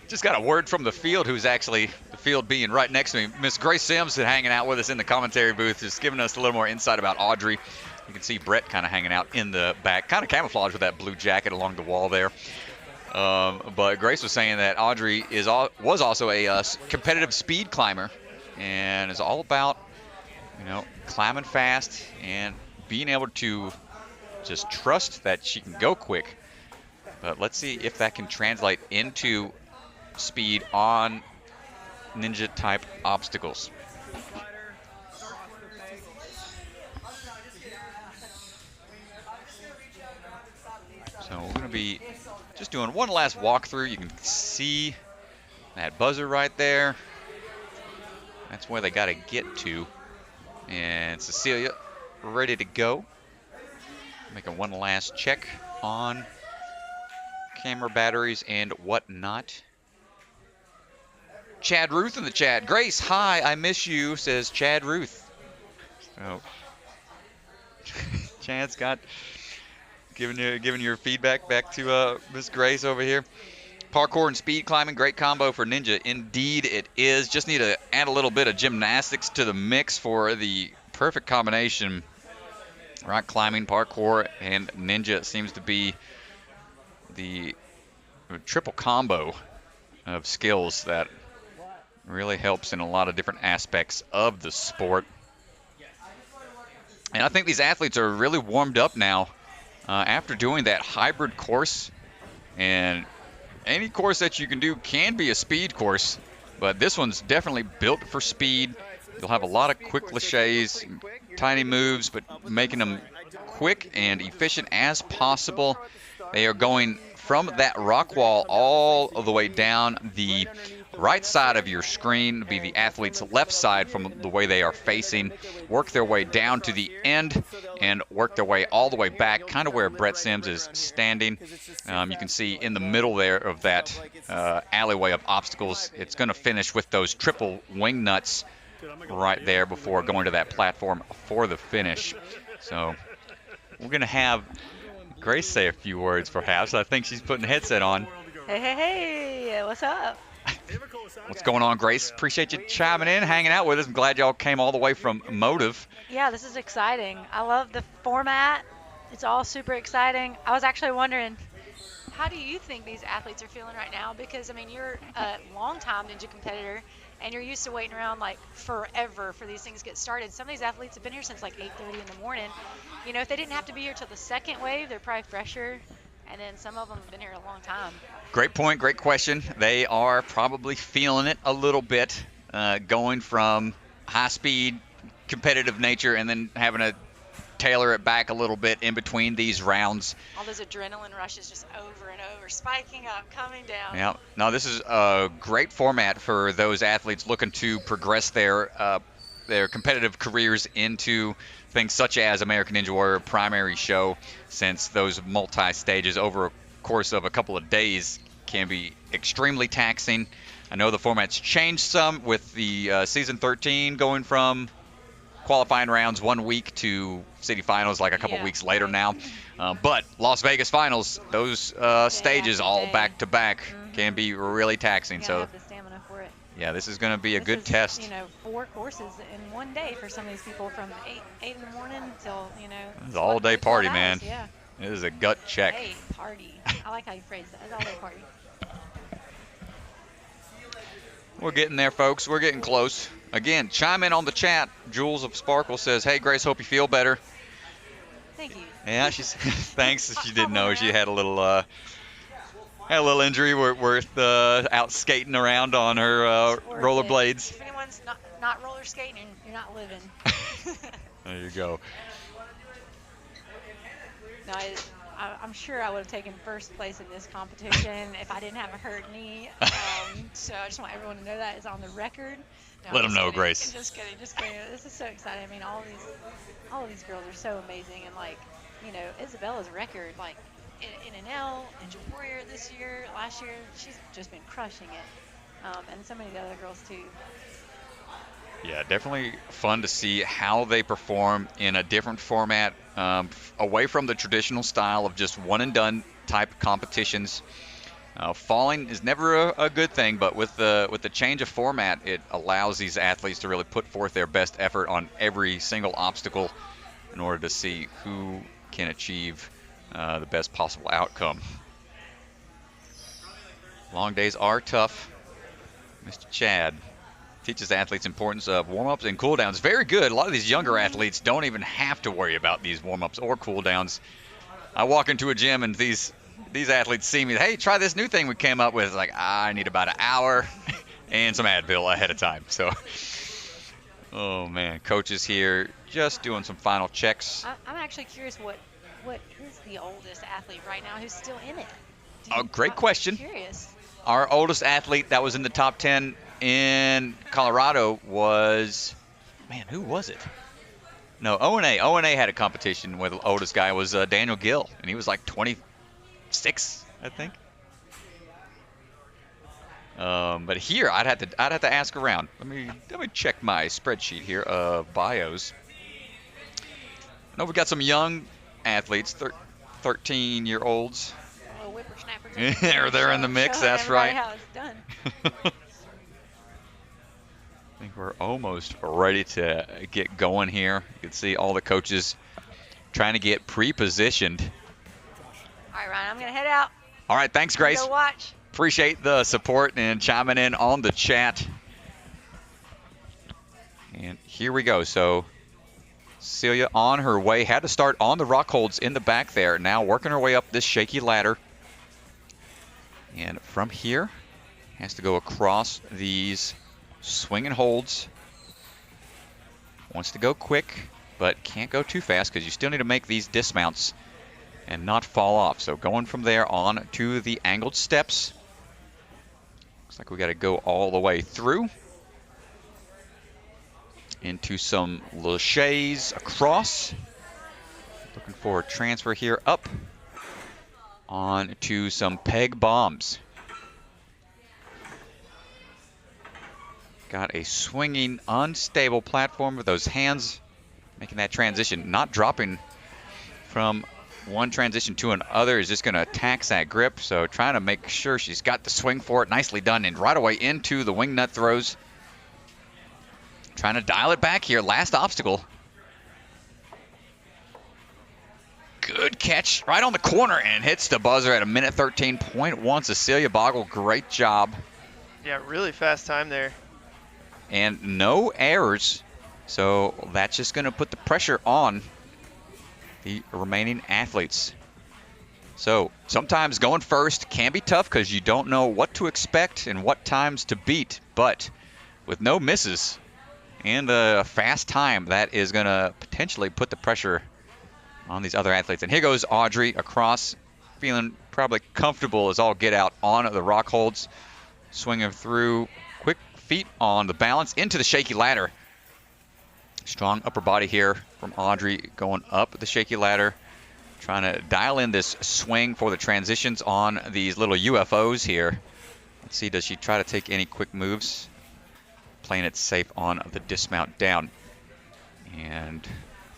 Just got a word from the field, who's actually the field being right next to me. Miss Grace Sims hanging out with us in the commentary booth, just giving us a little more insight about Audrey. You can see Brett kind of hanging out in the back, kind of camouflaged with that blue jacket along the wall there. But Grace was saying that Audrey was also a competitive speed climber and is all about, climbing fast and being able to just trust that she can go quick. But let's see if that can translate into speed on ninja type obstacles. So we're going to be just doing one last walkthrough. You can see that buzzer right there. That's where they got to get to. And Cecilia ready to go. Making one last check on camera batteries and whatnot. Chad Ruth in the chat. Grace, hi, I miss you, says Chad Ruth. So, Chad's got giving your feedback back to Miss Grace over here. Parkour and speed climbing, great combo for Ninja. Indeed it is. Just need to add a little bit of gymnastics to the mix for the perfect combination. Rock climbing, parkour, and Ninja seems to be the triple combo of skills that really helps in a lot of different aspects of the sport. And I think these athletes are really warmed up now after doing that hybrid course. And any course that you can do can be a speed course, but this one's definitely built for speed. You'll have a lot of quick laches, tiny moves, but making them quick and efficient as possible. They are going from that rock wall all the way down the right side of your screen, be the athlete's left side from the way they are facing, work their way down to the end and work their way all the way back, kind of where Brett Sims is standing. You can see in the middle there of that alleyway of obstacles, it's going to finish with those triple wing nuts right there before going to that platform for the finish. So we're going to have Grace say a few words perhaps. I think she's putting a headset on. Hey, what's up? What's going on, Grace? Appreciate you chiming in, hanging out with us. I'm glad y'all came all the way from Motive. Yeah, this is exciting. I love the format. It's all super exciting. I was actually wondering, how do you think these athletes are feeling right now? Because, I mean, you're a long-time Ninja competitor, and you're used to waiting around, like, forever for these things to get started. Some of these athletes have been here since, like, 8:30 in the morning. You know, if they didn't have to be here till the second wave, they're probably fresher. And then some of them have been here a long time. Great point, great question. They are probably feeling it a little bit, going from high-speed, competitive nature and then having to tailor it back a little bit in between these rounds. All those adrenaline rushes just over and over, spiking up, coming down. Yeah, no, this is a great format for those athletes looking to progress their competitive careers into things such as American Ninja Warrior primary show, since those multi-stages over a course of a couple of days can be extremely taxing. I know the format's changed some with the season 13 going from qualifying rounds 1 week to city finals like a couple weeks later now. But Las Vegas finals, those stages all back to back can be really taxing. So have the stamina for it. Yeah, this is going to be a good test. You know, 4 courses in one day for some of these people from 8 in the morning till, you know. It's an all-day party, hours, man. Yeah. It is a gut check. Hey, party. I like how you phrase that. It's all-day party. We're getting there, folks. We're getting close. Again, chime in on the chat. Jules of Sparkle says, "Hey, Grace, hope you feel better." Thank you. Yeah, she's thanks. She didn't know she had a little injury worth out skating around on her rollerblades. If anyone's not roller skating, you're not living. There you go. No, I'm sure I would have taken first place in this competition if I didn't have a hurt knee. So I just want everyone to know that is on the record. No, Let them know, kidding. Grace. Just kidding. This is so exciting. I mean, all of these girls are so amazing, and like, you know, Isabella's record, like in NL, Ninja Warrior this year, last year, she's just been crushing it, and so many of the other girls too. Yeah, definitely fun to see how they perform in a different format, away from the traditional style of just one and done type competitions. Falling is never a good thing, but with the change of format, it allows these athletes to really put forth their best effort on every single obstacle in order to see who can achieve the best possible outcome. Long days are tough. Mr. Chad teaches athletes importance of warm-ups and cool-downs. Very good. A lot of these younger athletes don't even have to worry about these warm-ups or cool-downs. I walk into a gym and these athletes see me, "Hey, try this new thing we came up with." It's like, I need about an hour and some Advil ahead of time. So, oh man, coach is here just doing some final checks. I'm actually curious what is the oldest athlete right now who's still in it? Oh, great question. I'm curious. Our oldest athlete that was in the top 10 in Colorado was, man, who was it? No, O&A. O&A had a competition where the oldest guy was Daniel Gill, and he was like 26, I think. But here, I'd have to ask around. Let me check my spreadsheet here of bios. I know we got some young athletes, 13-year-olds. Little whippersnappers. They're in the mix. Showing That's everybody right. how it's done. I think we're almost ready to get going here. You can see all the coaches trying to get pre-positioned. All right, Ryan, I'm going to head out. All right, thanks, Grace. Go watch. Appreciate the support and chiming in on the chat. And here we go. So Celia on her way, had to start on the rock holds in the back there. Now working her way up this shaky ladder. And from here, has to go across these swinging holds. Wants to go quick, but can't go too fast because you still need to make these dismounts and not fall off. So going from there on to the angled steps. Looks like we got to go all the way through into some laches across. Looking for a transfer here up on to some peg bombs. Got a swinging, unstable platform with those hands making that transition, not dropping from one transition to another is just going to tax that grip. So trying to make sure she's got the swing for it. Nicely done. And right away into the wing nut throws. Trying to dial it back here. Last obstacle. Good catch right on the corner and hits the buzzer at a minute 13.1. Cecilia Boggle, great job. Yeah, really fast time there. And no errors. So that's just going to put the pressure on the remaining athletes. So sometimes going first can be tough because you don't know what to expect and what times to beat. But with no misses and a fast time, that is going to potentially put the pressure on these other athletes. And here goes Audrey across, feeling probably comfortable as all get out on the rock holds. Swinging through, quick feet on the balance into the shaky ladder. Strong upper body here from Audrey going up the shaky ladder. Trying to dial in this swing for the transitions on these little UFOs here. Let's see, does she try to take any quick moves? Playing it safe on the dismount down. And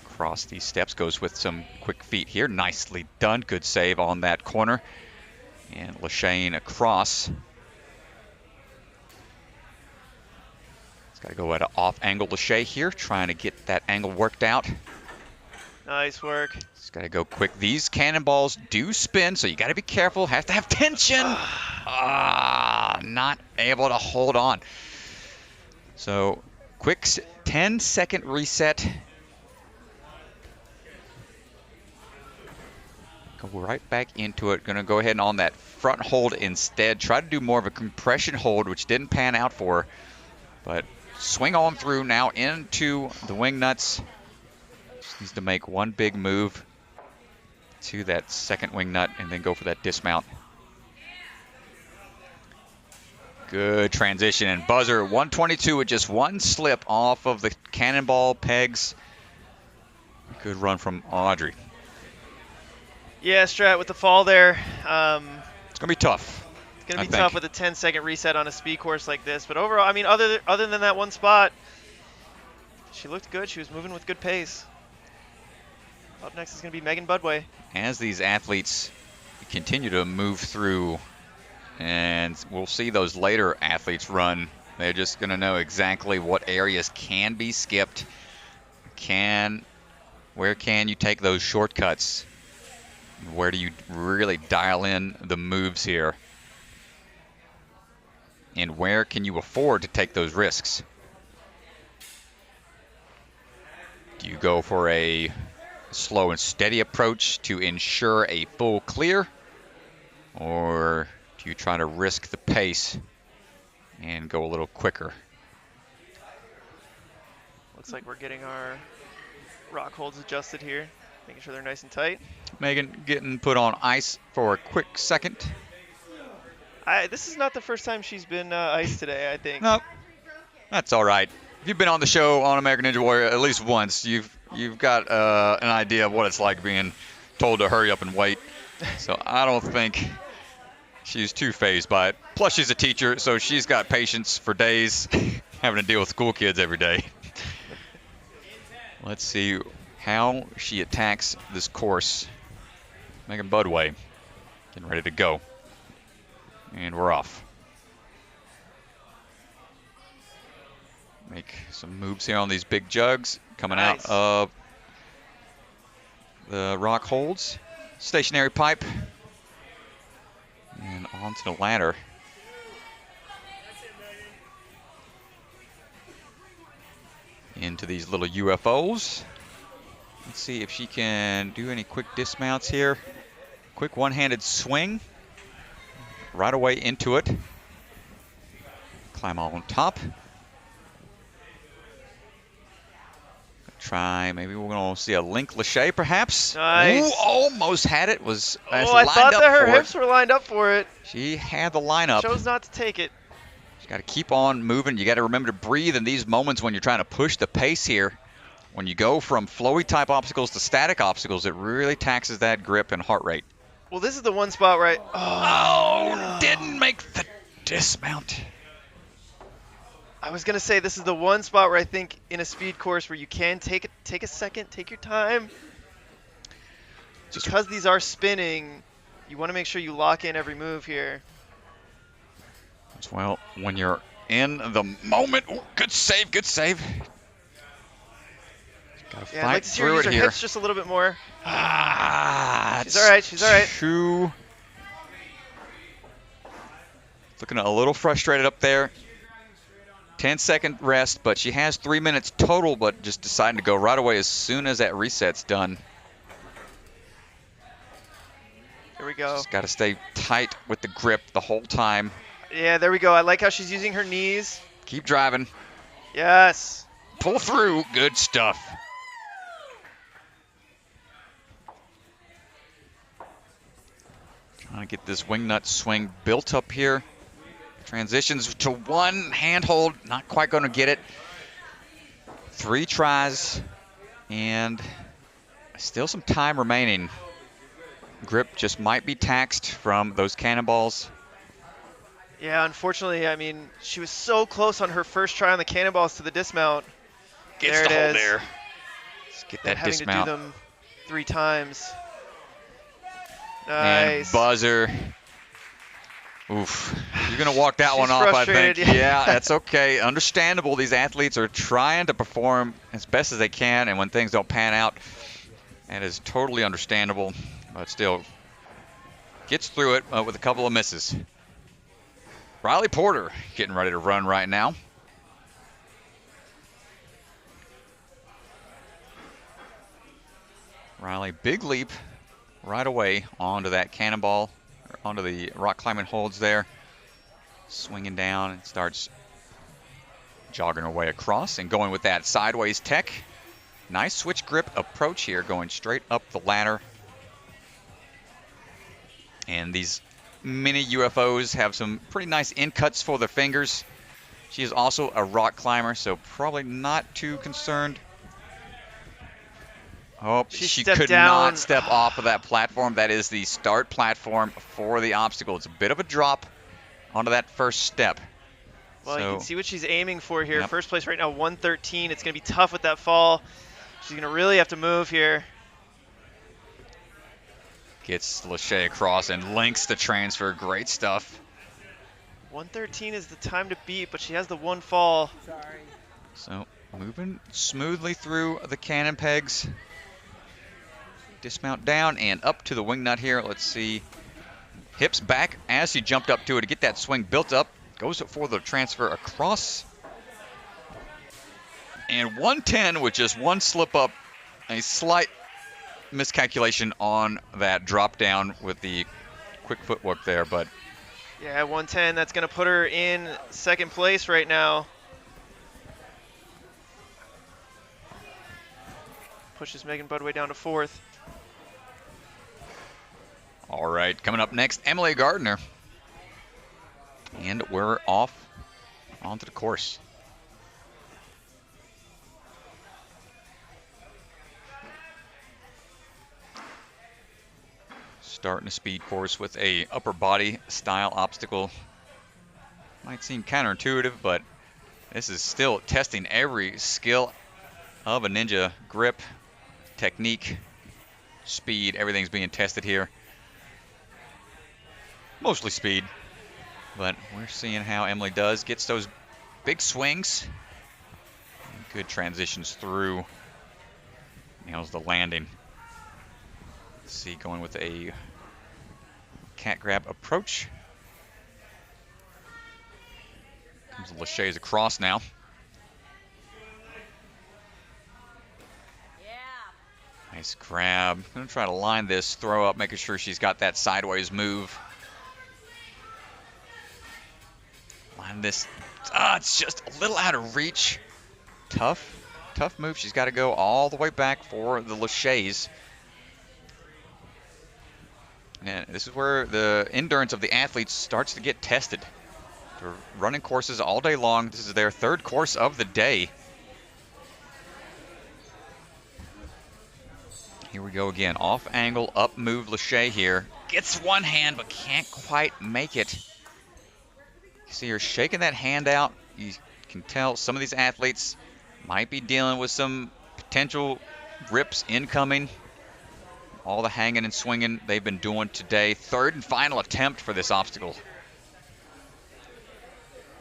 across these steps goes with some quick feet here. Nicely done. Good save on that corner. And Lashane across. It's got to go at an off angle Lachey here, trying to get that angle worked out. Nice work. It's got to go quick. These cannonballs do spin, so you got to be careful. Have to have tension. Not able to hold on. So quick 10-second reset. Go right back into it. Going to go ahead and on that front hold instead. Try to do more of a compression hold, which didn't pan out for her. But swing on through now into the wing nuts. Just needs to make one big move to that second wing nut and then go for that dismount. Good transition and buzzer. 122 with just one slip off of the cannonball pegs. Good run from Audrey. Yeah, Strat with the fall there. It's going to be tough. It's going to be tough with a 10-second reset on a speed course like this. But overall, I mean, other than that one spot, she looked good. She was moving with good pace. Up next is going to be Megan Budway. As these athletes continue to move through, and we'll see those later athletes run, they're just going to know exactly what areas can be skipped. Where can you take those shortcuts? Where do you really dial in the moves here? And where can you afford to take those risks? Do you go for a slow and steady approach to ensure a full clear? Or do you try to risk the pace and go a little quicker? Looks like we're getting our rock holds adjusted here, making sure they're nice and tight. Megan getting put on ice for a quick second. This is not the first time she's been iced today, I think. Nope. That's all right. If you've been on the show on American Ninja Warrior at least once, you've you've got an idea of what it's like being told to hurry up and wait. So I don't think she's too fazed by it. Plus, she's a teacher, so she's got patience for days having to deal with school kids every day. Let's see how she attacks this course. Megan Budway getting ready to go. And we're off. Make some moves here on these big jugs. Coming out of the rock holds. Stationary pipe. And onto the ladder. Into these little UFOs. Let's see if she can do any quick dismounts here. Quick one-handed swing. Right away into it. Climb on top. Try, maybe we're going to see a link lachey perhaps. Nice. Ooh, almost had it. Was I thought that her hips were lined up for it. She had the lineup. Chose not to take it. You got to keep on moving. You got to remember to breathe in these moments when you're trying to push the pace here. When you go from flowy type obstacles to static obstacles, it really taxes that grip and heart rate. Well, this is the one spot where Didn't make the dismount. I was gonna say this is the one spot where I think in a speed course where you can take a second, take your time. Because these are spinning, you want to make sure you lock in every move here. Well, when you're in the moment, ooh, good save, good save. Gotta Yeah, fight I'd like to see her through use it her here. hips just a little bit more. She's all right. She's all right. Looking a little frustrated up there. 10-second rest, but she has 3 minutes total, but just deciding to go right away as soon as that reset's done. Here we go. Just got to stay tight with the grip the whole time. Yeah, there we go. I like how she's using her knees. Keep driving. Yes. Pull through. Good stuff. Trying to get this wing nut swing built up here. Transitions to one handhold. Not quite going to get it. 3 tries. And still some time remaining. Grip just might be taxed from those cannonballs. Yeah, unfortunately, I mean, she was so close on her first try on the cannonballs to the dismount. Gets there the it hold is. there. Let's get that having dismount. to do them 3 times. And Nice. buzzer. Oof. You're going to walk that one She's off, I think. frustrated, yeah. Yeah, that's okay. Understandable. These athletes are trying to perform as best as they can, and when things don't pan out, that is totally understandable. But still, gets through it with a couple of misses. Riley Porter getting ready to run right now. Riley, big leap right away onto that cannonball, or onto the rock climbing holds there. Swinging down and starts jogging her way across and going with that sideways tech. Nice switch grip approach here, going straight up the ladder. And these mini UFOs have some pretty nice in cuts for their fingers. She is also a rock climber, so probably not too concerned. Oh, she could not step off of that platform. That is the start platform for the obstacle. It's a bit of a drop onto that first step. Well, So, you can see what she's aiming for here. Yep. First place right now, 113. It's going to be tough with that fall. She's going to really have to move here. gets lachey across and links the transfer. Great stuff. 113 is the time to beat, but she has the one fall. Sorry. So moving smoothly through the cannon pegs. Dismount down and up to the wing nut here. Let's see. Hips back as she jumped up to it to get that swing built up. Goes for the transfer across. And 110 with just one slip up. A slight miscalculation on that drop down with the quick footwork there, but Yeah, 110. That's going to put her in second place right now. Pushes Megan Budway down to fourth. all right, coming up next, Emily Gardner. And we're off onto the course. Starting a speed course with a upper body style obstacle. Might seem counterintuitive, but this is still testing every skill of a ninja. Grip, technique, speed, everything's being tested here. Mostly speed, but we're seeing how Emily does. Gets those big swings. Good transitions through. Nails the landing. Let's see, going with a cat grab approach. Comes Lachey's across now. Nice grab. Gonna try to line this throw up, making sure she's got that sideways move. Line this. It's just a little out of reach. Tough move. She's got to go all the way back for the Lachey's. And this is where the endurance of the athletes starts to get tested. They're running courses all day long. This is their third course of the day. Here we go again. Off angle, up move Lachey here. Gets one hand, but can't quite make it. You see her shaking that hand out. You can tell some of these athletes might be dealing with some potential rips incoming. All the hanging and swinging they've been doing today. Third and final attempt for this obstacle.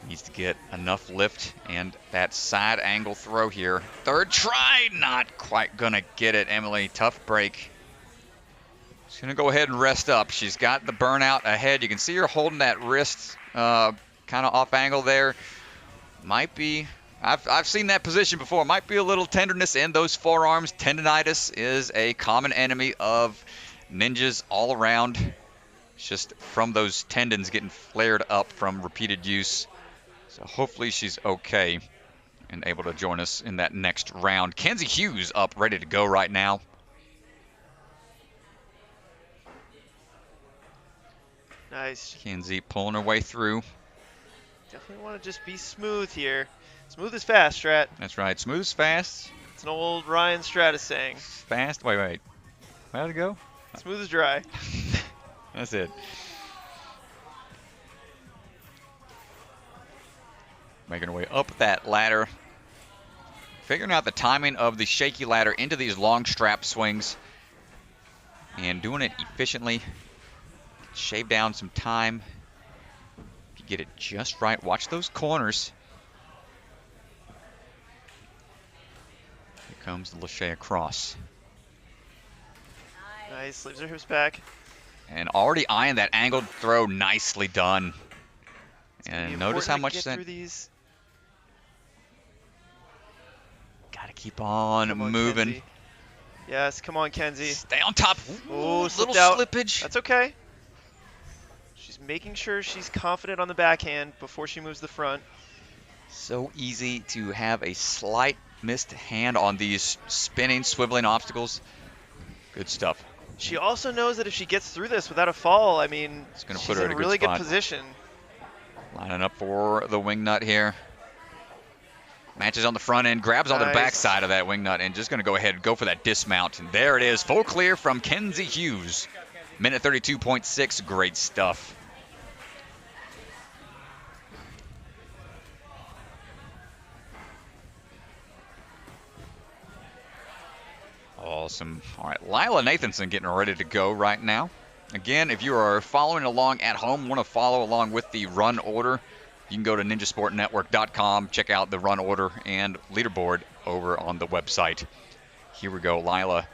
Needs to get enough lift and that side angle throw here. Third try, not quite gonna get it, Emily. Tough break. She's gonna go ahead and rest up. She's got the burnout ahead. You can see her holding that wrist kind of off angle there. Might be, I've seen that position before. Might be a little tenderness in those forearms. Tendonitis is a common enemy of ninjas all around. It's just from those tendons getting flared up from repeated use. So hopefully she's okay and able to join us in that next round. Kenzie Hughes up, ready to go right now. Nice. Kenzie pulling her way through. Definitely want to just be smooth here. Smooth is fast, Strat. That's right. Smooth is fast. It's an old Ryan Stratus saying. Fast. Wait. How'd it go? Smooth is dry. That's it. Making her way up that ladder. Figuring out the timing of the shaky ladder into these long strap swings. And doing it efficiently. Shave down some time. If you get it just right, watch those corners. Here comes the Lachey across. Nice, leaves her hips back. And already eyeing that angled throw, nicely done. And notice how much that... These. Gotta keep on moving. Kenzie. Yes, come on, Kenzie. Stay on top. Oh, little out. slippage. That's okay. She's making sure she's confident on the backhand before she moves the front. So easy to have a slight missed hand on these spinning, swiveling obstacles. Good stuff. She also knows that if she gets through this without a fall, I mean, it's going to she's put her in in a really good spot. position. Lining up for the wing nut here. Matches on the front end, grabs on the back side of that wing nut, and just going to go ahead and go for that dismount. And there it is, full clear from Kenzie Hughes. Minute 32.6, great stuff. Awesome. All right, Lila Nathanson getting ready to go right now. Again, if you are following along at home, want to follow along with the run order, you can go to ninjasportnetwork.com, check out the run order and leaderboard over on the website. Here we go, Lila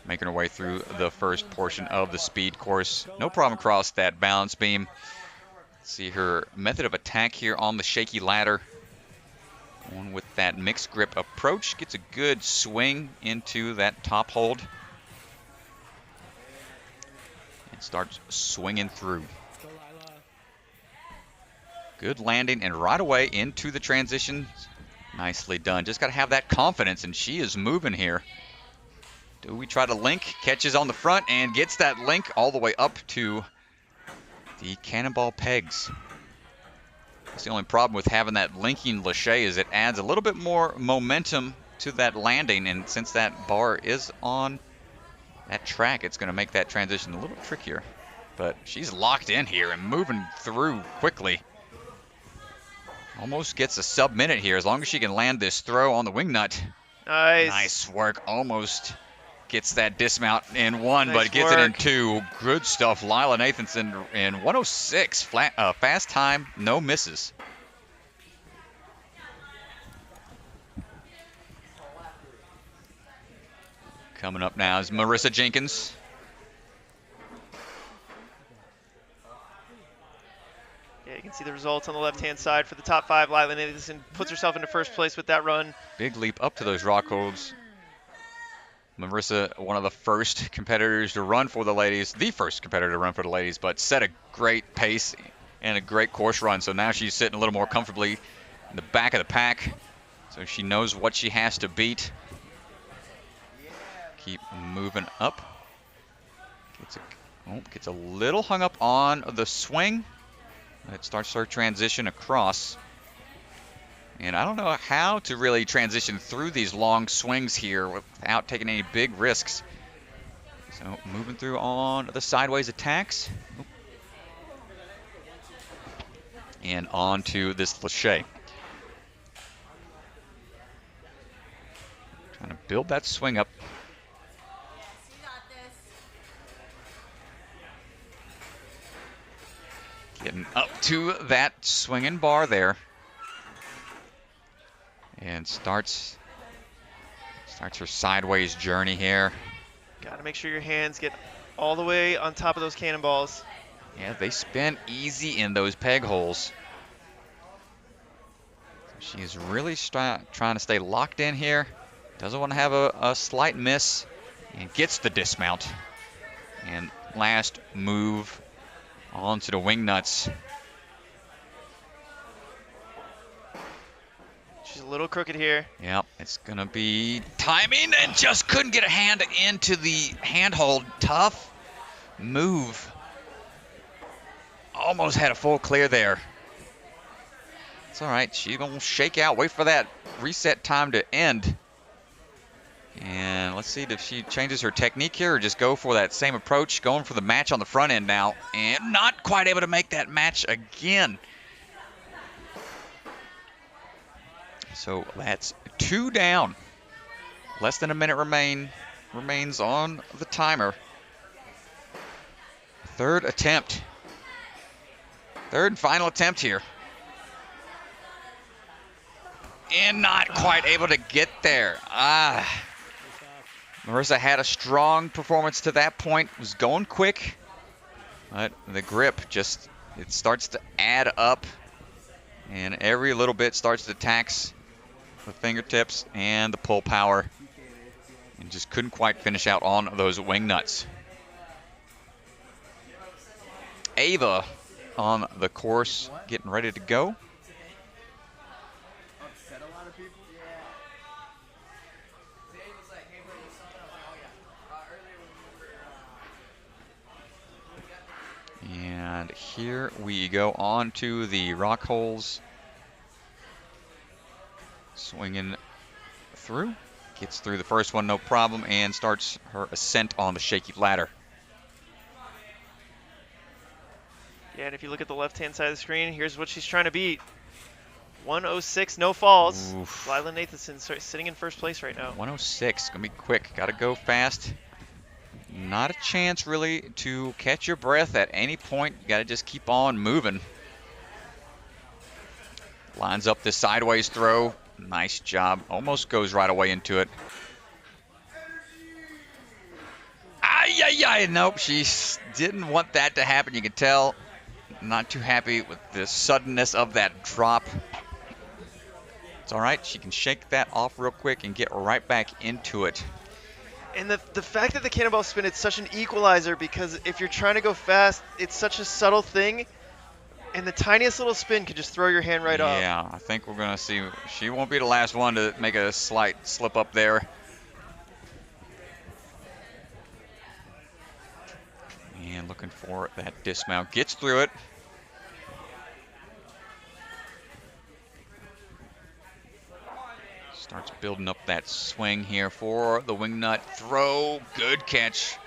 making her way through the first portion of the speed course. No problem across that balance beam. See her method of attack here on the shaky ladder. Going with that mixed grip approach, gets a good swing into that top hold. And starts swinging through. Good landing and right away into the transition. Nicely done. Just got to have that confidence, and she is moving here. Do we try to link? Catches on the front and gets that link all the way up to the cannonball pegs. That's the only problem with having that linking Lachey is it adds a little bit more momentum to that landing, and since that bar is on that track, it's going to make that transition a little trickier. But she's locked in here and moving through quickly. Almost gets a sub-minute here as long as she can land this throw on the wing nut. Nice. Nice work. Almost gets that dismount in one, Nice but gets it in work. two. Good stuff. Lila Nathanson in 106. Fast time, no misses. Coming up now is Marissa Jenkins. Yeah, you can see the results on the left-hand side for the top 5. Lila Nathanson puts herself into first place with that run. Big leap up to those rock holds. Marissa, one of the first competitors to run for the ladies, the first competitor to run for the ladies, but set a great pace and a great course run. So now she's sitting a little more comfortably in the back of the pack. So she knows what she has to beat. Keep moving up. Gets a little hung up on the swing. It starts her transition across. And I don't know how to really transition through these long swings here without taking any big risks. So moving through on the sideways attacks. And on to this Lachey. Trying to build that swing up. Getting up to that swinging bar there. And starts her sideways journey here. Got to make sure your hands get all the way on top of those cannonballs. Yeah, they spin easy in those peg holes. So she is really trying to stay locked in here. Doesn't want to have a slight miss. And gets the dismount. And last move onto the wing nuts. She's a little crooked here. Yep, it's going to be timing and just couldn't get a hand into the handhold. Tough move. Almost had a full clear there. It's all right. She's going to shake out. Wait for that reset time to end. And let's see if she changes her technique here or just go for that same approach. Going for the match on the front end now. And not quite able to make that match again. So that's 2 down. Less than a minute remains on the timer. Third attempt. Third and final attempt here. And not quite able to get there. Marissa had a strong performance to that point. Was going quick. But the grip just, it starts to add up. And every little bit starts to tax the fingertips and the pull power, and just couldn't quite finish out on those wing nuts. Ava on the course, getting ready to go. And here we go on to the rock holes. Swinging through, gets through the first one no problem, and starts her ascent on the shaky ladder. Yeah, and if you look at the left-hand side of the screen, here's what she's trying to beat. 106, no falls. Oof. Lila Nathanson sitting in first place right now. 106, gonna be quick, gotta go fast. Not a chance really to catch your breath at any point. You gotta just keep on moving. Lines up this sideways throw. Nice job. Almost goes right away into it. Ay. Nope, she didn't want that to happen. You can tell. Not too happy with the suddenness of that drop. It's all right. She can shake that off real quick and get right back into it. And the fact that the cannonball spin, it's such an equalizer, because if you're trying to go fast, it's such a subtle thing. And the tiniest little spin could just throw your hand right off. Yeah, I think we're going to see. She won't be the last one to make a slight slip up there. And looking for that dismount. Gets through it. Starts building up that swing here for the wingnut throw. Good catch.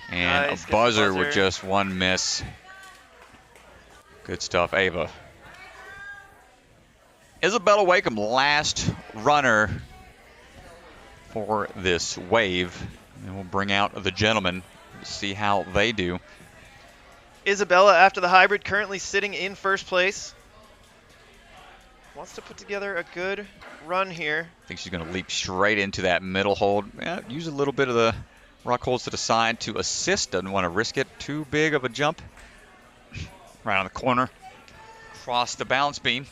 And Nice, a gets the buzzer with buzzer. just one miss. Good stuff, Ava. Isabella Wakeham, last runner for this wave. And we'll bring out the gentlemen to see how they do. Isabella, after the hybrid, currently sitting in first place. Wants to put together a good run here. I think she's going to leap straight into that middle hold. Yeah, use a little bit of the rock holds to the side to assist. Doesn't want to risk it too big of a jump. Right on the corner. Cross the balance beam.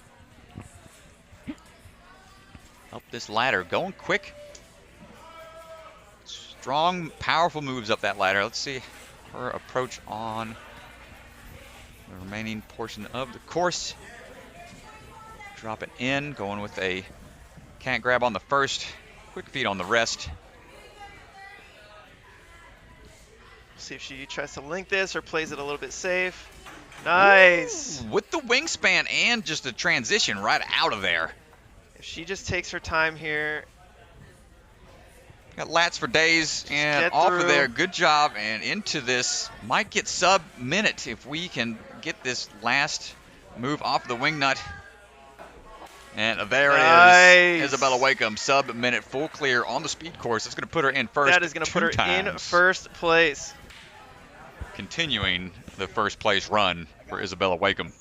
Up this ladder. Going quick. Strong, powerful moves up that ladder. Let's see her approach on the remaining portion of the course. Drop it in, going with a can't grab on the first, quick feet on the rest. See if she tries to link this or plays it a little bit safe. Nice. Ooh, with the wingspan and just a transition right out of there. If she just takes her time here. Got lats for days and Get off through. of there. Good job and into this. Might get sub-minute if we can get this last move off the wingnut. And there it is. Isabella Wakeham, sub-minute, full clear on the speed course. That's going to put her in first. That is going to put her in first place. Continuing the first place run for Isabella Wakeham.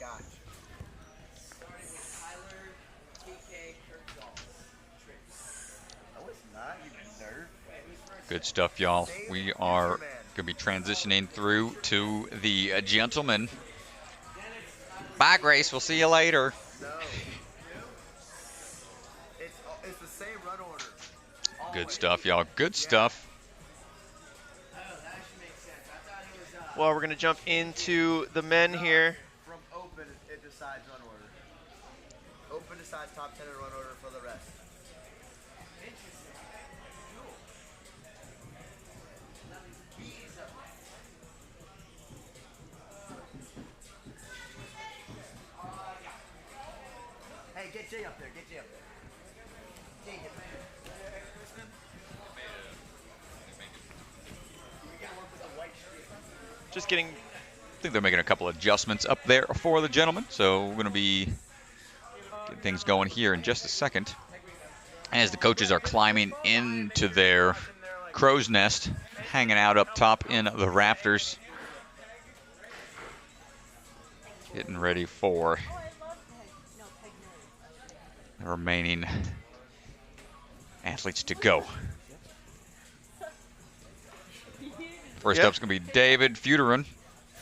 Good stuff, y'all. We are going to be transitioning through to the gentlemen. Bye, Grace. We'll see you later. No. It's the same run order. Good stuff, y'all. Good stuff. Well, we're going to jump into the men here. From open, it decides run order. Open decides top 10 in run order for the rest. Hey, get Jay up there. Get Jay up there. Jay, get there. Just getting. I think they're making a couple adjustments up there for the gentlemen. So we're going to be getting things going here in just a second. As the coaches are climbing into their crow's nest, hanging out up top in the rafters. Getting ready for the remaining athletes to go. First up's going to be David Feuderin.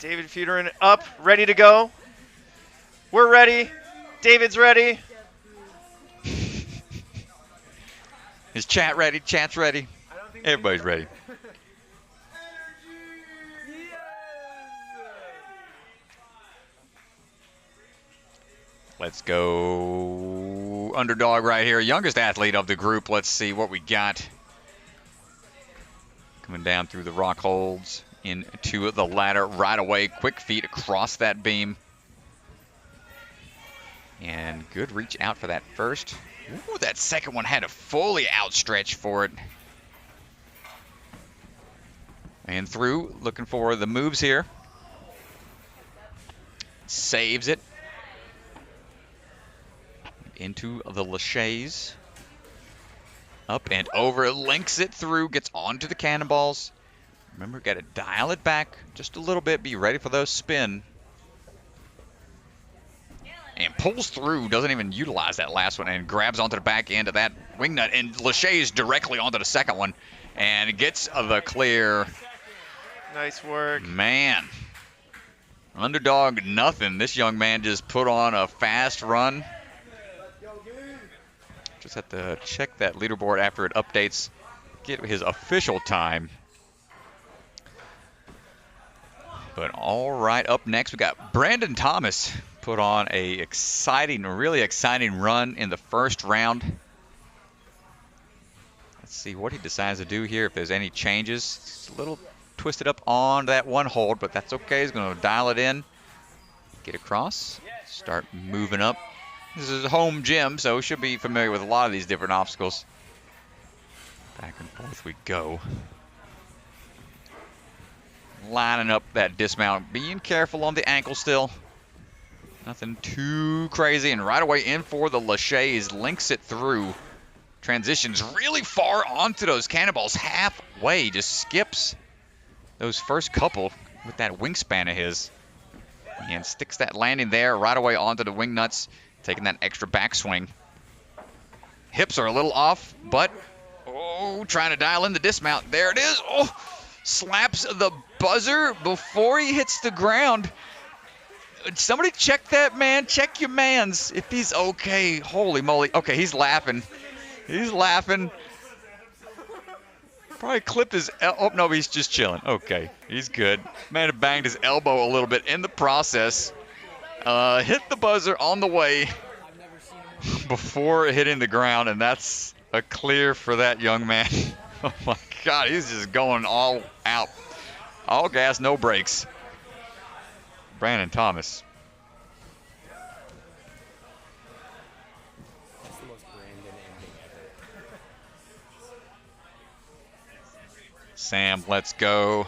David Feuderin up, ready to go. We're ready. David's ready. Is chat ready? Chat's ready. Everybody's ready. Let's go underdog right here. Youngest athlete of the group. Let's see what we got. Coming down through the rock holds into the ladder right away. Quick feet across that beam. And good reach out for that first. Ooh, that second one had to fully outstretch for it. And through, looking for the moves here. Saves it. Into the laches. Up and over, links it through, gets onto the cannonballs. Remember, got to dial it back just a little bit. Be ready for those spin. And pulls through, doesn't even utilize that last one, and grabs onto the back end of that wingnut, and laches directly onto the second one, and gets the clear. Nice work. Man. Underdog nothing. This young man just put on a fast run. Just have to check that leaderboard after it updates. Get his official time. But all right, up next we got Brandon Thomas. Put on a exciting, really exciting run in the first round. Let's see what he decides to do here, if there's any changes. It's a little twisted up on that one hold, but that's okay. He's going to dial it in, get across, start moving up This is a home gym, so should be familiar with a lot of these different obstacles. Back and forth we go. Lining up that dismount, being careful on the ankle still. Nothing too crazy, and right away in for the Lachey's, links it through. Transitions really far onto those cannonballs, halfway, just skips those first couple with that wingspan of his. And sticks that landing there right away onto the wing nuts, taking that extra backswing. Hips are a little off, but, oh, trying to dial in the dismount. There it is. Oh, slaps the buzzer before he hits the ground. Somebody check that man. Check your mans if he's okay. Holy moly. Okay, he's laughing. He's laughing. Probably clipped his oh no, he's just chilling. Okay, he's good. Man had banged his elbow a little bit in the process. Hit the buzzer on the way before hitting the ground, and that's a clear for that young man. Oh my God, he's just going all out. All gas, no brakes. Brandon Thomas. That's the most Brandon ending ever. Sam, let's go.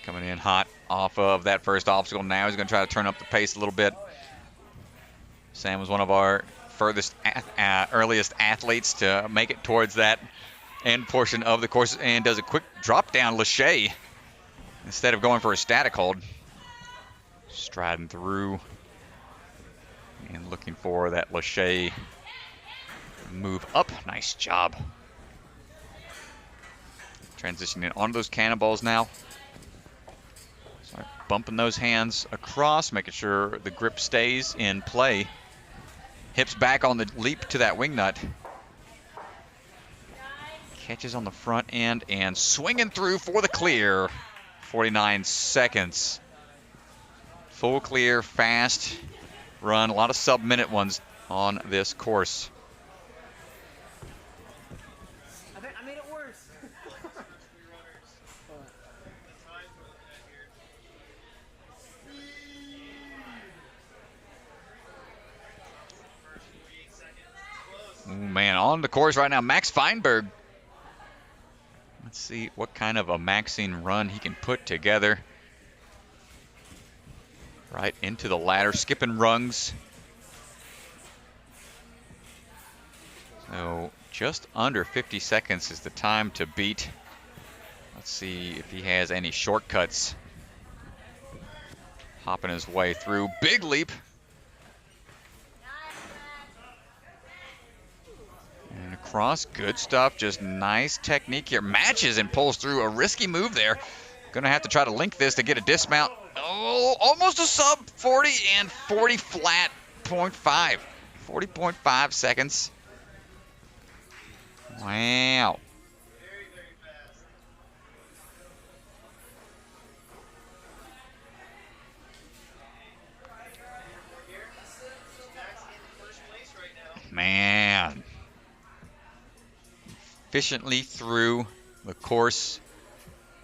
Coming in hot off of that first obstacle. Now he's going to try to turn up the pace a little bit. Sam was one of our furthest, earliest athletes to make it towards that end portion of the course, and does a quick drop down Lachey instead of going for a static hold. Striding through and looking for that Lachey move up. Nice job. Transitioning onto those cannonballs now. Start bumping those hands across, making sure the grip stays in play. Hips back on the leap to that wing nut. Catches on the front end and swinging through for the clear. 49 seconds. Full clear, fast run. A lot of sub-minute ones on this course. I made it worse. Ooh, man, on the course right now, Max Feinberg. Let's see what kind of a maxing run he can put together. Right into the ladder, skipping rungs. So just under 50 seconds is the time to beat. Let's see if he has any shortcuts. Hopping his way through. Big leap. And across, good stuff, just nice technique here. Matches and pulls through a risky move there. Gonna have to try to link this to get a dismount. Oh, almost a sub 40 and 40 flat, 0.5. 40.5 seconds. Wow. Man. Efficiently through the course.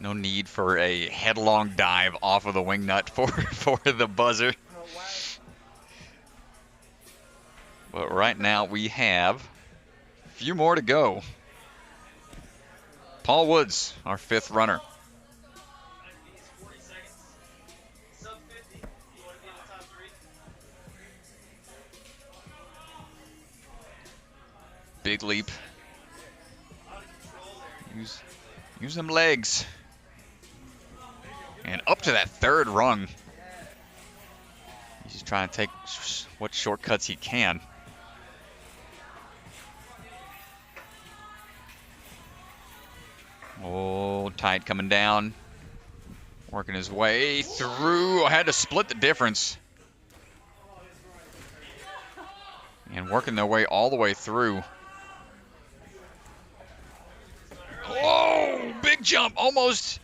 No need for a headlong dive off of the wing nut for the buzzer. But right now we have a few more to go. Paul Woods, our fifth runner. Big leap. Use them legs. And up to that third rung. He's just trying to take what shortcuts he can. Oh, tight coming down. Working his way through. I had to split the difference. And working their way all the way through. Whoa, big jump, almost.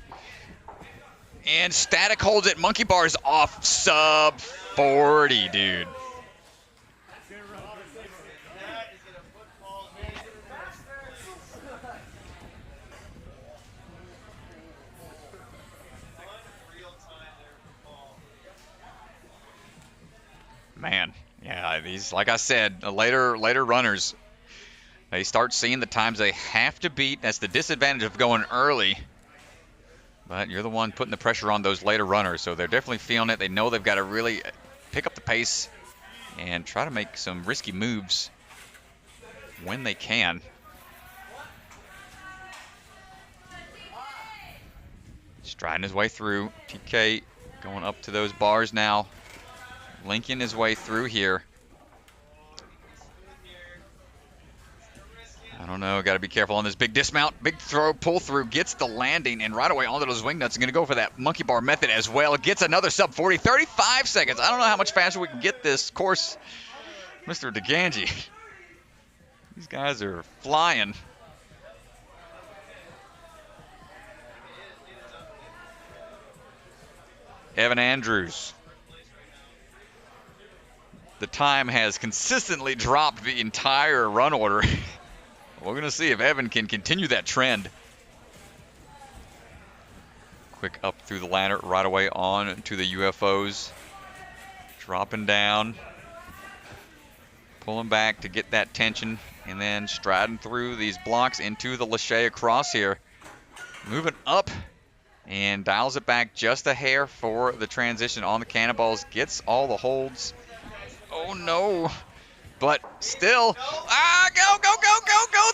And static holds it. Monkey bars off sub 40, dude. these, like I said, the later runners, they start seeing the times they have to beat. That's the disadvantage of going early. But you're the one putting the pressure on those later runners, so they're definitely feeling it. They know they've got to really pick up the pace and try to make some risky moves when they can. Striding his way through. TK going up to those bars now. Linking his way through here. I don't know, got to be careful on this big dismount. Big throw, pull through, gets the landing, and right away onto those wing nuts. Going to go for that monkey bar method as well. Gets another sub 40, 35 seconds. I don't know how much faster we can get this course, Mr. DeGangi. These guys are flying. Evan Andrews. The time has consistently dropped the entire run order. We're going to see if Evan can continue that trend. Quick up through the ladder, right away on to the UFOs. Dropping down. Pulling back to get that tension. And then striding through these blocks into the Lachey across here. Moving up. And dials it back just a hair for the transition on the cannonballs. Gets all the holds. Oh no. But still, go,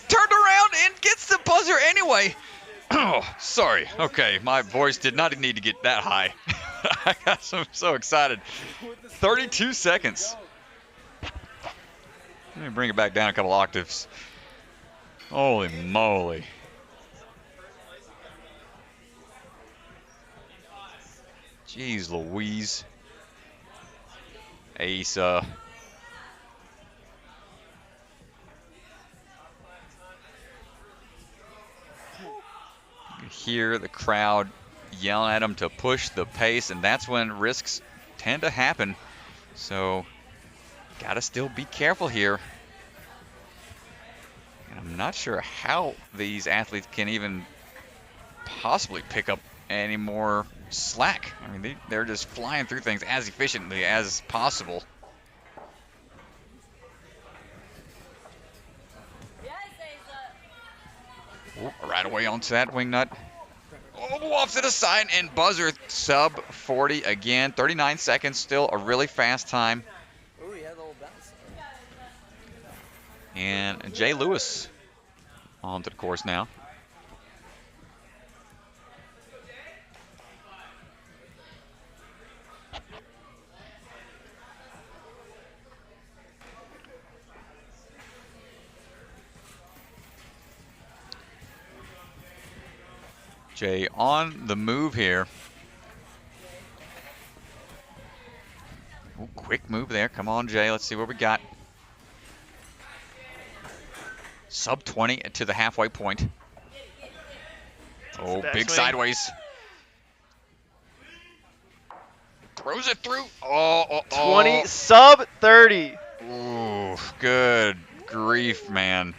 turned around and gets the buzzer anyway. Oh, sorry. Okay, my voice did not need to get that high. I got so excited. 32 seconds. Let me bring it back down a couple octaves. Holy moly. Jeez Louise. Asa. You hear the crowd yelling at him to push the pace, and that's when risks tend to happen. So, gotta still be careful here. And I'm not sure how these athletes can even possibly pick up any more slack. I mean, they're just flying through things as efficiently as possible. Ooh, right away onto that wing nut. Oh, off to the side and buzzer sub 40 again. 39 seconds, still a really fast time. Ooh, he had a little bounce. And Jay Lewis onto the course now. Jay on the move here. Ooh, quick move there. Come on, Jay. Let's see what we got. Sub 20 to the halfway point. Oh, big swing. Sideways. Throws it through. Oh. 20, sub 30. Ooh, good grief, man.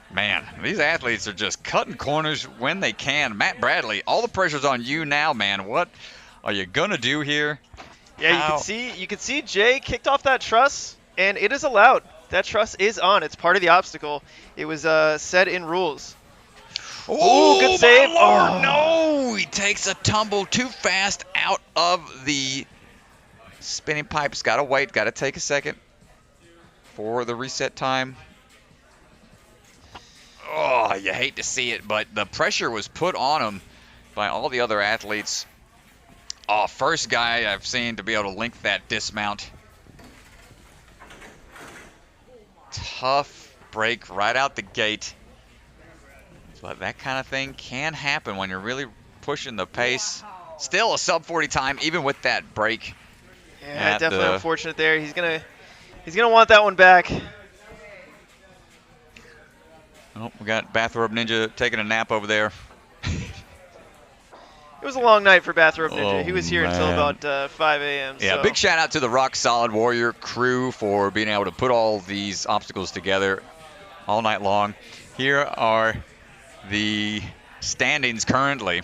Man, these athletes are just cutting corners when they can. Matt Bradley, all the pressure's on you now, man. What are you gonna do here? Yeah, you can see Jay kicked off that truss, and it is allowed. That truss is on. It's part of the obstacle. It was set in rules. Oh, good save. Oh no, he takes a tumble too fast out of the spinning pipes. Gotta wait. Gotta take a second for the reset time. Oh, you hate to see it, but the pressure was put on him by all the other athletes. Oh, first guy I've seen to be able to link that dismount. Tough break right out the gate. But that kind of thing can happen when you're really pushing the pace. Still a sub 40 time, even with that break. Yeah, definitely unfortunate there. He's gonna want that one back. Oh, we got Bathrobe Ninja taking a nap over there. It was a long night for Bathrobe Ninja. Oh, He was here until about 5 a.m. Yeah, so. big shout out to the Rock Solid Warrior crew for being able to put all these obstacles together all night long. Here are the standings currently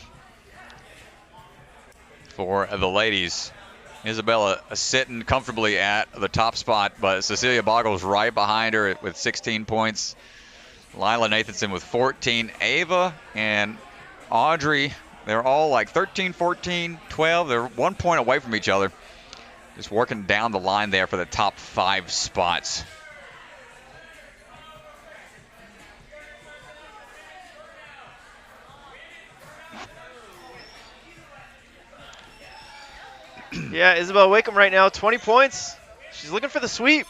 for the ladies. Isabella sitting comfortably at the top spot, but Cecilia Boggles right behind her with 16 points. Lila Nathanson with 14. Ava and Audrey, they're all like 13, 14, 12. They're 1 point away from each other. Just working down the line there for the top 5 spots. Yeah, Isabel Wakeham right now, 20 points. She's looking for the sweep.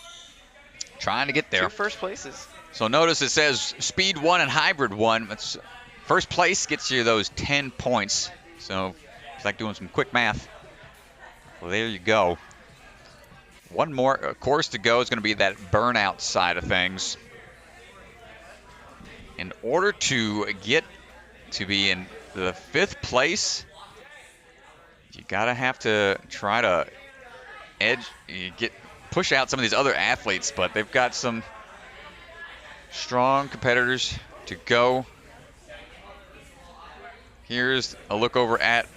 Trying to get there. 2 first places. So notice it says Speed 1 and Hybrid 1. That's first place gets you those 10 points. So it's like doing some quick math. Well, there you go. One more course to go is going to be that burnout side of things. In order to get to be in the 5th place, you gotta have to try to push out some of these other athletes, but they've got some strong competitors to go. Here's a look over at.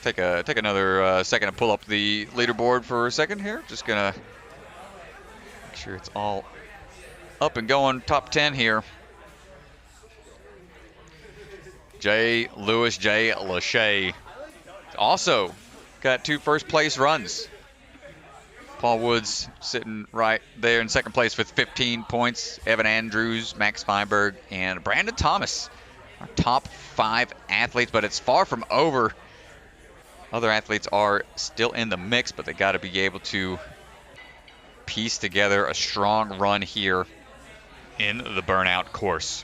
Take another second to pull up the leaderboard for a second here. Just gonna make sure it's all up and going. Top 10 here. Jay Lewis, Jay Lachey also got 2 first place runs. Paul Woods sitting right there in 2nd place with 15 points. Evan Andrews, Max Feinberg, and Brandon Thomas, our top 5 athletes, but it's far from over. Other athletes are still in the mix, but they got to be able to piece together a strong run here in the burnout course.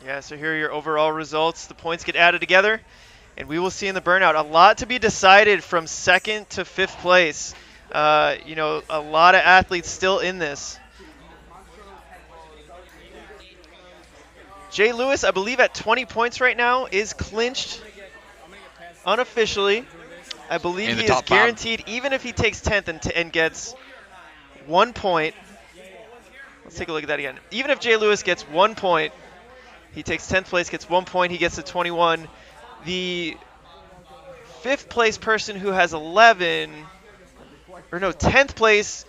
Yeah, so here are your overall results. The points get added together, and we will see in the burnout a lot to be decided from 2nd to 5th place. You know, a lot of athletes still in this. Jay Lewis, I believe at 20 points right now, is clinched unofficially. I believe he is guaranteed, even if he takes 10th and gets 1 point. Let's take a look at that again. Even if Jay Lewis gets 1 point, he takes 10th place, gets 1 point, he gets to 21. The 5th place person who has 11, or no, 10th place,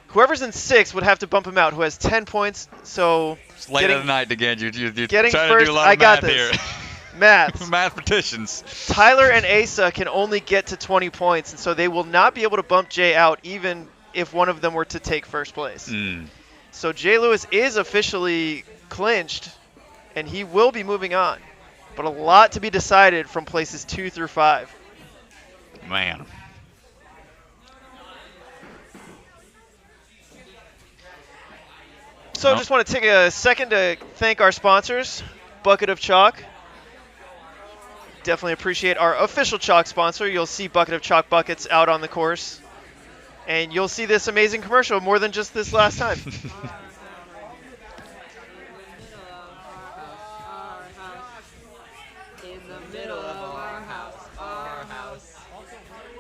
whoever's in 6th would have to bump him out, who has 10 points. So it's late at night again. You're getting trying first, to do a lot of I got math this. here. Maths. Mathematicians. Tyler and Asa can only get to 20 points, and so they will not be able to bump Jay out even if one of them were to take first place. So Jay Lewis is officially clinched, and he will be moving on. But a lot to be decided from places 2 through 5. Man. So I just want to take a second to thank our sponsors, Bucket of Chalk. Definitely appreciate our official chalk sponsor. You'll see Bucket of Chalk buckets out on the course. And you'll see this amazing commercial more than just this last time. In the middle of our house, our house.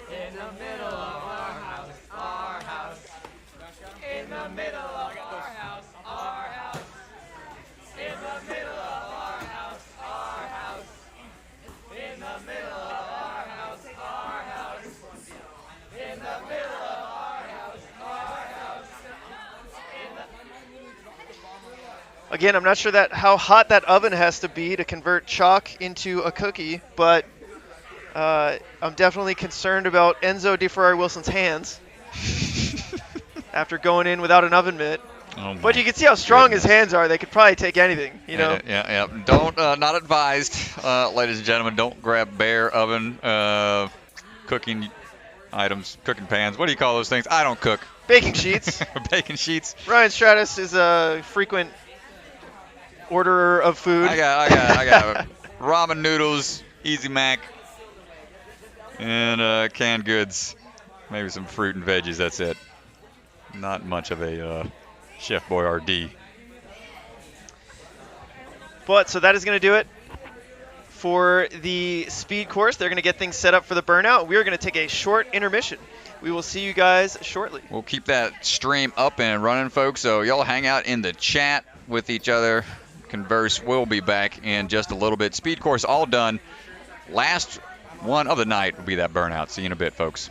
In the middle of our house, our house. In the middle of our house, our house. In the middle of our house, our house. In the middle of our house, our house. In the middle of our house, our house. Again, I'm not sure how hot that oven has to be to convert chalk into a cookie, but I'm definitely concerned about Enzo DeFerrari Wilson's hands after going in without an oven mitt. Oh but you can see how strong his hands are. They could probably take anything, you know. Yeah. Don't not advised, ladies and gentlemen. Don't grab bare oven cooking items, cooking pans. What do you call those things? I don't cook. Baking sheets. Baking sheets. Ryan Stratus is a frequent orderer of food. I got ramen noodles, Easy Mac, and canned goods. Maybe some fruit and veggies. That's it. Not much of a Chef Boyardee. But so that is going to do it for the speed course. They're going to get things set up for the burnout. We are going to take a short intermission. We will see you guys shortly. We'll keep that stream up and running, folks. So y'all hang out in the chat. with each other, converse. We'll be back in just a little bit. Speed course all done. Last one of the night will be that burnout. See you in a bit, folks.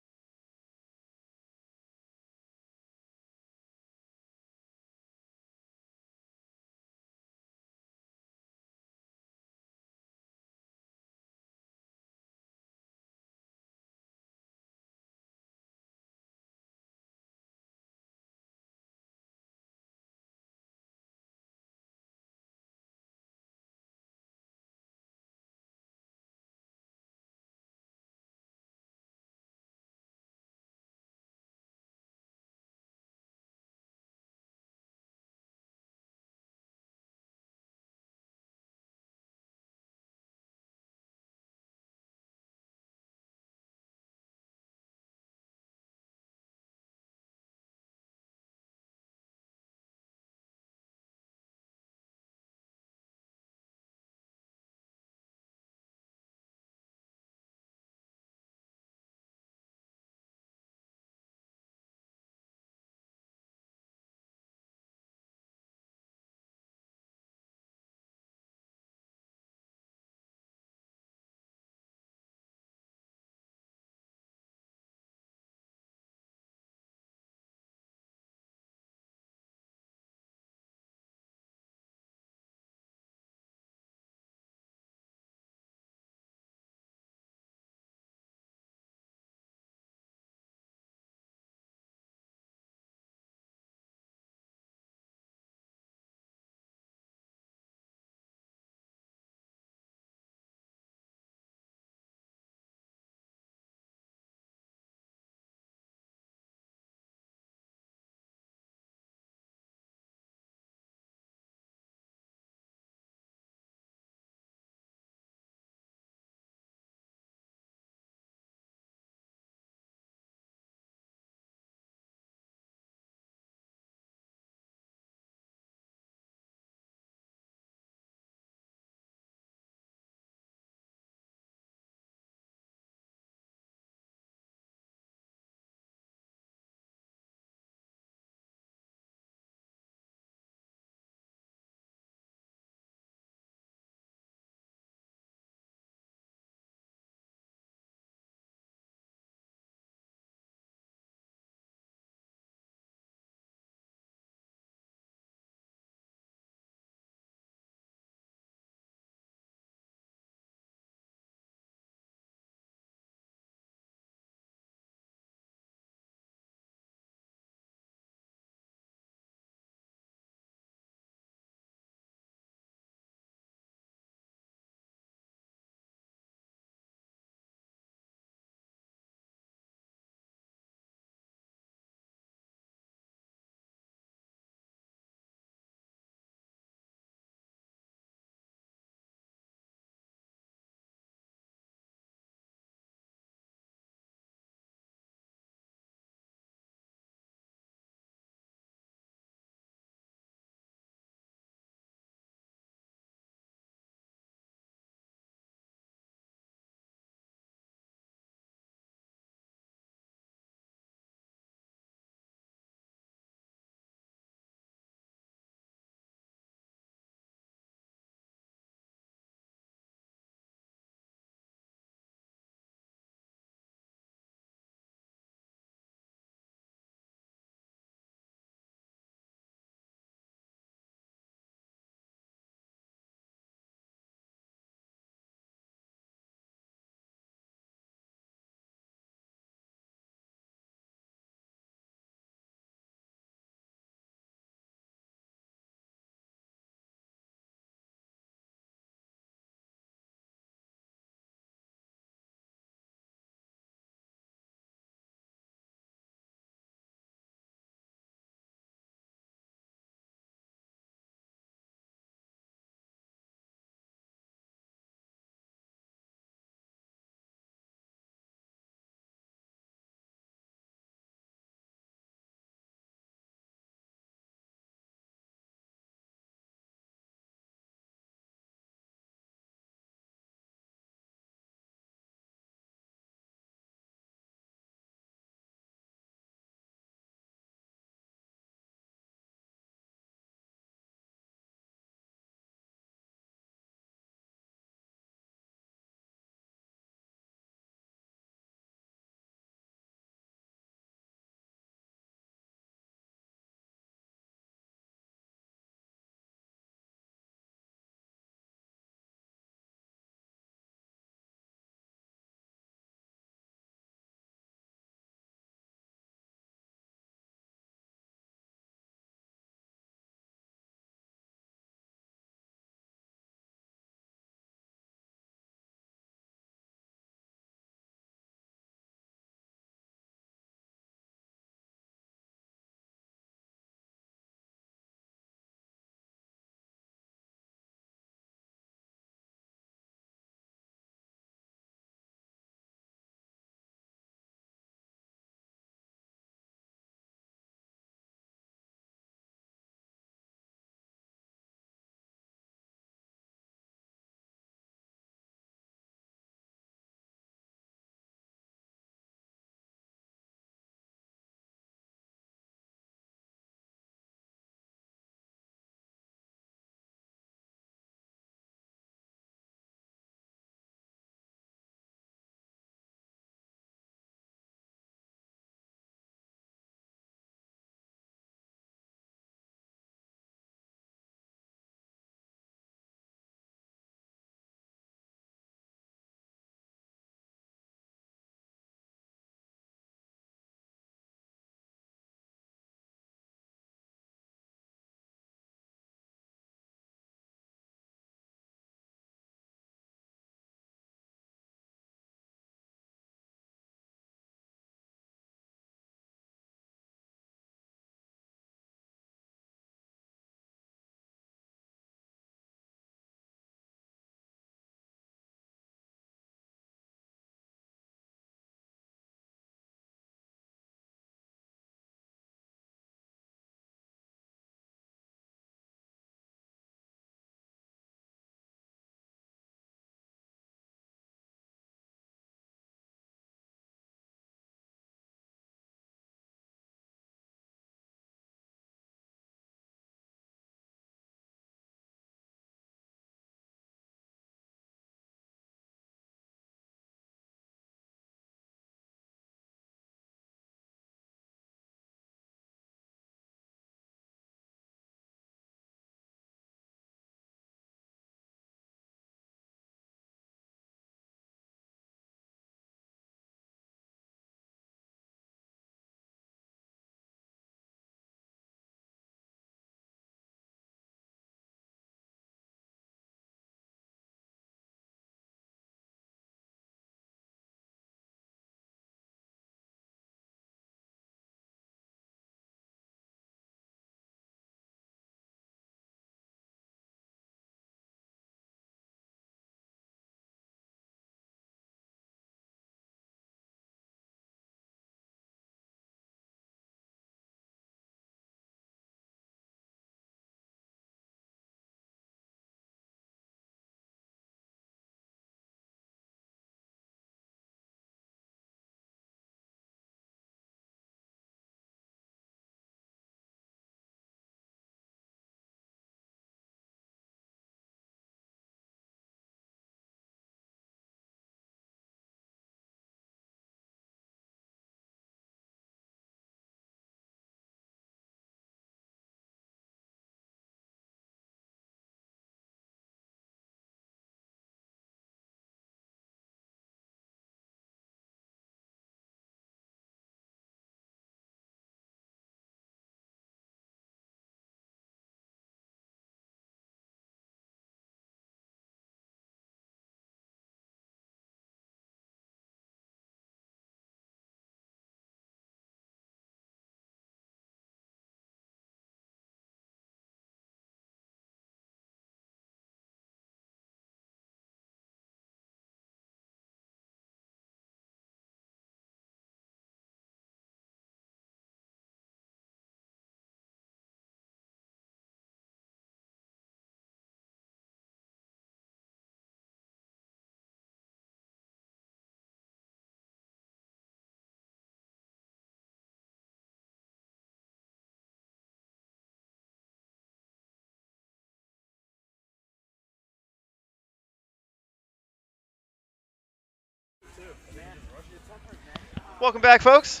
Welcome back, folks.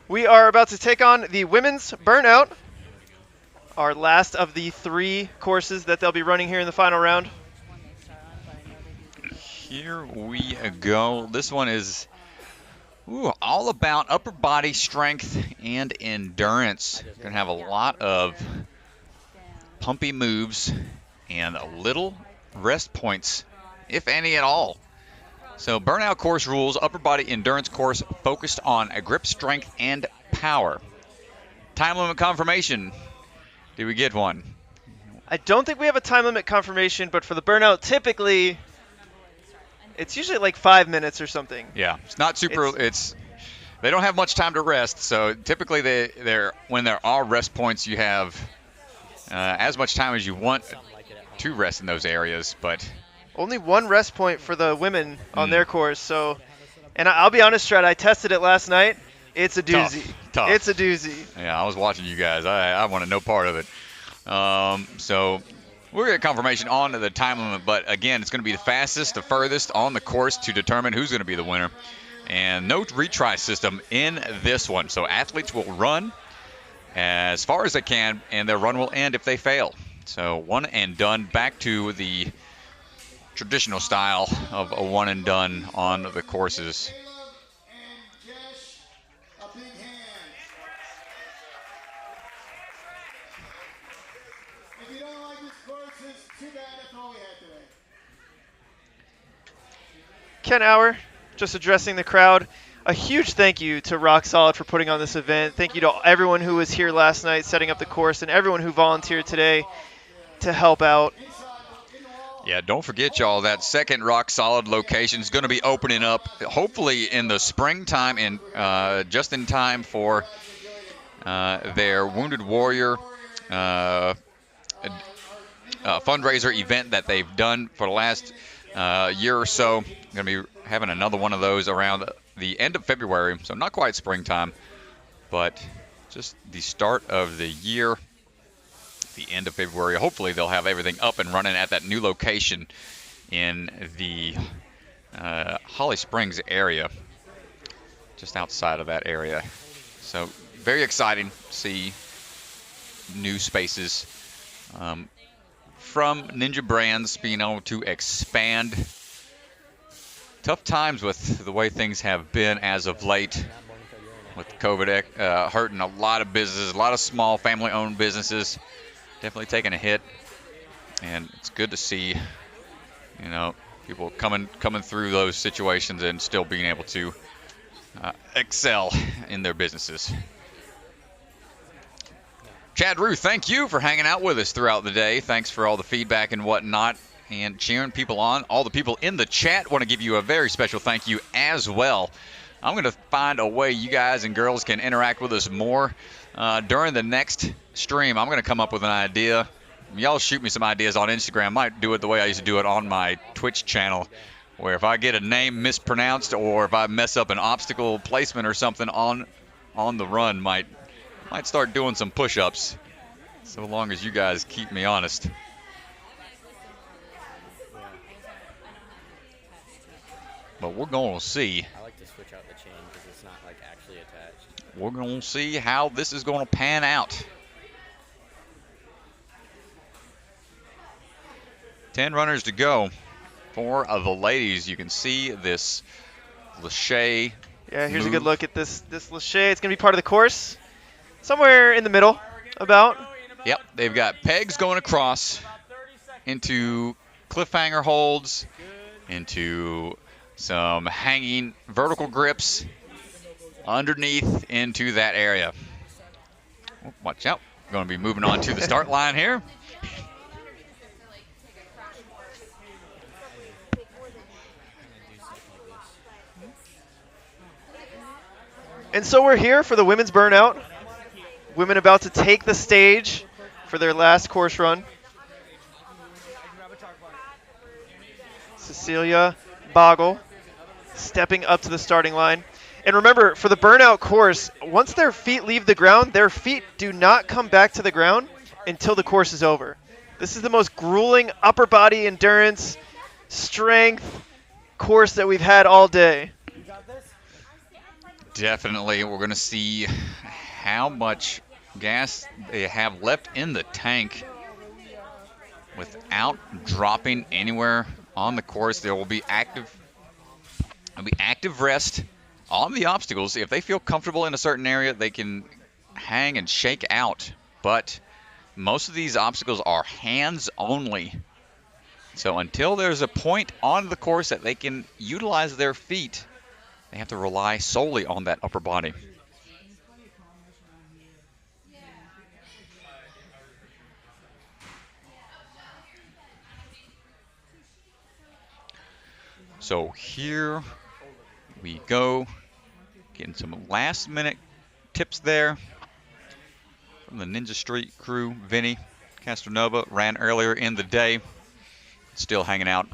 We are about to take on the women's Burnout, our last of the 3 courses that they'll be running here in the final round. Here we go. This one is all about upper body strength and endurance. Going to have a lot of pumpy moves and little rest points, if any at all. So Burnout course rules, upper body endurance course focused on grip strength and power. Time limit confirmation. Did we get one? I don't think we have a time limit confirmation, but for the Burnout, typically it's usually like 5 minutes or something. Yeah, it's not super. They don't have much time to rest, so typically when there are rest points, you have as much time as you want to rest in those areas, but only 1 rest point for the women on their course. So, and I'll be honest, Strat, I tested it last night. It's a doozy. Tough. It's a doozy. Yeah, I was watching you guys. I wanted no part of it. So we're going to get confirmation on the time limit, but again, it's going to be the fastest, the furthest on the course to determine who's going to be the winner. And no retry system in this one. So athletes will run as far as they can, and their run will end if they fail. So one and done, back to the traditional style of a one and done on the courses. Ken Auer, just addressing the crowd. A huge thank you to Rock Solid for putting on this event. Thank you to everyone who was here last night setting up the course and everyone who volunteered today to help out. Yeah, don't forget, y'all, that second Rock Solid location is going to be opening up hopefully in the springtime, and just in time for their Wounded Warrior fundraiser event that they've done for the last year or so. Going to be having another one of those around the end of February, so not quite springtime, but just the start of the year, the end of February. Hopefully they'll have everything up and running at that new location in the Holly Springs area, just outside of that area. So very exciting to see new spaces from Ninja Brands being able to expand. Tough times with the way things have been as of late, with COVID hurting a lot of businesses, a lot of small family-owned businesses, definitely taking a hit. And it's good to see, you know, people coming through those situations and still being able to excel in their businesses. Chad Ruth, thank you for hanging out with us throughout the day. Thanks for all the feedback and whatnot and cheering people on. All the people in the chat want to give you a very special thank you as well. I'm going to find a way you guys and girls can interact with us more during the next stream. I'm going to come up with an idea. Y'all shoot me some ideas on Instagram. I might do it the way I used to do it on my Twitch channel, where if I get a name mispronounced or if I mess up an obstacle placement or something on the run, might start doing some push-ups, so long as you guys keep me honest. But we're going to see. I like to switch out the chain because it's not like actually attached. We're going to see how this is going to pan out. 10 runners to go for the ladies. You can see this Lachey. Yeah, here's move. a good look at this Lachey. It's going to be part of the course, somewhere in the middle, about. Yep, they've got pegs going across into cliffhanger holds, into some hanging vertical grips underneath into that area. Oh, watch out. Going to be moving on to the start line here. And so we're here for the women's Burnout. Women about to take the stage for their last course run. Cecilia Bogle stepping up to the starting line. And remember, for the Burnout course, once their feet leave the ground, their feet do not come back to the ground until the course is over. This is the most grueling upper body endurance, strength course that we've had all day. Definitely. We're going to see how much gas they have left in the tank without dropping anywhere on the course. There will be active rest on the obstacles. If they feel comfortable in a certain area, they can hang and shake out. But most of these obstacles are hands only. So until there's a point on the course that they can utilize their feet, they have to rely solely on that upper body. So here we go, getting some last minute tips there from the Ninja Street crew. Vinny Castronova ran earlier in the day, still hanging out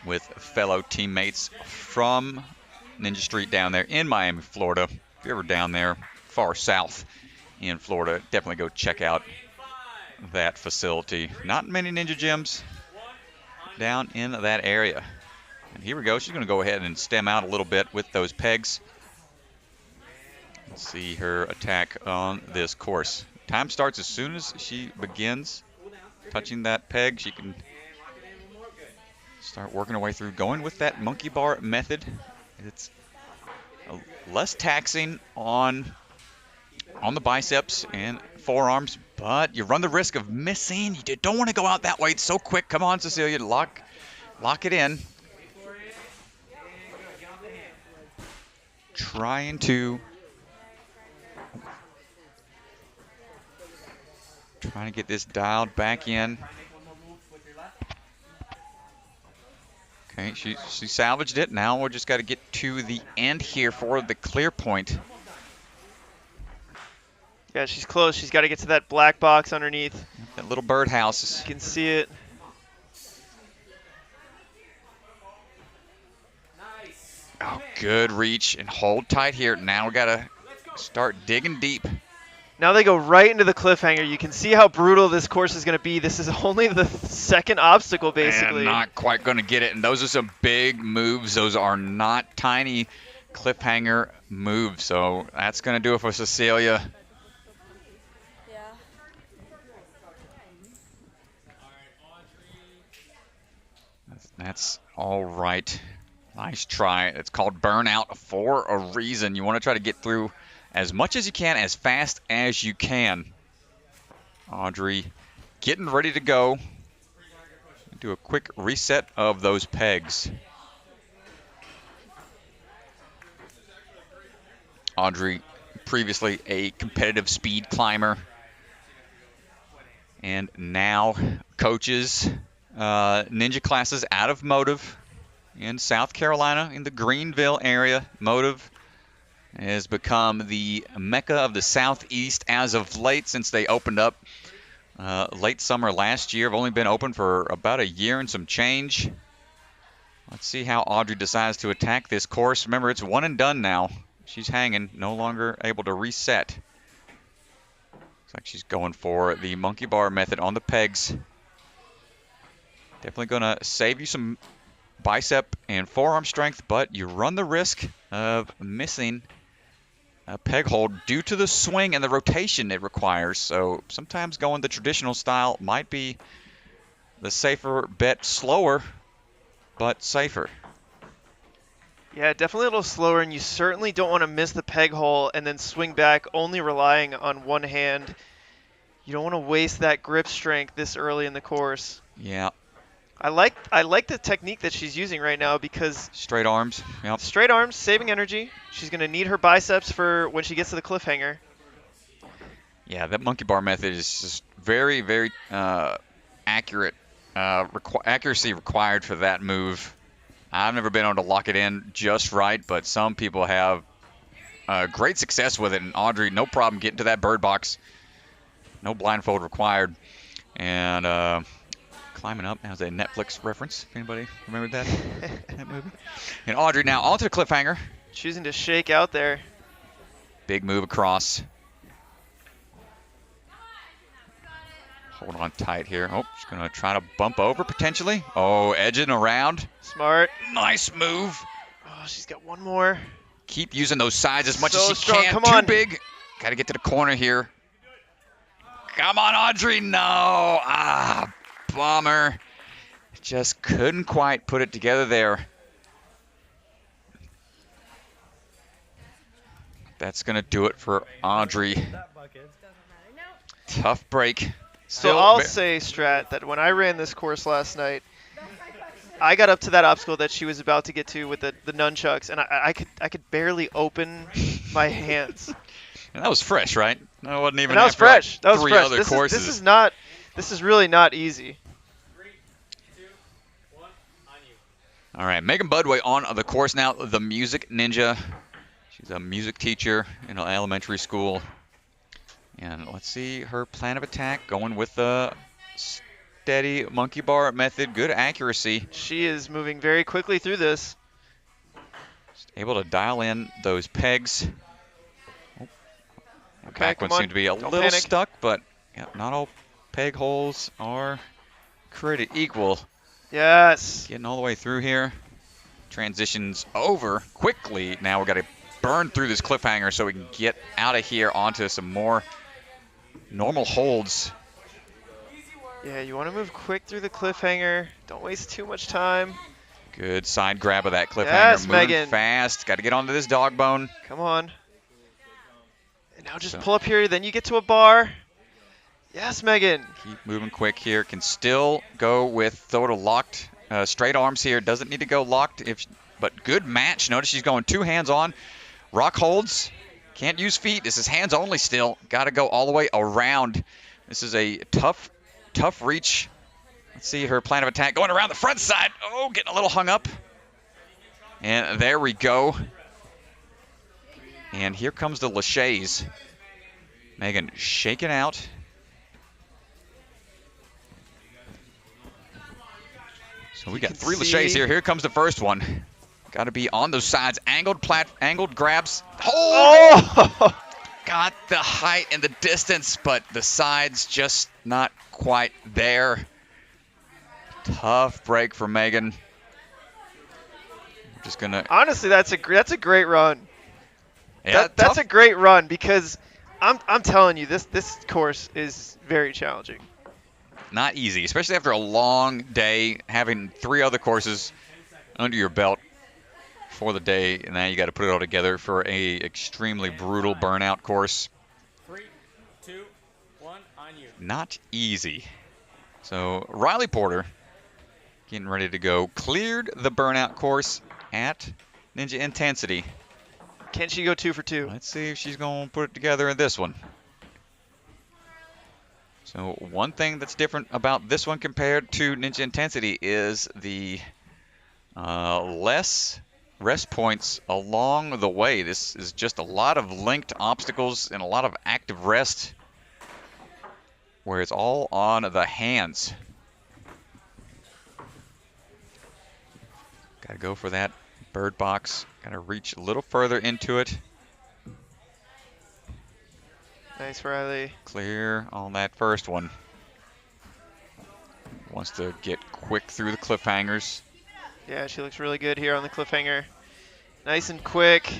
with fellow teammates from Ninja Street down there in Miami, Florida. If you're ever down there far south in Florida, definitely go check out that facility. Not many ninja gyms down in that area. And here we go. She's going to go ahead and stem out a little bit with those pegs. Let's see her attack on this course. Time starts as soon as she begins touching that peg. She can start working her way through, going with that monkey bar method. It's less taxing on the biceps and forearms, but you run the risk of missing. You don't want to go out that way. It's so quick. Come on, Cecilia, lock it in. Trying to get this dialed back in. Okay, she salvaged it. Now we're just got to get to the end here for the clear point. Yeah, she's close. She's got to get to that black box underneath. That little birdhouse. You can see it. Oh, good reach and hold tight here. Now we got to start digging deep. Now they go right into the cliffhanger. You can see how brutal this course is going to be. This is only the second obstacle, basically. And not quite going to get it. And those are some big moves. Those are not tiny cliffhanger moves. So that's going to do it for Cecilia. Yeah. That's all right. Nice try. It's called Burnout for a reason. You want to try to get through as much as you can, as fast as you can. Audrey getting ready to go. Do a quick reset of those pegs. Audrey, previously a competitive speed climber, and now coaches ninja classes out of Motive in South Carolina in the Greenville area. Motive has become the mecca of the Southeast as of late, since they opened up late summer last year. Have only been open for about a year and some change. Let's see how Audrey decides to attack this course. Remember, it's one and done now. She's hanging, no longer able to reset. Looks like she's going for the monkey bar method on the pegs. Definitely going to save you some bicep and forearm strength, but you run the risk of missing a peg hold due to the swing and the rotation it requires. So sometimes going the traditional style might be the safer bet. Slower, but safer. Yeah, definitely a little slower, and you certainly don't want to miss the peg hole and then swing back only relying on one hand. You don't want to waste that grip strength this early in the course. Yeah. I like the technique that she's using right now, because straight arms. Yep. Straight arms, saving energy. She's going to need her biceps for when she gets to the cliffhanger. Yeah, that monkey bar method is just very, very accurate. Accuracy required for that move. I've never been able to lock it in just right, but some people have great success with it. And Audrey, no problem getting to that bird box. No blindfold required. And climbing up. How's a Netflix reference? If anybody remembered that movie? And Audrey now onto the cliffhanger. Choosing to shake out there. Big move across. Hold on tight here. Oh, she's going to try to bump over potentially. Oh, edging around. Smart. Nice move. Oh, she's got one more. keep using those sides as much So as she strong. can. Come Too on. big. Got to get to the corner here. Come on, Audrey. No. Ah, bummer. Just couldn't quite put it together there. That's going to do it for Audrey. Tough break. So Still I'll say, Strat, that when I ran this course last night, I got up to that obstacle that she was about to get to with the nunchucks, and I could barely open my hands. And that was fresh, right? That wasn't even And that was after, like, fresh. That was 3 fresh. other This courses. this is really not easy. 3, 2, 1, on you. All right, Megan Budway on the course now, the Music Ninja. She's a music teacher in an elementary school. And let's see her plan of attack, going with the steady monkey bar method. Good accuracy. She is moving very quickly through this. Just able to dial in those pegs. Oh, the Okay, back come one on. seemed to be a Don't little panic. stuck, but yeah, not all peg holes are created equal. Yes. Getting all the way through here. Transitions over quickly. Now we've got to burn through this cliffhanger so we can get out of here onto some more normal holds. Yeah, you want to move quick through the cliffhanger. Don't waste too much time. Good side grab of that cliffhanger. Yes, Moving Megan. fast. Got to get onto this dog bone. Come on. And now just So- pull up here, then you get to a bar. Yes, Megan. Keep moving quick here. Can still go with sort of locked straight arms here. Doesn't need to go locked, but good match. Notice she's going 2 hands on. Rock holds. Can't use feet. This is hands only still. Got to go all the way around. This is a tough reach. Let's see her plan of attack going around the front side. Oh, getting a little hung up. And there we go. And here comes the laches. Megan shaking out. So we got 3 laches here. Here comes the first one. Got to be on those sides. Angled grabs. Oh! Got the height and the distance, but the sides just not quite there. Tough break for Megan. I'm just gonna. Honestly, that's a great run. Yeah, That's tough. a great run because I'm telling you, this course is very challenging. Not easy, especially after a long day, having 3 other courses under your belt for the day, and now you got to put it all together for a extremely brutal burnout course. 3, 2, 1, on you. Not easy. So Riley Porter getting ready to go. Cleared the burnout course at Ninja Intensity. Can she go 2 for 2? Let's see if she's going to put it together in this one. So one thing that's different about this one compared to Ninja Intensity is the less rest points along the way. This is just a lot of linked obstacles and a lot of active rest where it's all on the hands. Got to go for that bird box. Got to reach a little further into it. Nice, Riley. Clear on that first one. Wants to get quick through the cliffhangers. Yeah, she looks really good here on the cliffhanger. Nice and quick.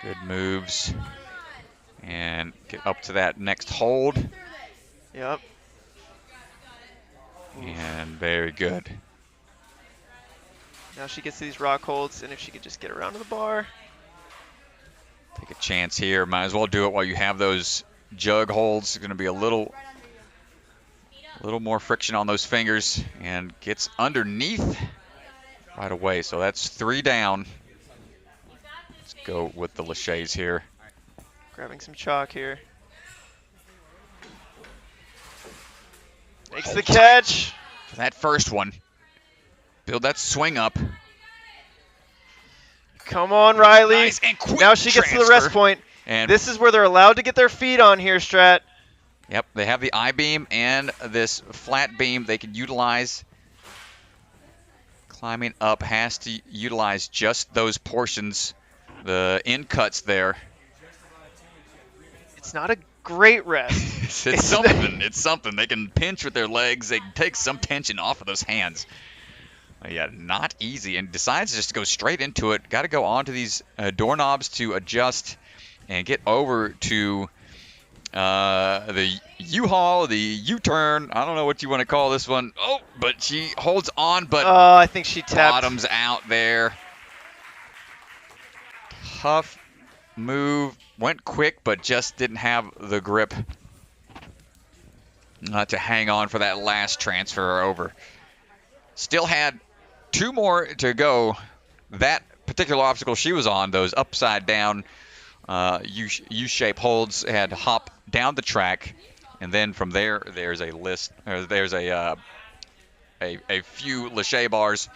Good moves. And get up to that next hold. Yep. And very good. Now she gets these rock holds, and if she could just get around to the bar. Take a chance here. Might as well do it while you have those jug holds. It's going to be a little more friction on those fingers, and gets underneath right away. So that's 3 down. Let's go with the laches here. Grabbing some chalk here. Makes Hold the tight. catch. For that first one. Build that swing up. Come on, Riley. Nice and quick Now she gets to the rest transfer. point. And This is where they're allowed to get their feet on here, Strat. yep, they have the I-beam and this flat beam they can utilize. Climbing up has to utilize just those portions, the end cuts there. It's not a great rest. It's something. It's something. They can pinch with their legs. They can take some tension off of those hands. Yeah, not easy, and decides just to go straight into it. Got to go onto these doorknobs to adjust and get over to the U-Haul, the U-turn. I don't know what you want to call this one. Oh, but she holds on, but Oh, I think she tapped. bottoms out there. Tough move. Went quick, but just didn't have the grip to hang on for that last transfer over. Still had 2 more to go. That particular obstacle she was on, those upside down U-shape holds, had to hop down the track, and then from there there's a list, or there's a few lache bars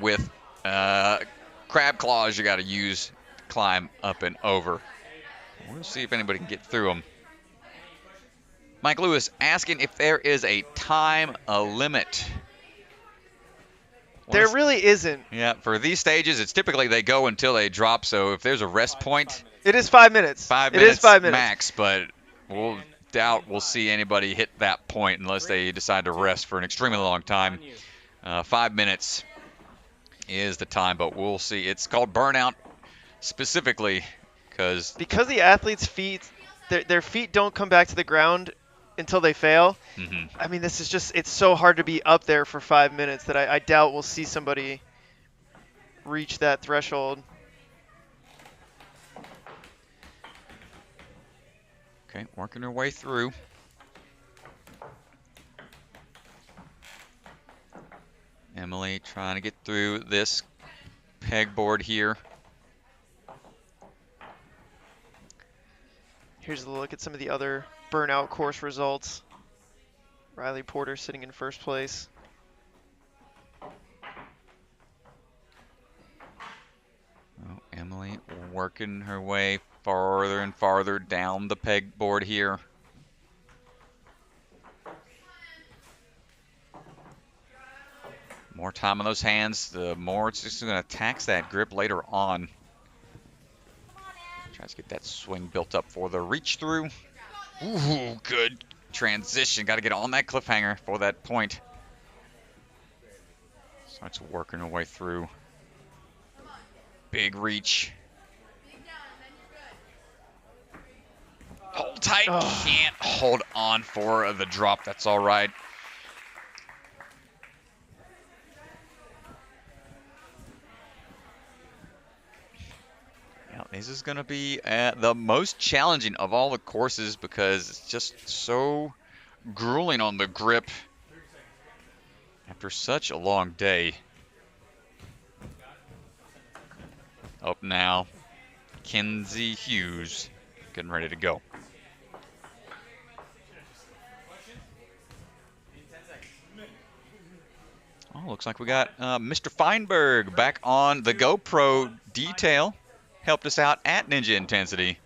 with crab claws you got to use to climb up and over. We'll see if anybody can get through them. Mike Lewis asking if there is a time limit. There really isn't. Yeah, for these stages, it's typically they go until they drop. So if there's a rest point, it is 5 minutes. 5 It minutes, is 5 minutes max. But we'll doubt we'll see anybody hit that point unless they decide to rest for an extremely long time. 5 minutes is the time, but we'll see. It's called Burnout specifically because the athletes' feet, their feet don't come back to the ground until they fail. I mean, this is just, it's so hard to be up there for 5 minutes that I doubt we'll see somebody reach that threshold. Okay, working her way through. Emily trying to get through this pegboard here. Here's a look at some of the other Burnout course results. Riley Porter sitting in first place. Oh, Emily working her way farther and farther down the pegboard here. More time on those hands, the more it's just going to tax that grip later on. Tries to get that swing built up for the reach through. Ooh, good transition. Got to get on that cliffhanger for that point. Starts working her way through. Big reach. Hold tight. Oh. Can't hold on for the drop. That's all right. This is going to be the most challenging of all the courses because it's just so grueling on the grip after such a long day. Up now, Kenzie Hughes getting ready to go. Oh, looks like we got Mr. Feinberg back on the GoPro detail. Helped us out at Ninja Intensity.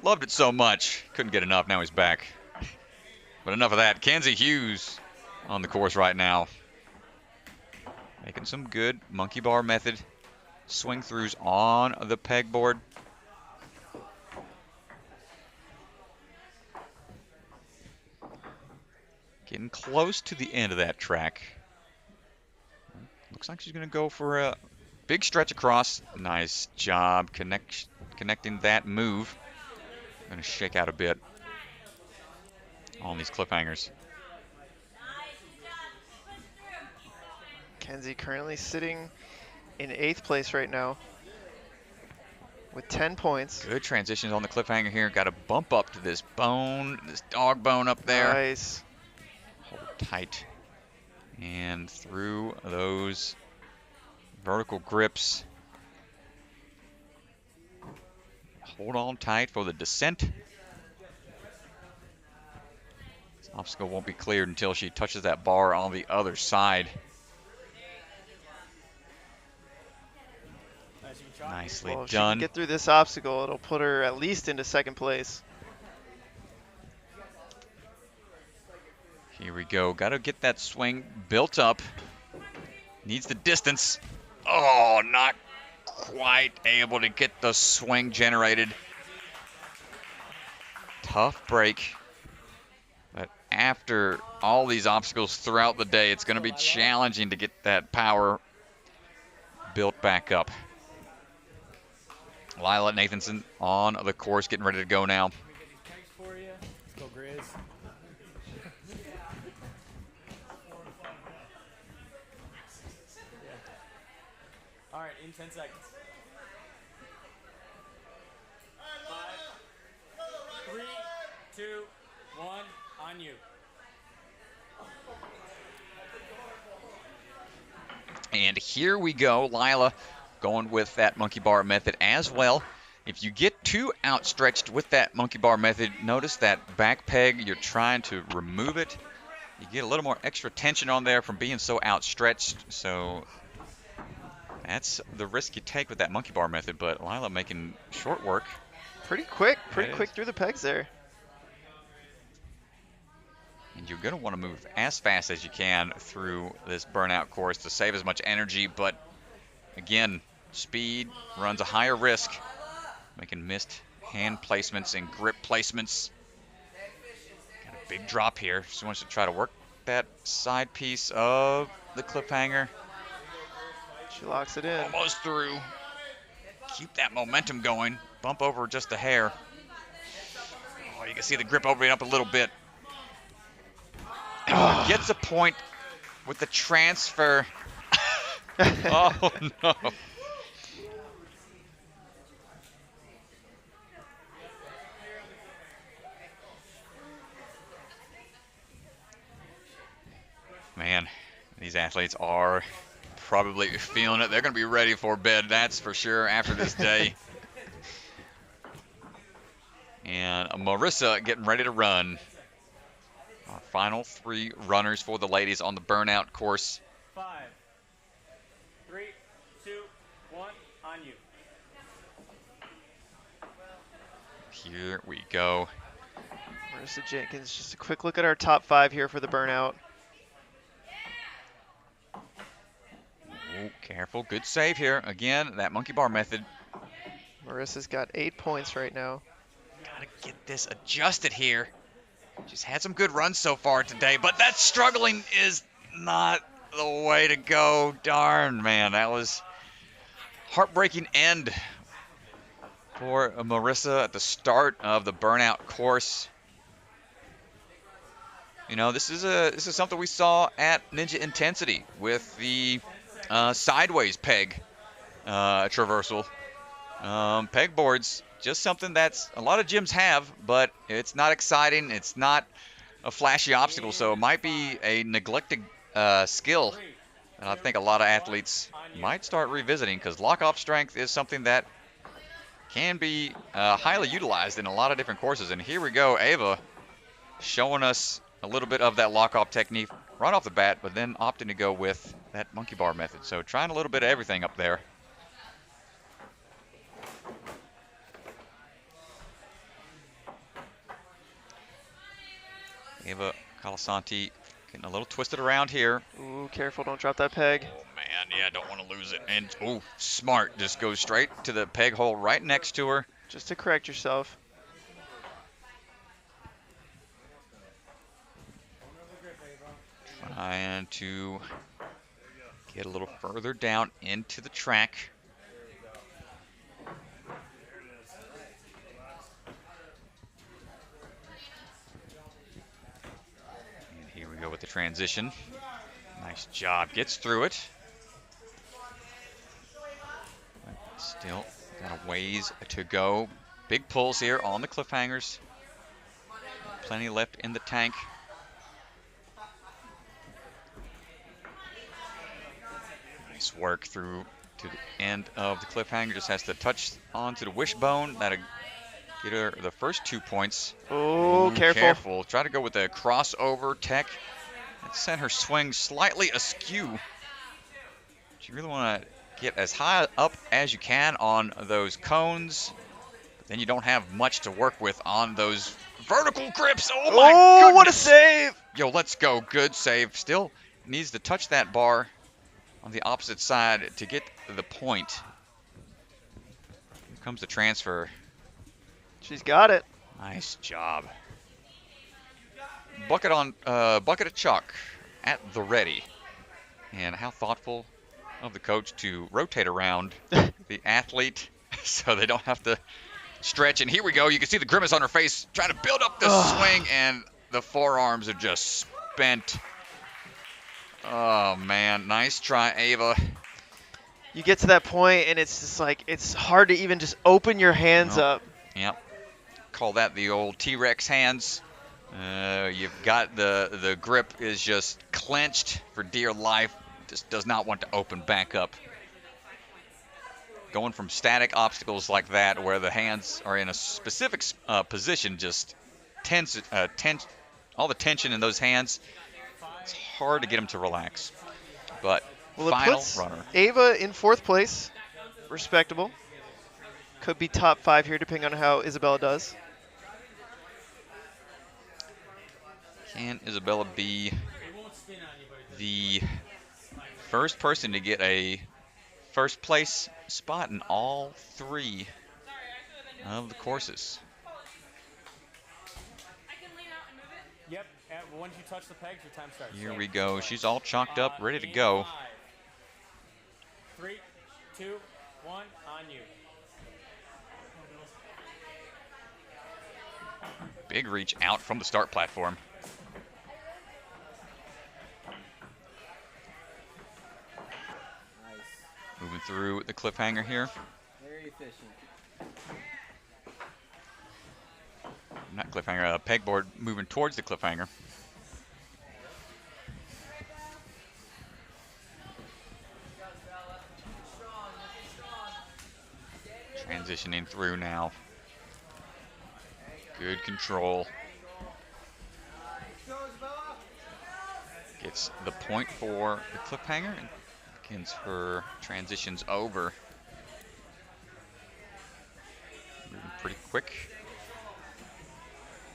Loved it so much. Couldn't get enough. Now he's back. But enough of that. Kenzie Hughes on the course right now. Making some good monkey bar method swing throughs on the pegboard. Getting close to the end of that track. Looks like she's going to go for a big stretch across. Nice job connecting that move. Going to shake out a bit on these cliffhangers. Kenzie currently sitting in 8th place right now with 10 points. Good transitions on the cliffhanger here. Got to bump up to this bone, this dog bone up there. Nice. Hold tight and through those vertical grips. Hold on tight for the descent. This obstacle won't be cleared until she touches that bar on the other side. Nicely well, if done. she can get through this obstacle, it'll put her at least into 2nd place. Here we go. Got to get that swing built up. Needs the distance. Oh, not quite able to get the swing generated. Tough break, but after all these obstacles throughout the day, it's going to be challenging to get that power built back up. Lila Nathanson on the course, getting ready to go now. Let's go, Grizz. All right, in 10 seconds. 5, 3, 2, 1, on you. And here we go, Lila going with that monkey bar method as well. If you get too outstretched with that monkey bar method, notice that back peg, you're trying to remove it. You get a little more extra tension on there from being so outstretched. So that's the risk you take with that monkey bar method, but Lila making short work. Pretty quick through the pegs there. And you're going to want to move as fast as you can through this burnout course to save as much energy, but again, speed runs a higher risk, making missed hand placements and grip placements. Got a big drop here. She wants to try to work that side piece of the cliffhanger. She locks it in. Almost through. Keep that momentum going. Bump over just a hair. Oh, you can see the grip opening up a little bit. Gets a point with the transfer. Oh, no. Man, these athletes are probably feeling it. They're going to be ready for bed, that's for sure, after this day. And Marissa getting ready to run. Our final 3 runners for the ladies on the burnout course. 5, 3, 2, 1, on you. Here we go. Marissa Jenkins, just a quick look at our top 5 here for the burnout. Oh, careful, good save here. Again, that monkey bar method. Marissa's got 8 points right now. Gotta get this adjusted here. She's had some good runs so far today, but that struggling is not the way to go. Darn, man, that was heartbreaking end for Marissa at the start of the burnout course. You know, this is something we saw at Ninja Intensity with the sideways peg traversal. Pegboards, just something that's a lot of gyms have, but it's not exciting. It's not a flashy obstacle, so it might be a neglected skill. And I think a lot of athletes might start revisiting, because lock-off strength is something that can be highly utilized in a lot of different courses. And here we go, Ava showing us a little bit of that lock-off technique right off the bat, but then opting to go with that monkey bar method. So trying a little bit of everything up there. Ava Colasanti getting a little twisted around here. Ooh, careful, don't drop that peg. Oh man, yeah, don't want to lose it. And oh, smart, just goes straight to the peg hole right next to her. Just to correct yourself. Trying to get a little further down into the track. And here we go with the transition. Nice job, gets through it. But still got a ways to go. Big pulls here on the cliffhangers. Plenty left in the tank. Nice work through to the end of the cliffhanger. Just has to touch onto the wishbone. That'll get her the first 2 points. Oh, careful. Careful. Try to go with a crossover tech. That sent her swing slightly askew. You really want to get as high up as you can on those cones. But then you don't have much to work with on those vertical grips. Oh, my goodness. What a save. Yo, let's go. Good save. Still needs to touch that bar on the opposite side to get the point. Here comes the transfer. She's got it. Nice job. bucket of chalk at the ready. And how thoughtful of the coach to rotate around the athlete so they don't have to stretch. And here we go. You can see the grimace on her face trying to build up the swing, and the forearms are just spent. Oh, man. Nice try, Ava. You get to that point, and it's just like it's hard to even just open your hands up. Yep. Call that the old T-Rex hands. You've got the grip is just clenched for dear life. Just does not want to open back up. Going from static obstacles like that, where the hands are in a specific position, just all the tension in those hands. It's hard to get them to relax. But well, final it puts runner. Ava in 4th place. Respectable. Could be top 5 here, depending on how Isabella does. Can Isabella be the first person to get a first place spot in all 3 of the courses? Yep. Once you touch the pegs, your time starts. Here we go. She's all chalked up, ready to go. 3, 2, 1, on you. Big reach out from the start platform. Moving through the cliffhanger here. Very efficient. Not cliffhanger, pegboard moving towards the cliffhanger. Transitioning through now. Good control. Gets the point for the cliffhanger and begins her transitions over. Moving pretty quick.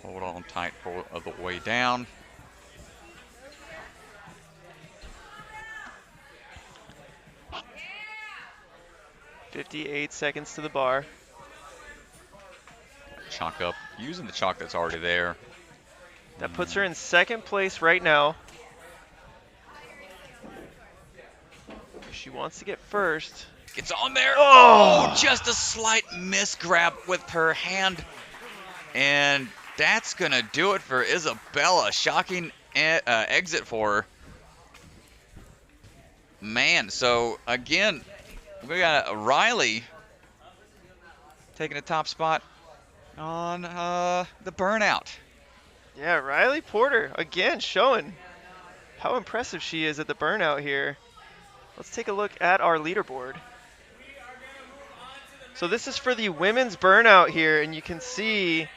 Hold on tight for the way down. .58 seconds to the bar. Chalk up, using the chalk that's already there. That puts her in 2nd place right now. She wants to get first. Gets on there. Oh, just a slight misgrab with her hand. And that's going to do it for Isabella. Shocking exit for her. Man, so again, we got Riley taking a top spot on the Burnout. Yeah, Riley Porter, again, showing how impressive she is at the Burnout here. Let's take a look at our leaderboard. So this is for the women's Burnout here, and you can see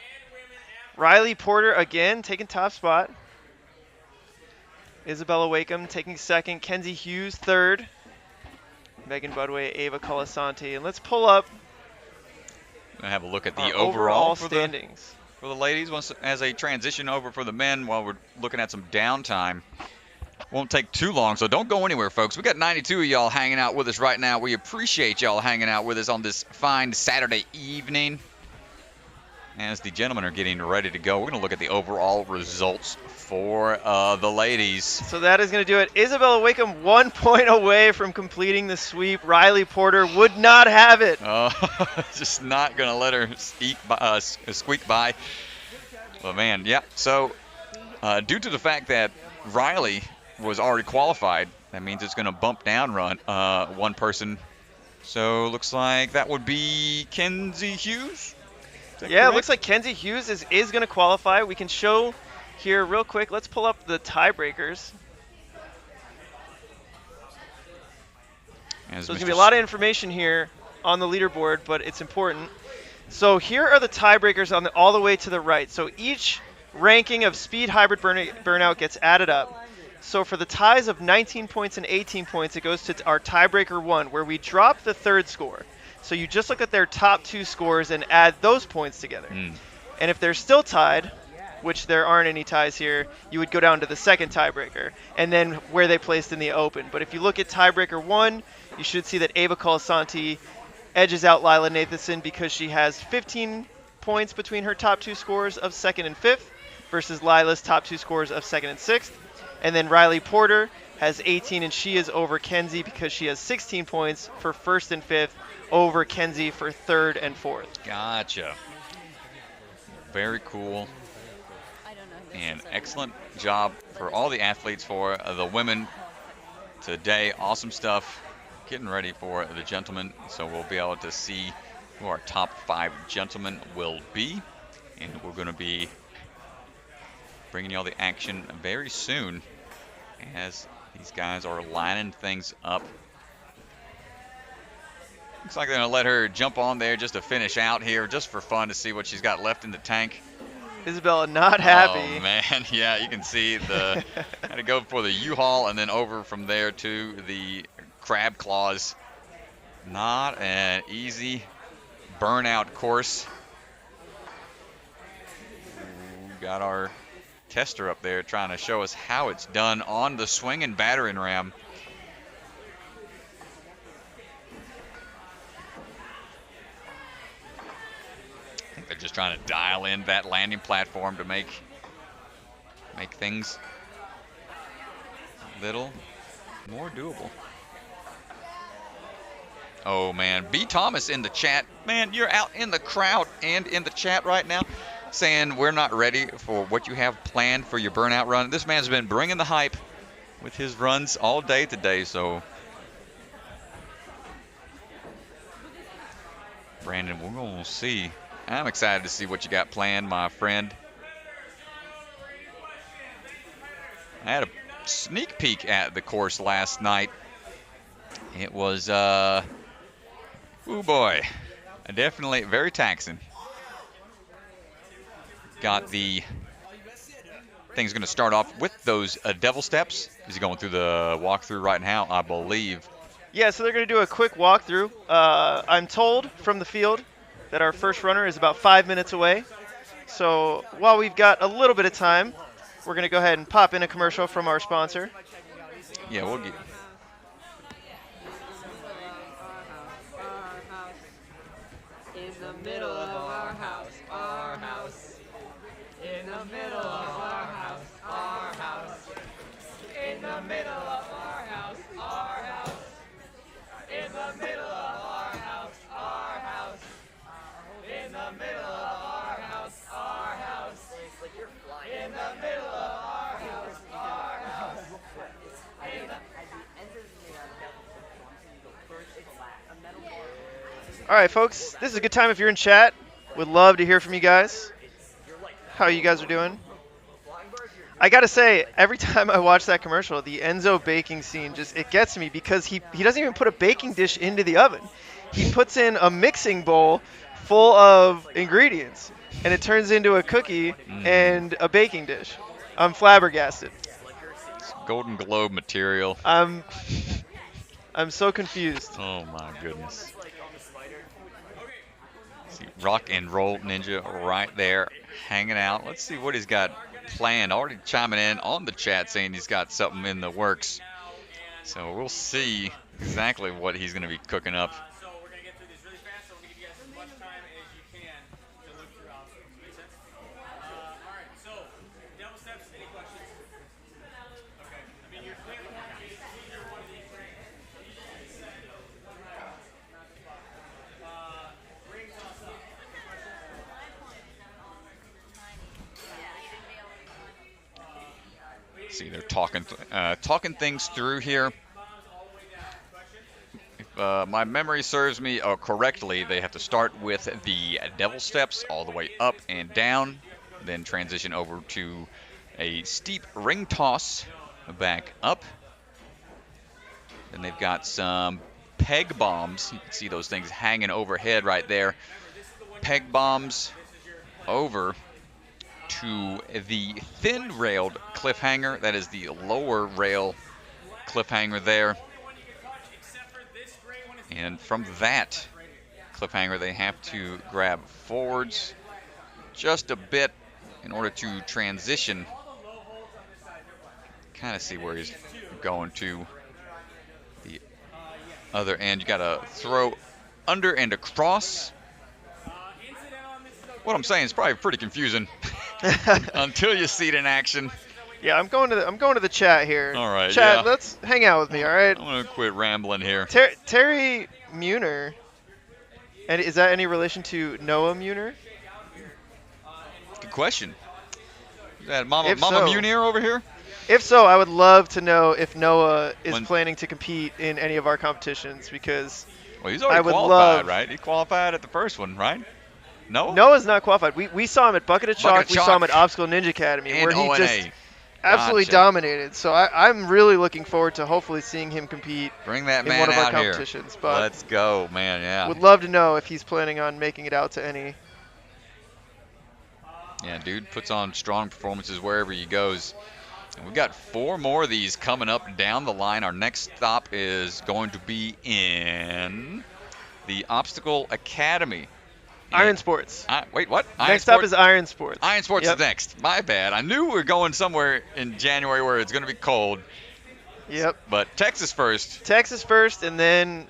Riley Porter again taking top spot. Isabella Wakeham taking 2nd. Kenzie Hughes 3rd. Megan Budway, Ava Colasanti. And let's pull up Gonna have a look at the overall for standings for the ladies as a transition over for the men while we're looking at some downtime. Won't take too long, so don't go anywhere, folks. We got 92 of y'all hanging out with us right now. We appreciate y'all hanging out with us on this fine Saturday evening. As the gentlemen are getting ready to go, we're going to look at the overall results for the ladies. So that is going to do it. Isabella Wakeham 1 point away from completing the sweep. Riley Porter would not have it. Just not going to let her squeak by. But man, yeah. So due to the fact that Riley was already qualified, that means it's going to bump down one person. So looks like that would be Kenzie Hughes. Yeah, it looks like Kenzie Hughes is going to qualify. We can show here real quick. Let's pull up the tiebreakers. So there's going to be a lot of information here on the leaderboard, but it's important. So here are the tiebreakers on all the way to the right. So each ranking of speed hybrid burnout gets added up. So for the ties of 19 points and 18 points, it goes to our tiebreaker 1, where we drop the 3rd score. So you just look at their top 2 scores and add those points together. And if they're still tied, which there aren't any ties here, you would go down to the 2nd tiebreaker, and then where they placed in the open. But if you look at tiebreaker 1, you should see that Ava Colasanti edges out Lila Nathanson because she has 15 points between her top 2 scores of 2nd and 5th. versus Lila's top 2 scores of 2nd and 6th. And then Riley Porter has 18, and she is over Kenzie because she has 16 points for 1st and 5th over Kenzie for 3rd and 4th. Gotcha. Very cool. And excellent job for all the athletes, for the women today. Awesome stuff. Getting ready for the gentlemen, so we'll be able to see who our top 5 gentlemen will be. And we're going to be bringing you all the action very soon as these guys are lining things up. Looks like they're going to let her jump on there just to finish out here, just for fun, to see what she's got left in the tank. Isabella not happy. Oh, man. Yeah, you can see the had to go for the U-Haul and then over from there to the crab claws. Not an easy burnout course. Got our tester up there trying to show us how it's done on the swing and battering ram. I think they're just trying to dial in that landing platform to make things a little more doable. Oh man, B. Thomas in the chat. Man, you're out in the crowd and in the chat right now saying we're not ready for what you have planned for your burnout run. This man's been bringing the hype with his runs all day today, so Brandon, we're going to see. I'm excited to see what you got planned, my friend. I had a sneak peek at the course last night. It was, oh boy, definitely very taxing. Got the thing's going to start off with those devil steps. Is he going through the walkthrough right now, I believe? Yeah, so they're going to do a quick walkthrough. I'm told from the field that our first runner is about 5 minutes away. So while we've got a little bit of time, we're going to go ahead and pop in a commercial from our sponsor. Yeah, we'll get. In the middle of our house, our house. In the middle of our house, our house. In the middle of our house, our house. In the middle of our house, our house. In the middle of our house, our house. In the middle of our house, our house. All right, folks, this is a good time if you're in chat. Would love to hear from you guys. How you guys are doing. I gotta say, every time I watch that commercial, the Enzo baking scene it gets me, because he doesn't even put a baking dish into the oven. He puts in a mixing bowl full of ingredients, and it turns into a cookie and a baking dish. I'm flabbergasted. It's Golden Globe material. I'm so confused. Oh my goodness. See, Rock and Roll Ninja right there hanging out. Let's see what he's got planned. Already chiming in on the chat saying he's got something in the works. So we'll see exactly what he's going to be cooking up. So we're going to get through these really fast, so we're going to give you guys as much time as you can to look through all of them. Make sense? All right, so devil steps, any questions? Okay. I mean, you're clear. Either one of these things. Ring toss up. Any questions? See, they're talking things through here. If my memory serves me correctly, they have to start with the devil steps all the way up and down, then transition over to a steep ring toss back up. Then they've got some peg bombs. You can see those things hanging overhead right there. Peg bombs over to the thin-railed cliffhanger. That is the lower rail cliffhanger there. And from that cliffhanger, they have to grab forwards just a bit in order to transition. Kind of see where he's going to the other end. You got to throw under and across. What I'm saying is probably pretty confusing. until you see it in action. Yeah, I'm going to the chat here. All right, Chat, yeah. let's hang out with me, all right? I'm gonna quit rambling here. Terry Muner. And is that any relation to Noah Muner? Good question. Is that Mama If so- Munir over here? If so, I would love to know if Noah is When- planning to compete in any of our competitions because Well, he's already I would qualified, love- right? He qualified at the first one, right? No. Noah's not qualified. We saw him at Bucket of Chalk. Bucket of We saw him Chalk. at Obstacle Ninja Academy And where he ONA. just absolutely Gotcha. dominated. So I'm really looking forward to hopefully seeing him compete Bring that in man one of our out here. competitions. But Let's go, man. Yeah. would love to know if he's planning on making it out to any. Yeah, dude puts on strong performances wherever he goes. And we've got 4 more of these coming up down the line. Our next stop is going to be in the Obstacle Academy. Iron And- Sports. Wait, what? Iron Next up Sports? is Iron Sports. Iron Sports Yep. is next. My bad. I knew we were going somewhere in January where it's going to be cold. Yep. But Texas first. Texas first, and then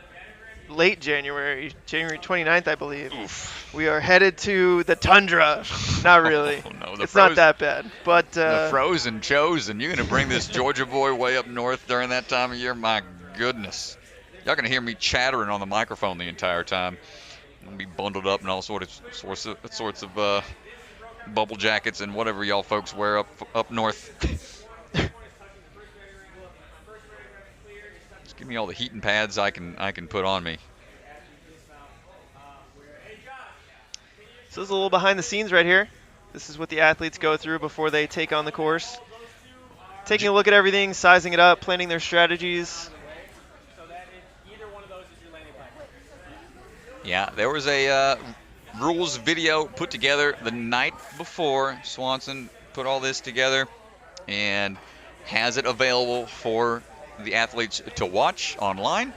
late January 29th, I believe. Oof. We are headed to the tundra. Not really. Oh, no, the It's not frozen- that bad. But The frozen chosen. You're going to bring this Georgia boy way up north during that time of year? My goodness. Y'all going to hear me chattering on the microphone the entire time. I'm going to be bundled up in all sorts of bubble jackets and whatever y'all folks wear up north. Just give me all the heating pads I can put on me. So this is a little behind the scenes right here. This is what the athletes go through before they take on the course. Taking a look at everything, sizing it up, planning their strategies. So that either one of those is your landing platform. Yeah, there was a rules video put together the night before. Swanson put all this together and has it available for the athletes to watch online.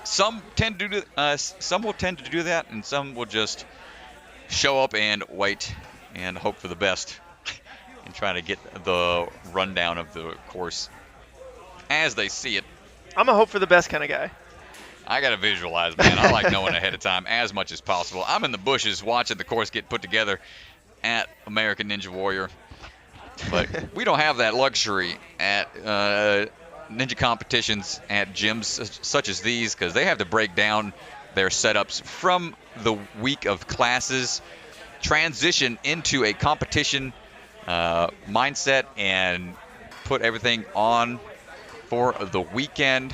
Some tend to do some will tend to do that, and some will just show up and wait and hope for the best and try to get the rundown of the course as they see it. I'm a hope for the best kind of guy. I got to visualize, man. I like knowing ahead of time as much as possible. I'm in the bushes watching the course get put together at American Ninja Warrior. But we don't have that luxury at ninja competitions at gyms such as these because they have to break down their setups from the week of classes, transition into a competition mindset, and put everything on for the weekend.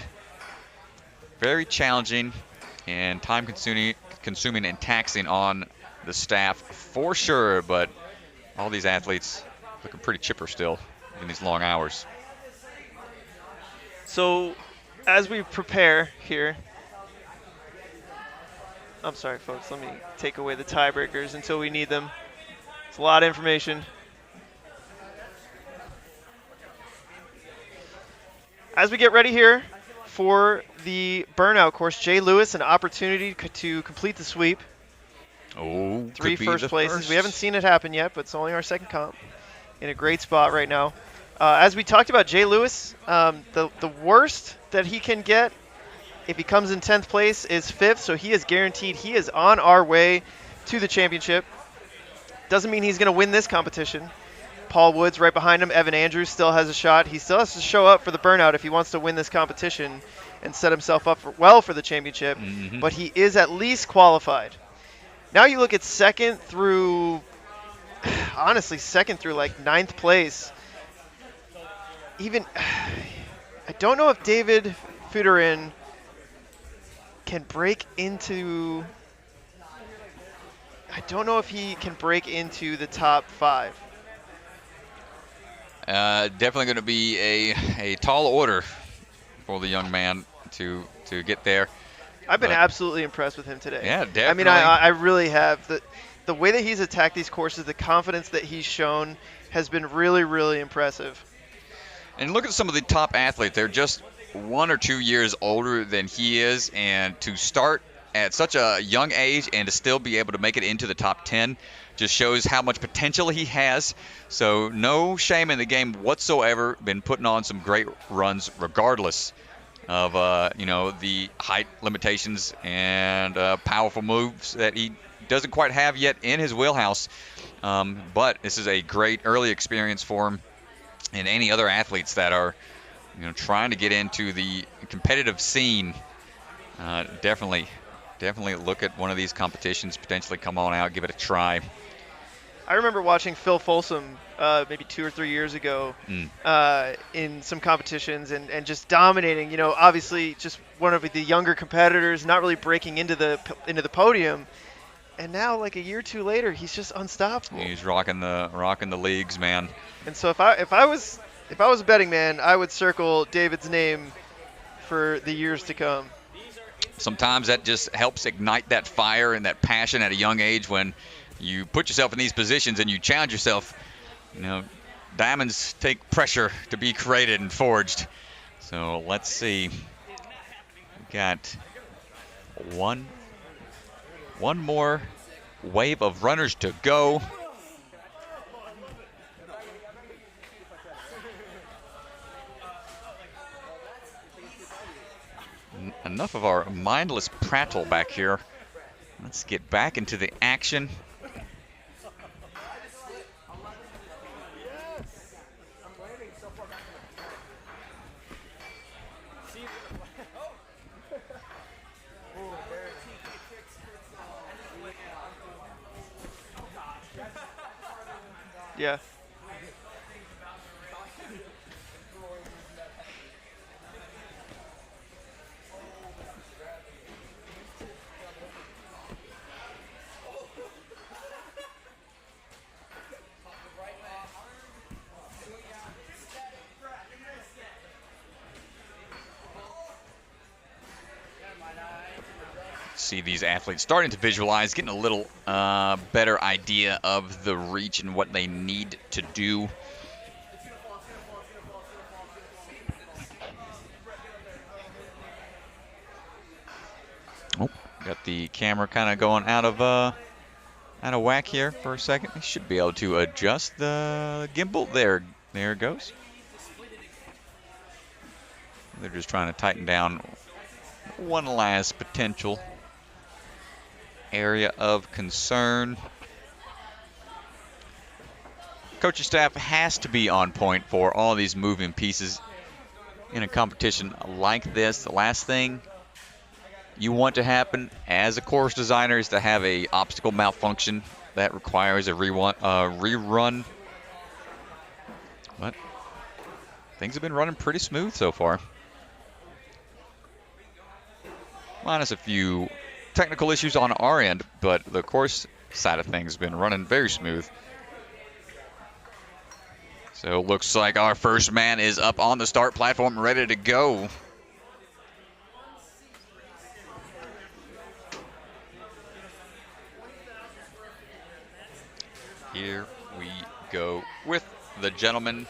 Very challenging and time consuming and taxing on the staff for sure, but all these athletes looking pretty chipper still in these long hours. So as we prepare here, I'm sorry, folks. Let me take away the tiebreakers until we need them. It's a lot of information. As we get ready here for the Burnout course, Jay Lewis, an opportunity to complete the sweep. Oh, 3 could be first the places. first. We haven't seen it happen yet, but it's only our second comp. In a great spot right now. As we talked about, Jay Lewis, the worst that he can get if he comes in 10th place is 5th, so he is guaranteed he is on our way to the championship. Doesn't mean he's going to win this competition. Paul Woods right behind him. Evan Andrews still has a shot. He still has to show up for the Burnout if he wants to win this competition and set himself up for the championship, but he is at least qualified. Now you look at second through like 9th place. Even, I don't know if David Fuderin can break into, I don't know if he can break into the top 5. Definitely going to be a tall order for the young man to get there. I've been absolutely impressed with him today. Yeah, definitely. I mean, I really have. The way that he's attacked these courses, the confidence that he's shown has been really, really impressive. And look at some of the top athletes. They're just 1 or 2 years older than he is, and to start at such a young age and to still be able to make it into the top 10 just shows how much potential he has. So no shame in the game whatsoever. Been putting on some great runs regardless of the height limitations and powerful moves that he doesn't quite have yet in his wheelhouse. But this is a great early experience for him and any other athletes that are, trying to get into the competitive scene. Definitely look at one of these competitions, potentially come on out, give it a try. I remember watching Phil Folsom maybe 2 or 3 years ago in some competitions and just dominating. Obviously just one of the younger competitors, not really breaking into the podium. And now, like a year or two later, he's just unstoppable. He's rocking the leagues, man. And so if I was a betting man, I would circle David's name for the years to come. Sometimes that just helps ignite that fire and that passion at a young age when you put yourself in these positions and you challenge yourself. Diamonds take pressure to be created and forged. So let's see. We've got one more wave of runners to go. Enough of our mindless prattle back here. Let's get back into the action. Yeah. See these athletes starting to visualize, getting a little better idea of the reach and what they need to do. Oh, got the camera kind of going out of whack here for a second. I should be able to adjust the gimbal. There it goes. They're just trying to tighten down one last potential area of concern. Coaching staff has to be on point for all these moving pieces in a competition like this. The last thing you want to happen as a course designer is to have a obstacle malfunction that requires a rerun. But things have been running pretty smooth so far. Minus a few technical issues on our end, but the course side of things has been running very smooth. So it looks like our first man is up on the start platform, ready to go. Here we go with the gentleman.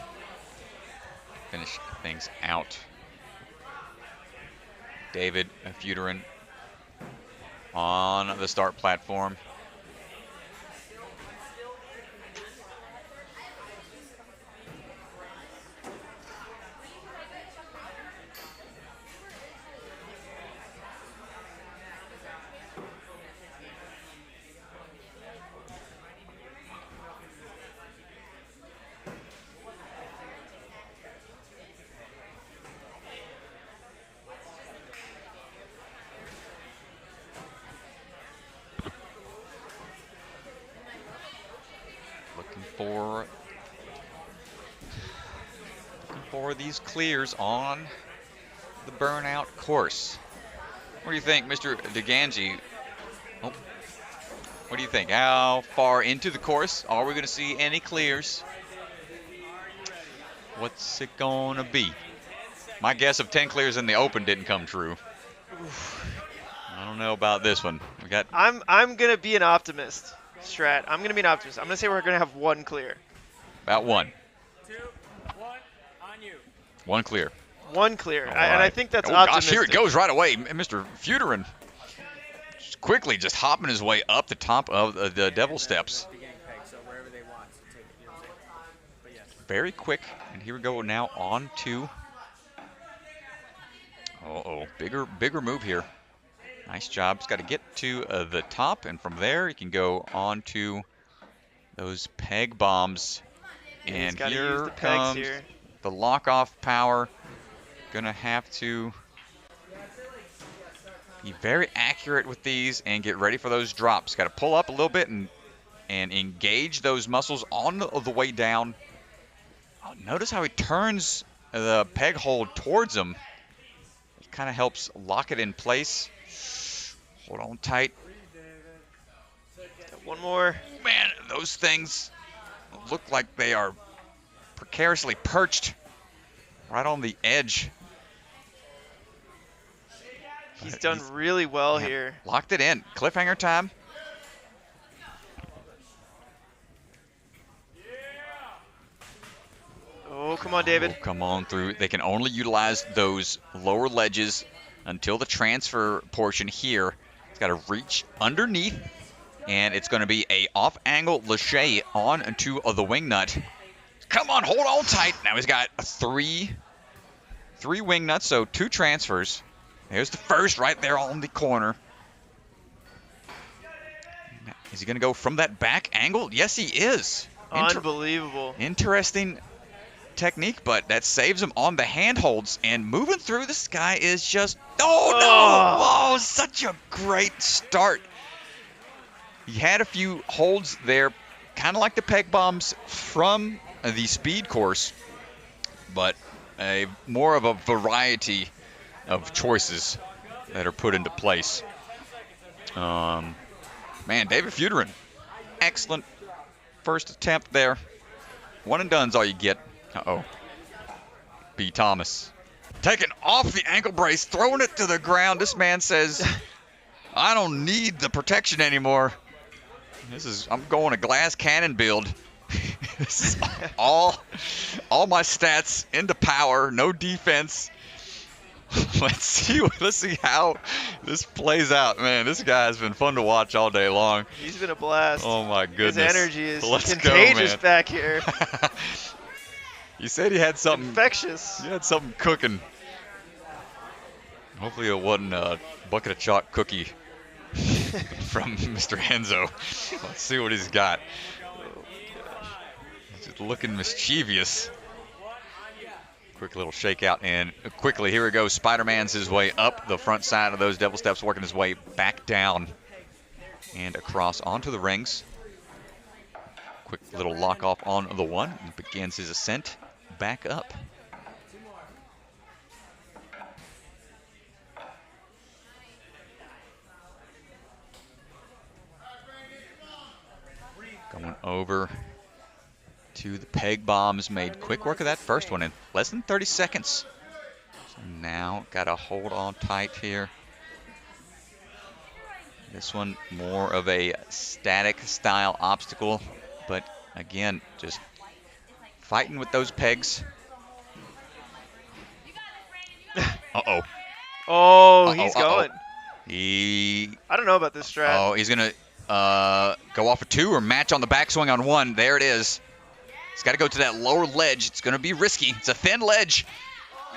Finish things out. David Futerin on the start platform. For these clears on the Burnout course. What do you think, Mr. DeGangi? Oh, what do you think? How far into the course are we going to see any clears? What's it going to be? My guess of 10 clears in the open didn't come true. I don't know about this one. We got. I'm going to be an optimist, Strat. I'm going to be an optimist. I'm going to say we're going to have one clear. About one. 2, 1, on you. One clear. One clear. Right. And I think that's Gosh, optimistic. here it goes right away. Mr. Futerin just quickly just hopping his way up the top of the devil steps. Very quick. And here we go now on to. Bigger move here. Nice job. He's got to get to the top, and from there he can go on to those peg bombs. He's And gotta use here the pegs comes here. the lock-off power. Gonna have to be very accurate with these and get ready for those drops. Got to pull up a little bit and engage those muscles on the way down. Oh, notice how he turns the peg hold towards him. It kind of helps lock it in place. Hold on tight. One more. Man, those things look like they are precariously perched right on the edge. He's done really well yeah, here. Locked it in. Cliffhanger time. Oh, come on, David. Oh, come on through. They can only utilize those lower ledges until the transfer portion here. It's got to reach underneath, and it's going to be a off-angle lache on to the wing nut. Come on, hold on tight. Now he's got three wing nuts, so 2 transfers. There's the first right there on the corner. Is he going to go from that back angle? Yes, he is. Unbelievable. Interesting technique, but that saves him on the handholds. And moving through, this guy is just... Oh, no! Oh, such a great start. He had a few holds there, kind of like the peg bombs from the speed course, but more of a variety of choices that are put into place. Man, David Futerin, excellent first attempt there. One and done's all you get. Uh-oh. B. Thomas taking off the ankle brace, throwing it to the ground. This man says, I don't need the protection anymore. I'm going a glass cannon build. This is all my stats into power, no defense. Let's see how this plays out, man. This guy has been fun to watch all day long. He's been a blast. Oh my goodness. His energy is go, contagious man. back here. You said he had something infectious. He had something cooking. Hopefully it wasn't a bucket of chalk cookie from Mr. Enzo. Let's see what he's got. He's just looking mischievous. Quick little shakeout, and quickly, here we go. Spider-Man's his way up the front side of those devil steps, working his way back down and across onto the rings. Quick little lock off on the one, and begins his ascent back up. Going over to the peg bombs, made quick work of that first one in less than 30 seconds. So now got to hold on tight here. This one more of a static style obstacle, but again, just fighting with those pegs. Uh-oh. Oh, he's going. I don't know about this strat. Oh, he's going to go off a 2 or match on the backswing on 1. There it is. He's got to go to that lower ledge. It's going to be risky. It's a thin ledge.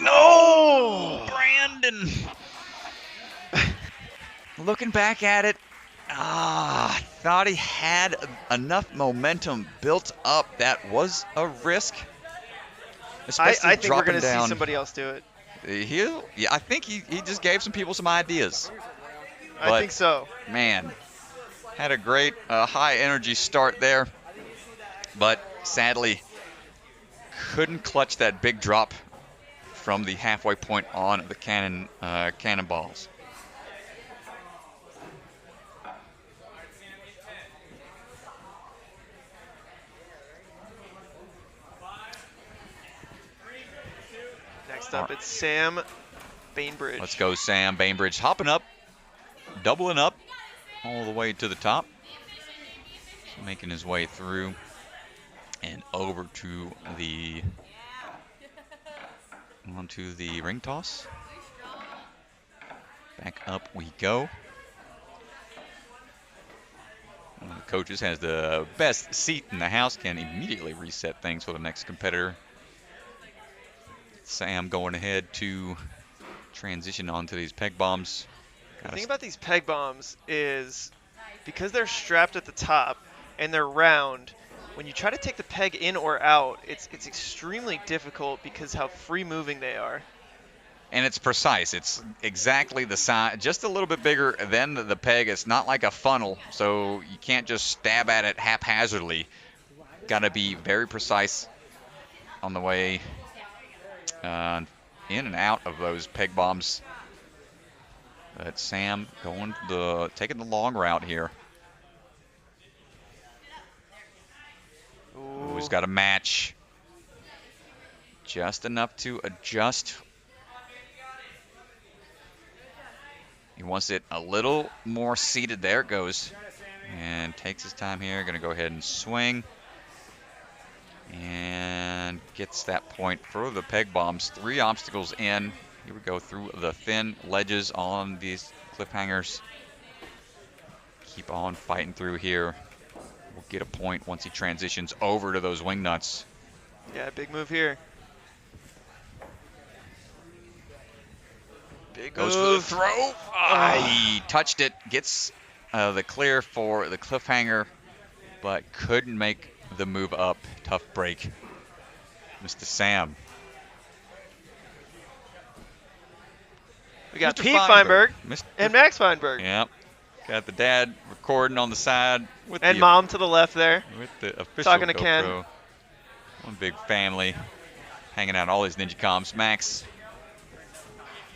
No! Brandon! Looking back at it, thought he had enough momentum built up. That was a risk. I think we're going to see somebody else do it. Yeah, I think he just gave some people some ideas. I think so. Man, had a great high energy start there, but sadly couldn't clutch that big drop from the halfway point on the cannonballs. Next up, it's Sam Bainbridge. Let's go, Sam Bainbridge, hopping up, doubling up all the way to the top, making his way through and over to onto the ring toss. Back up we go. One of the coaches has the best seat in the house, can immediately reset things for the next competitor. Sam going ahead to transition onto these peg bombs. The thing about these peg bombs is because they're strapped at the top and they're round, when you try to take the peg in or out, it's extremely difficult because how free moving they are. And it's precise. It's exactly the size, just a little bit bigger than the peg. It's not like a funnel, so you can't just stab at it haphazardly. Got to be very precise on the way in and out of those peg bombs. But Sam taking the long route here. Ooh, he's got a match. Just enough to adjust. He wants it a little more seated. There it goes. And takes his time here. Going to go ahead and swing. And gets that point for the peg bombs. 3 obstacles in. Here we go through the thin ledges on these cliffhangers. Keep on fighting through here. We'll get a point once he transitions over to those wing nuts. Yeah, big move here. Big Goes move. for the throw. He touched it. Gets the clear for the cliffhanger, but couldn't make the move up. Tough break. Mr. Sam. We got Mr. Pete Feinberg Mr. and Max Feinberg. Yep. Got the dad recording on the side. With And the, mom to the left there. With the official Talking to GoPro. Ken. One big family. Hanging out all these Ninja comms. Max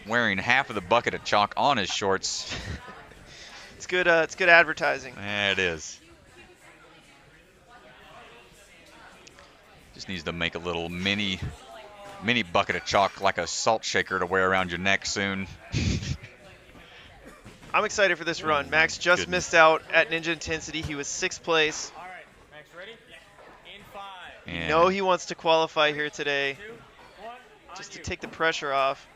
wearing half of the bucket of chalk on his shorts. It's good advertising. Yeah, it is. Just needs to make a little mini bucket of chalk like a salt shaker to wear around your neck soon. I'm excited for this run. Max just missed out at Ninja Intensity. He was 6th place. All right, Max, ready? In 5. And, You know he wants to qualify here today, just to take the pressure off.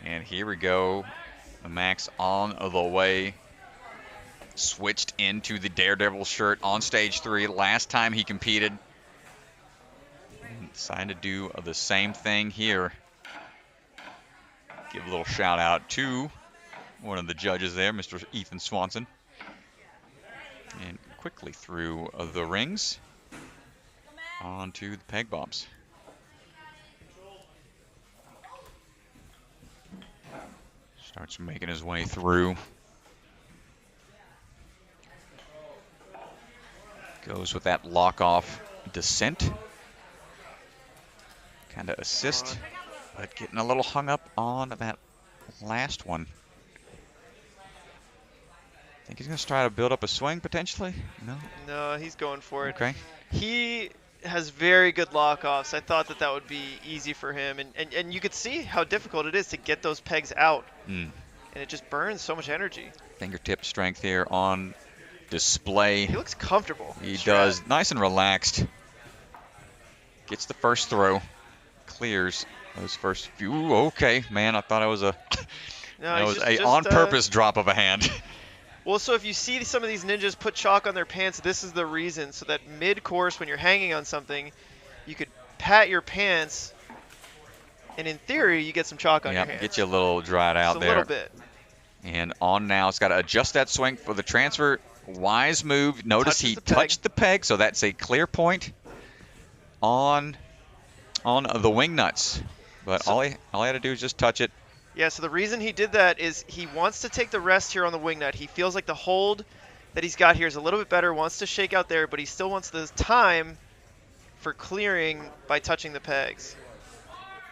and here we go. Max on the way. Switched into the Daredevil shirt on stage 3. Last time he competed. Decided to do the same thing here. Give a little shout out to one of the judges there, Mr. Ethan Swanson. And quickly through the rings onto the peg bombs. Starts making his way through. Goes with that lock off descent. Kind of assist, but getting a little hung up on that last one. Think he's going to try to build up a swing potentially? No? No, he's going for it. Okay. He has very good lock-offs. I thought that would be easy for him. And you could see how difficult it is to get those pegs out. And it just burns so much energy. Fingertip strength here on display. He looks comfortable. He does. Nice and relaxed. Gets the first throw. Clears those first few. Ooh, okay, man, I thought it was a on-purpose drop of a hand. Well, so if you see some of these ninjas put chalk on their pants, this is the reason. So that mid-course, when you're hanging on something, you could pat your pants, and in theory, you get some chalk on your hands. Get you a little dried out Just there. a little bit. And on now, it's got to adjust that swing for the transfer. Wise move. Notice he touched the peg, so that's a clear point on the wing nuts. But all he had to do is just touch it. Yeah, so the reason he did that is he wants to take the rest here on the wing nut. He feels like the hold that he's got here is a little bit better, wants to shake out there, but he still wants the time for clearing by touching the pegs.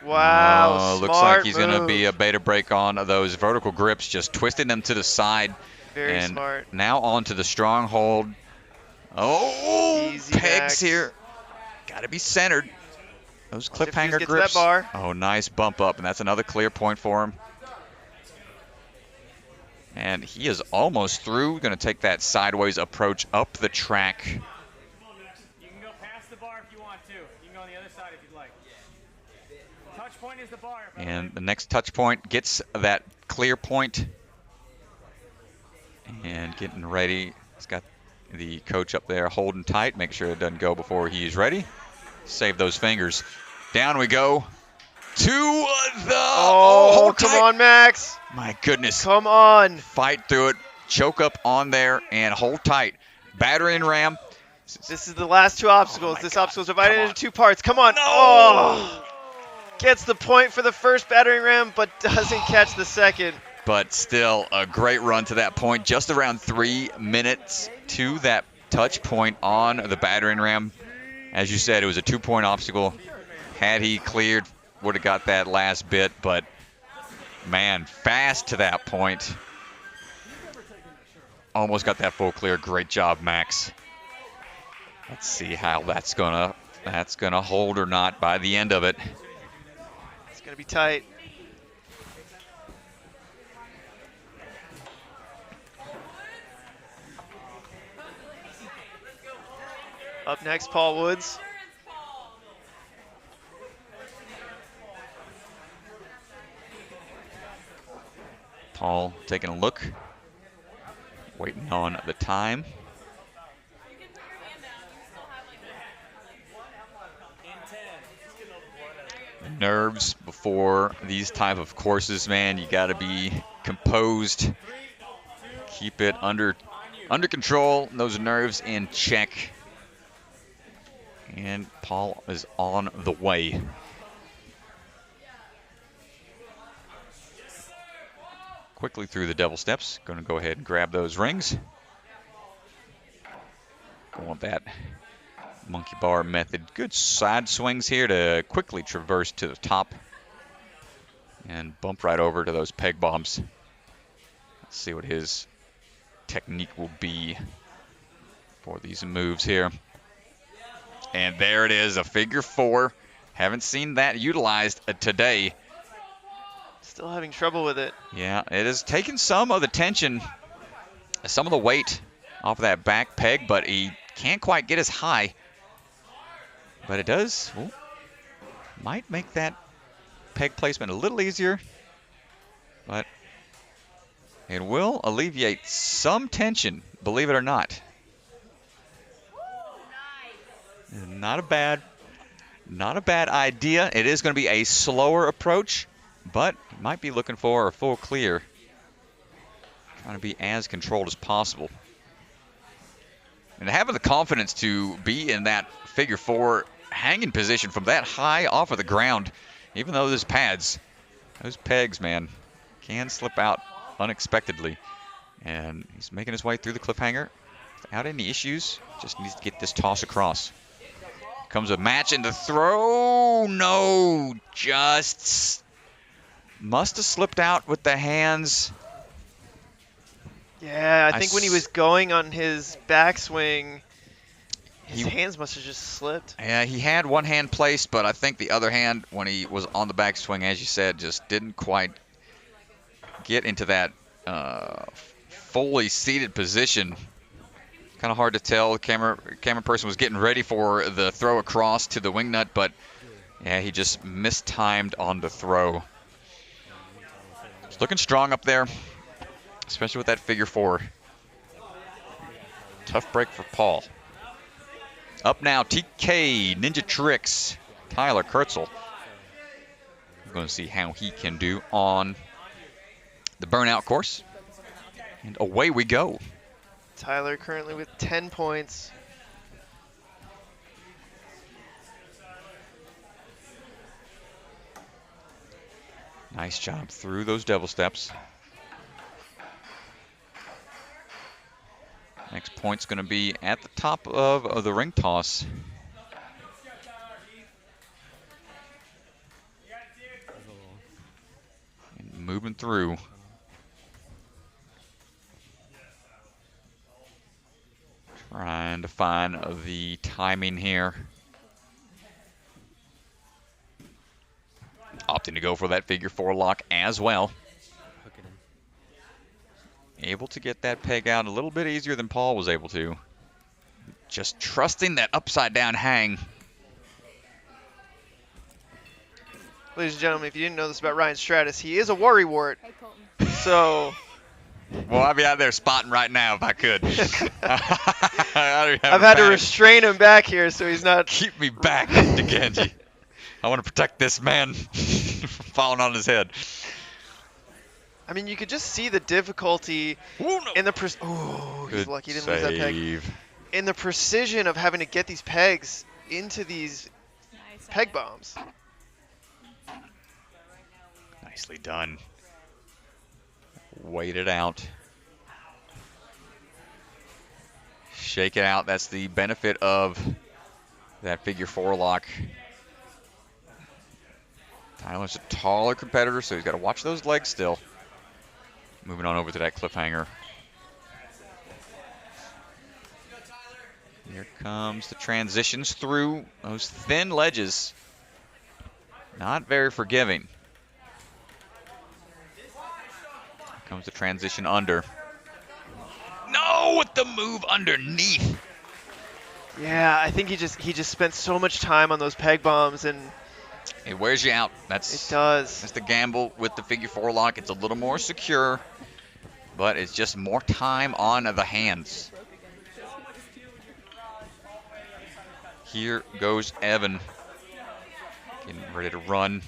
Wow, looks like he's going to be a beta break on those vertical grips, just twisting them to the side. Very smart. Now onto the strong hold. Oh, easy pegs Max. here. Got to be centered. Those cliffhanger Get to grips. that bar. Oh, nice bump up, and that's another clear point for him. And he is almost through. Going to take that sideways approach up the track. You can go past the bar if you want to. You can go on the other side if you'd like. Touch point is the bar. And the next touch point gets that clear point. And getting ready. He's got the coach up there holding tight. Make sure it doesn't go before he's ready. Save those fingers. Down we go to the... Oh, come on, Max. My goodness. Come on. Fight through it. Choke up on there and hold tight. Battering ram. This is the last two obstacles. my This God. obstacle is divided Come into on. 2 parts. Come on. No! Oh! Gets the point for the first battering ram, but doesn't catch the second. But still a great run to that point. Just around 3 minutes to that touch point on the battering ram. As you said, it was a 2-point obstacle. Had he cleared, would have got that last bit, but man, fast to that point. Almost got that full clear. Great job, Max. Let's see how that's gonna hold or not by the end of it. It's going to be tight. Up next, Paul Woods. Paul taking a look, waiting on the time. Nerves before these type of courses, man. You got to be composed, keep it under control, those nerves in check. And Paul is on the way. Quickly through the double steps. Going to go ahead and grab those rings. Go on that monkey bar method. Good side swings here to quickly traverse to the top and bump right over to those peg bombs. Let's see what his technique will be for these moves here. And there it is, a figure 4. Haven't seen that utilized today. Still having trouble with it. Yeah, it has taken some of the tension, some of the weight off of that back peg, but he can't quite get as high. But it does, might make that peg placement a little easier, but it will alleviate some tension, believe it or not. Not a bad idea. It is going to be a slower approach, but you might be looking for a full clear. Trying to be as controlled as possible. And having the confidence to be in that figure 4 hanging position from that high off of the ground, even though those pegs, man, can slip out unexpectedly. And he's making his way through the cliffhanger without any issues. Just needs to get this toss across. Comes a match in the throw. No, just must have slipped out with the hands. Yeah, I think when he was going on his backswing, his hands must have just slipped. Yeah, he had one hand placed, but I think the other hand, when he was on the backswing, as you said, just didn't quite get into that fully seated position. Kind of hard to tell. The camera person was getting ready for the throw across to the wing nut, but yeah, he just mistimed on the throw. It's looking strong up there, especially with that figure 4. Tough break for Paul. Up now, TK, Ninja Tricks, Tyler Kurtzel. We're going to see how he can do on the Burnout course. And away we go. Tyler currently with 10 points. Nice job through those double steps. Next point's going to be at the top of the ring toss. And moving through. Trying to find the timing here. Opting to go for that figure 4 lock as well. Able to get that peg out a little bit easier than Paul was able to. Just trusting that upside down hang. Ladies and gentlemen, if you didn't know this about Ryan Stratus, he is a worrywart. So... Well, I'd be out there spotting right now if I could. I've had to restrain him back here so he's not... Keep me back, DeGanji. I want to protect this man from falling on his head. I mean, you could just see the difficulty in the... Oh, he's lucky he didn't lose that peg. in the precision of having to get these pegs into these peg bombs. Nicely done. Wait it out. Shake it out. That's the benefit of that figure 4 lock. Tyler's a taller competitor, so he's got to watch those legs still. Moving on over to that cliffhanger. Here comes the transitions through those thin ledges. Not very forgiving. Here comes the transition under. No, with the move underneath. Yeah, I think he just spent so much time on those peg bombs, and it wears you out. It does. That's the gamble with the figure 4 lock. It's a little more secure, but it's just more time on the hands. Here goes Evan, getting ready to run.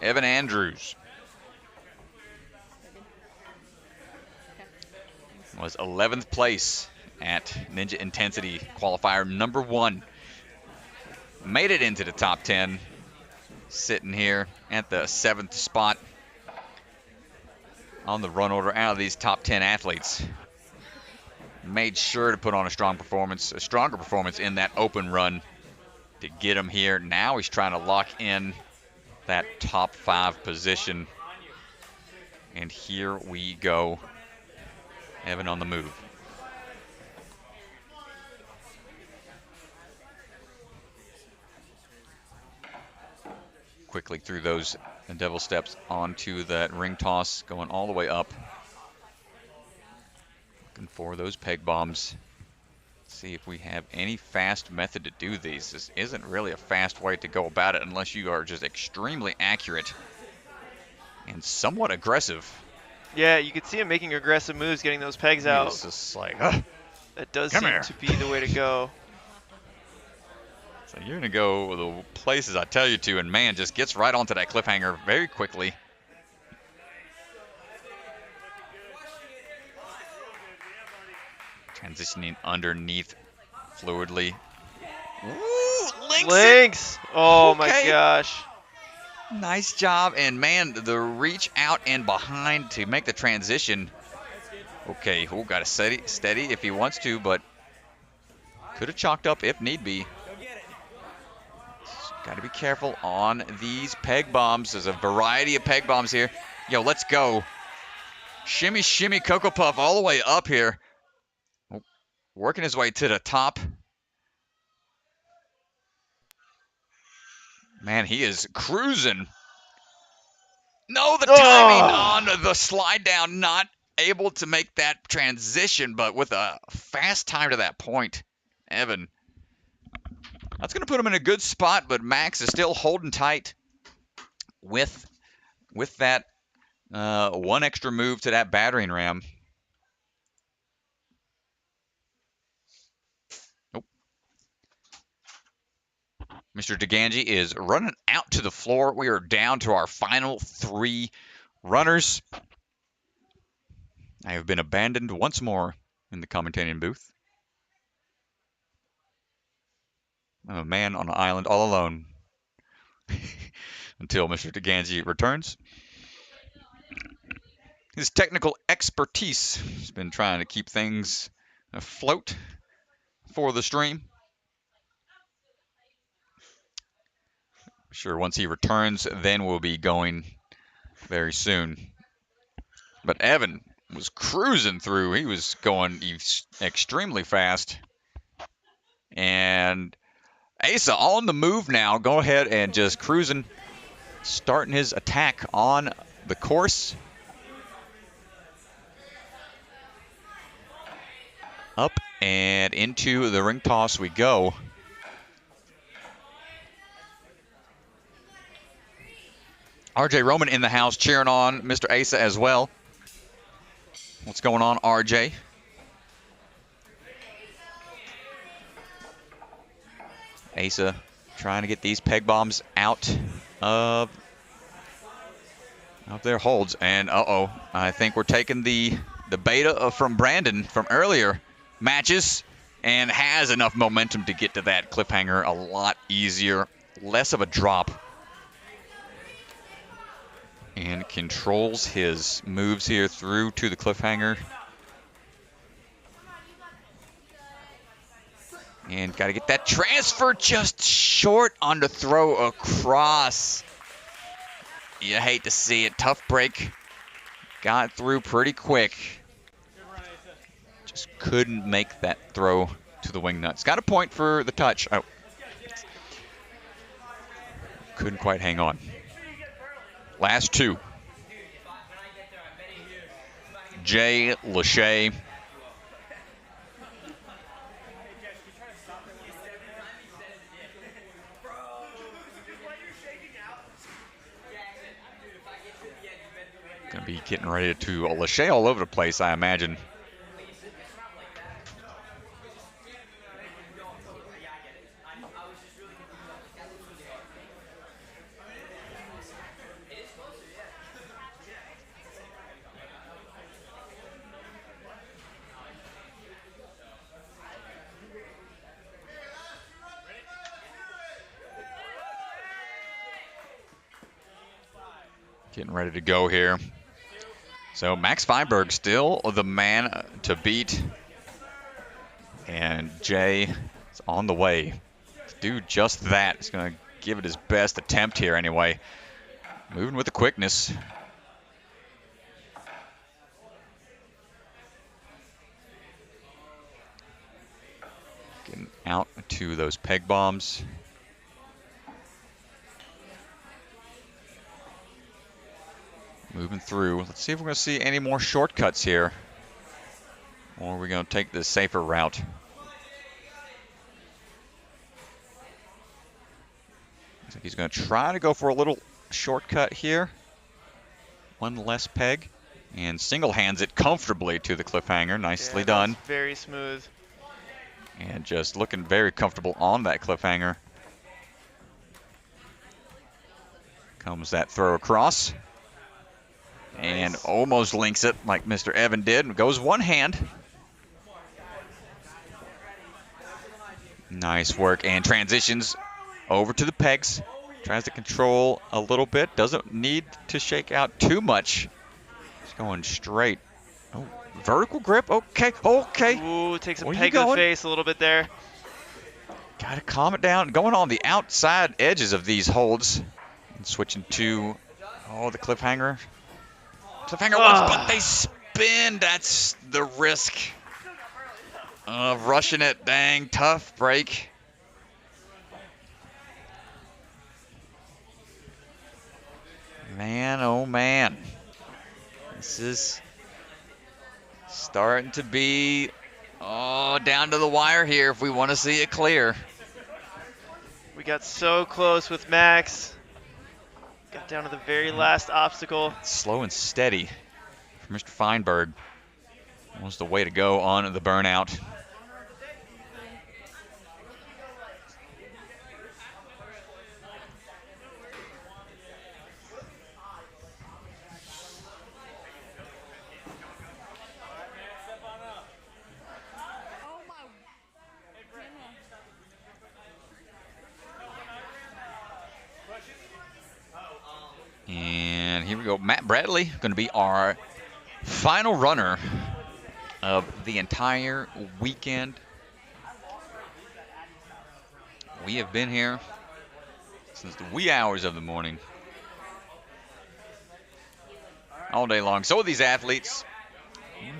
Evan Andrews was 11th place at Ninja Intensity Qualifier number 1. Made it into the top 10, sitting here at the 7th spot on the run order out of these top 10 athletes. Made sure to put on a stronger performance in that open run to get him here. Now he's trying to lock in that top 5 position. And here we go. Evan on the move. Quickly through those devil steps onto that ring toss, going all the way up. Looking for those peg bombs. See if we have any fast method to do these. This isn't really a fast way to go about it unless you are just extremely accurate and somewhat aggressive. Yeah, you could see him making aggressive moves, getting those pegs out. It's just like, that does seem to be the way to go. So you're going to go the places I tell you to, and man, just gets right onto that cliffhanger very quickly. Transitioning underneath fluidly. Ooh, links! Oh my gosh. Nice job, and man, the reach out and behind to make the transition. Okay, got to steady if he wants to, but could have chalked up if need be. Got to be careful on these peg bombs. There's a variety of peg bombs here. Yo, let's go. Shimmy, shimmy, Cocoa Puff all the way up here. Working his way to the top. Man, he is cruising. No, the timing on the slide down, not able to make that transition, but with a fast time to that point, Evan. That's going to put him in a good spot, but Max is still holding tight with that one extra move to that battering ram. Mr. DeGangi is running out to the floor. We are down to our final 3 runners. I have been abandoned once more in the commentating booth. I'm a man on an island all alone until Mr. DeGangi returns. His technical expertise has been trying to keep things afloat for the stream. Sure, once he returns, then we'll be going very soon. But Evan was cruising through. He was going extremely fast. And Asa on the move now. Go ahead and just cruising, starting his attack on the course. Up and into the ring toss we go. RJ Roman in the house cheering on Mr. Asa as well. What's going on, RJ? Asa trying to get these peg bombs out of their holds. And I think we're taking the the beta from Brandon from earlier matches and has enough momentum to get to that cliffhanger a lot easier, less of a drop. And controls his moves here through to the cliffhanger. And got to get that transfer just short on the throw across. You hate to see it. Tough break. Got through pretty quick. Just couldn't make that throw to the wing nuts. Got a point for the touch. Oh. Couldn't quite hang on. Last two. Jay Lachey. Gonna be getting ready to Lachey all over the place, I imagine. Getting ready to go here. So Max Feinberg still the man to beat. And Jay is on the way to do just that. He's going to give it his best attempt here anyway. Moving with the quickness. Getting out to those peg bombs. Moving through. Let's see if we're going to see any more shortcuts here. Or are we going to take the safer route? Looks like he's going to try to go for a little shortcut here. One less peg. And single hands it comfortably to the cliffhanger. Nicely done. Very smooth. And just looking very comfortable on that cliffhanger. Comes that throw across. And almost links it like Mr. Evan did. Goes one hand. Nice work and transitions over to the pegs. Tries to control a little bit. Doesn't need to shake out too much. Just going straight. Oh, vertical grip. Okay, okay. Ooh, takes a peg to the face a little bit there. Got to calm it down. Going on the outside edges of these holds. And switching to, the cliffhanger. Cliffhanger once, but they spin. That's the risk of rushing it. Dang, tough break. Man, oh man. This is starting to be down to the wire here if we want to see it clear. We got so close with Max. Got down to the very last obstacle. Slow and steady for Mr. Feinberg. Almost the way to go on the burnout. And here we go. Matt Bradley going to be our final runner of the entire weekend. We have been here since the wee hours of the morning. All day long. So are these athletes.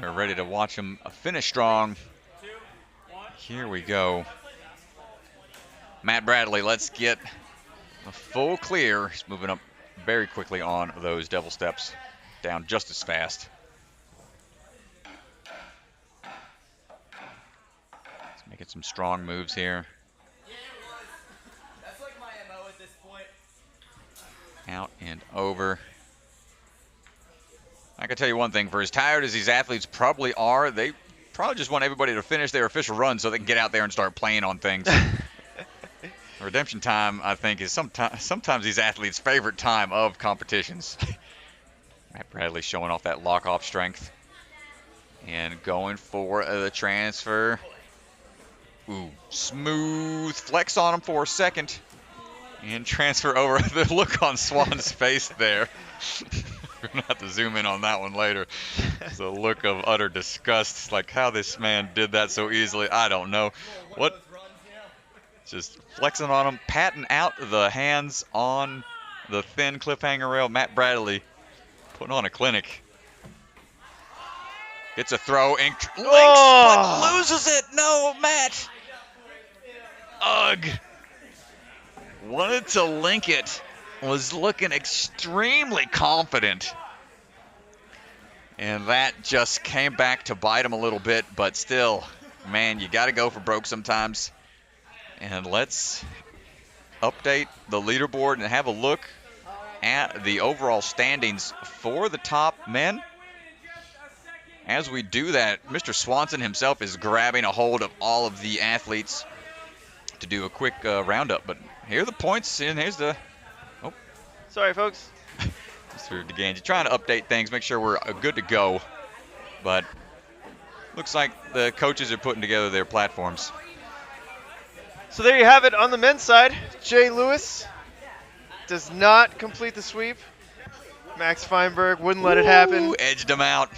We're ready to watch them finish strong. Here we go. Matt Bradley, let's get a full clear. He's moving up very quickly on those devil steps, down just as fast. He's making some strong moves here. That's like my MO at this point. Out and over. I can tell you one thing, for as tired as these athletes probably are, they probably just want everybody to finish their official run so they can get out there and start playing on things. Redemption time, I think, is sometimes these athletes' favorite time of competitions. Matt Bradley showing off that lock-off strength. And going for the transfer. Ooh, smooth flex on him for a second. And transfer over. The look on Swan's face there. We're going to have to zoom in on that one later. It's a look of utter disgust. It's like how this man did that so easily. I don't know. What? Just flexing on him, patting out the hands on the thin cliffhanger rail. Matt Bradley putting on a clinic. Gets a throw and links, but loses it. No, Matt. Ugh. Wanted to link it. Was looking extremely confident. And that just came back to bite him a little bit, but still, man, you got to go for broke sometimes. And let's update the leaderboard and have a look at the overall standings for the top men. As we do that, Mr. Swanson himself is grabbing a hold of all of the athletes to do a quick roundup. But here are the points, and here's the... Oh. Sorry, folks. Mr. DeGangi trying to update things, make sure we're good to go. But looks like the coaches are putting together their platforms. So there you have it on the men's side. Jay Lewis does not complete the sweep. Max Feinberg wouldn't let it happen. Edged him out.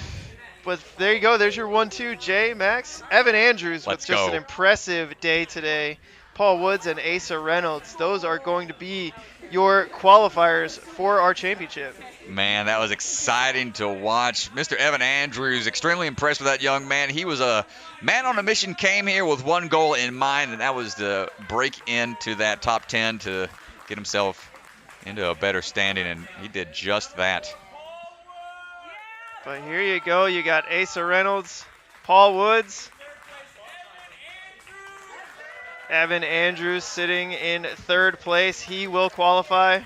But there you go. There's your 1-2, Jay, Max. Evan Andrews with just an impressive day today. Paul Woods and Asa Reynolds. Those are going to be your qualifiers for our championship. Man, that was exciting to watch. Mr. Evan Andrews, extremely impressed with that young man. He was a man on a mission, came here with one goal in mind, and that was to break into that top 10 to get himself into a better standing, and he did just that. But here you go. You got Asa Reynolds, Paul Woods, Evan Andrews sitting in third place. He will qualify.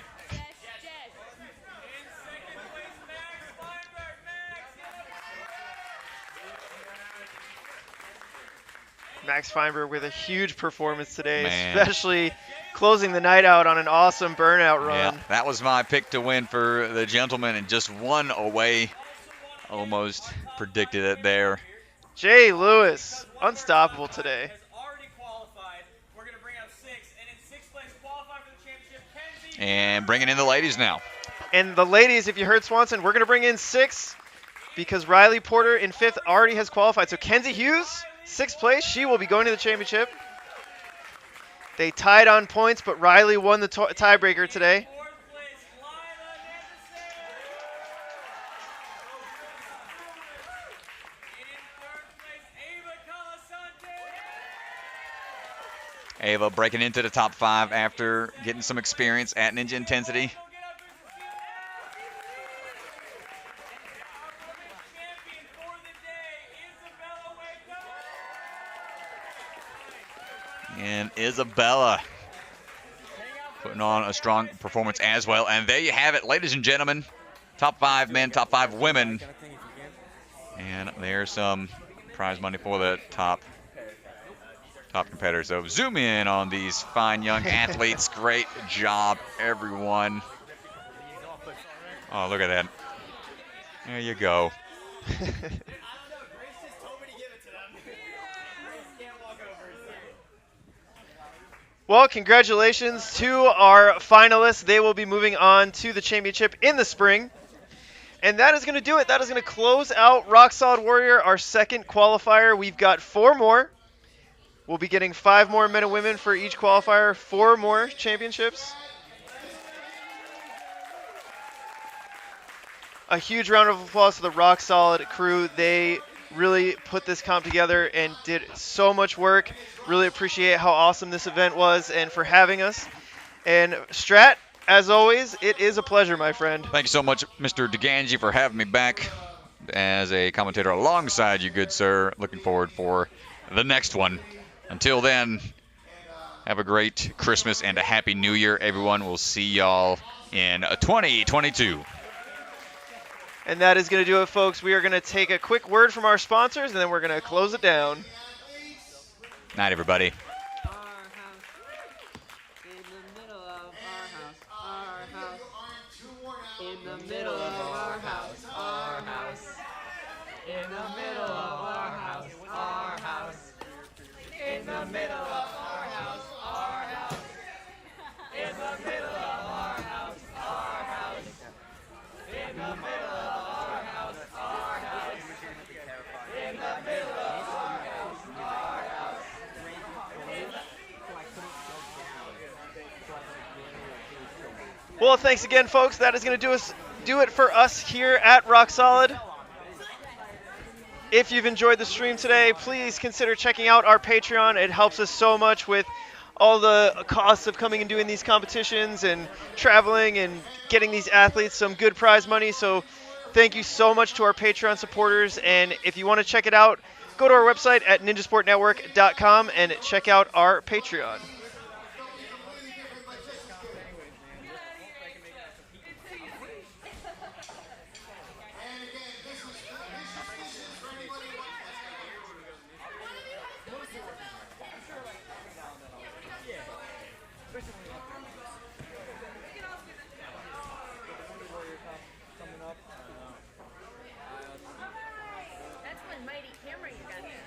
Max Feinberg with a huge performance today, especially closing the night out on an awesome burnout run. Yeah, that was my pick to win for the gentleman, and just one away. Almost predicted it there. Jay Lewis, unstoppable today. And bringing in the ladies now. And the ladies, if you heard Swanson, we're going to bring in 6 because Riley Porter in 5th already has qualified. So Kenzie Hughes, 6th place. She will be going to the championship. They tied on points, but Riley won the tiebreaker today. Ava breaking into the top 5 after getting some experience at Ninja Intensity. And Isabella putting on a strong performance as well. And there you have it, ladies and gentlemen. Top 5 men, top 5 women. And there's some prize money for the top competitors. So zoom in on these fine young athletes. Great job, everyone. Oh, look at that. There you go. Well, congratulations to our finalists. They will be moving on to the championship in the spring. And that is going to do it. That is going to close out Rock Solid Warrior, our second qualifier. We've got 4 more. We'll be getting 5 more men and women for each qualifier, 4 more championships. A huge round of applause to the Rock Solid crew. They really put this comp together and did so much work. Really appreciate how awesome this event was and for having us. And Strat, as always, it is a pleasure, my friend. Thank you so much, Mr. DeGangi, for having me back as a commentator alongside you, good sir. Looking forward for the next one. Until then, have a great Christmas and a Happy New Year, everyone. We'll see y'all in 2022. And that is going to do it, folks. We are going to take a quick word from our sponsors, and then we're going to close it down. Night, everybody. In the middle of our house, in the middle of the middle of our house, our house. In the middle of our house, our house. In the middle of our house, our house. In the middle of our house, our house. Well, thanks again, folks. That is going to do it for us here at Rock Solid. If you've enjoyed the stream today, please consider checking out our Patreon. It helps us so much with all the costs of coming and doing these competitions and traveling and getting these athletes some good prize money. So thank you so much to our Patreon supporters. And if you want to check it out, go to our website at ninjasportnetwork.com and check out our Patreon. That's one mighty camera you got there.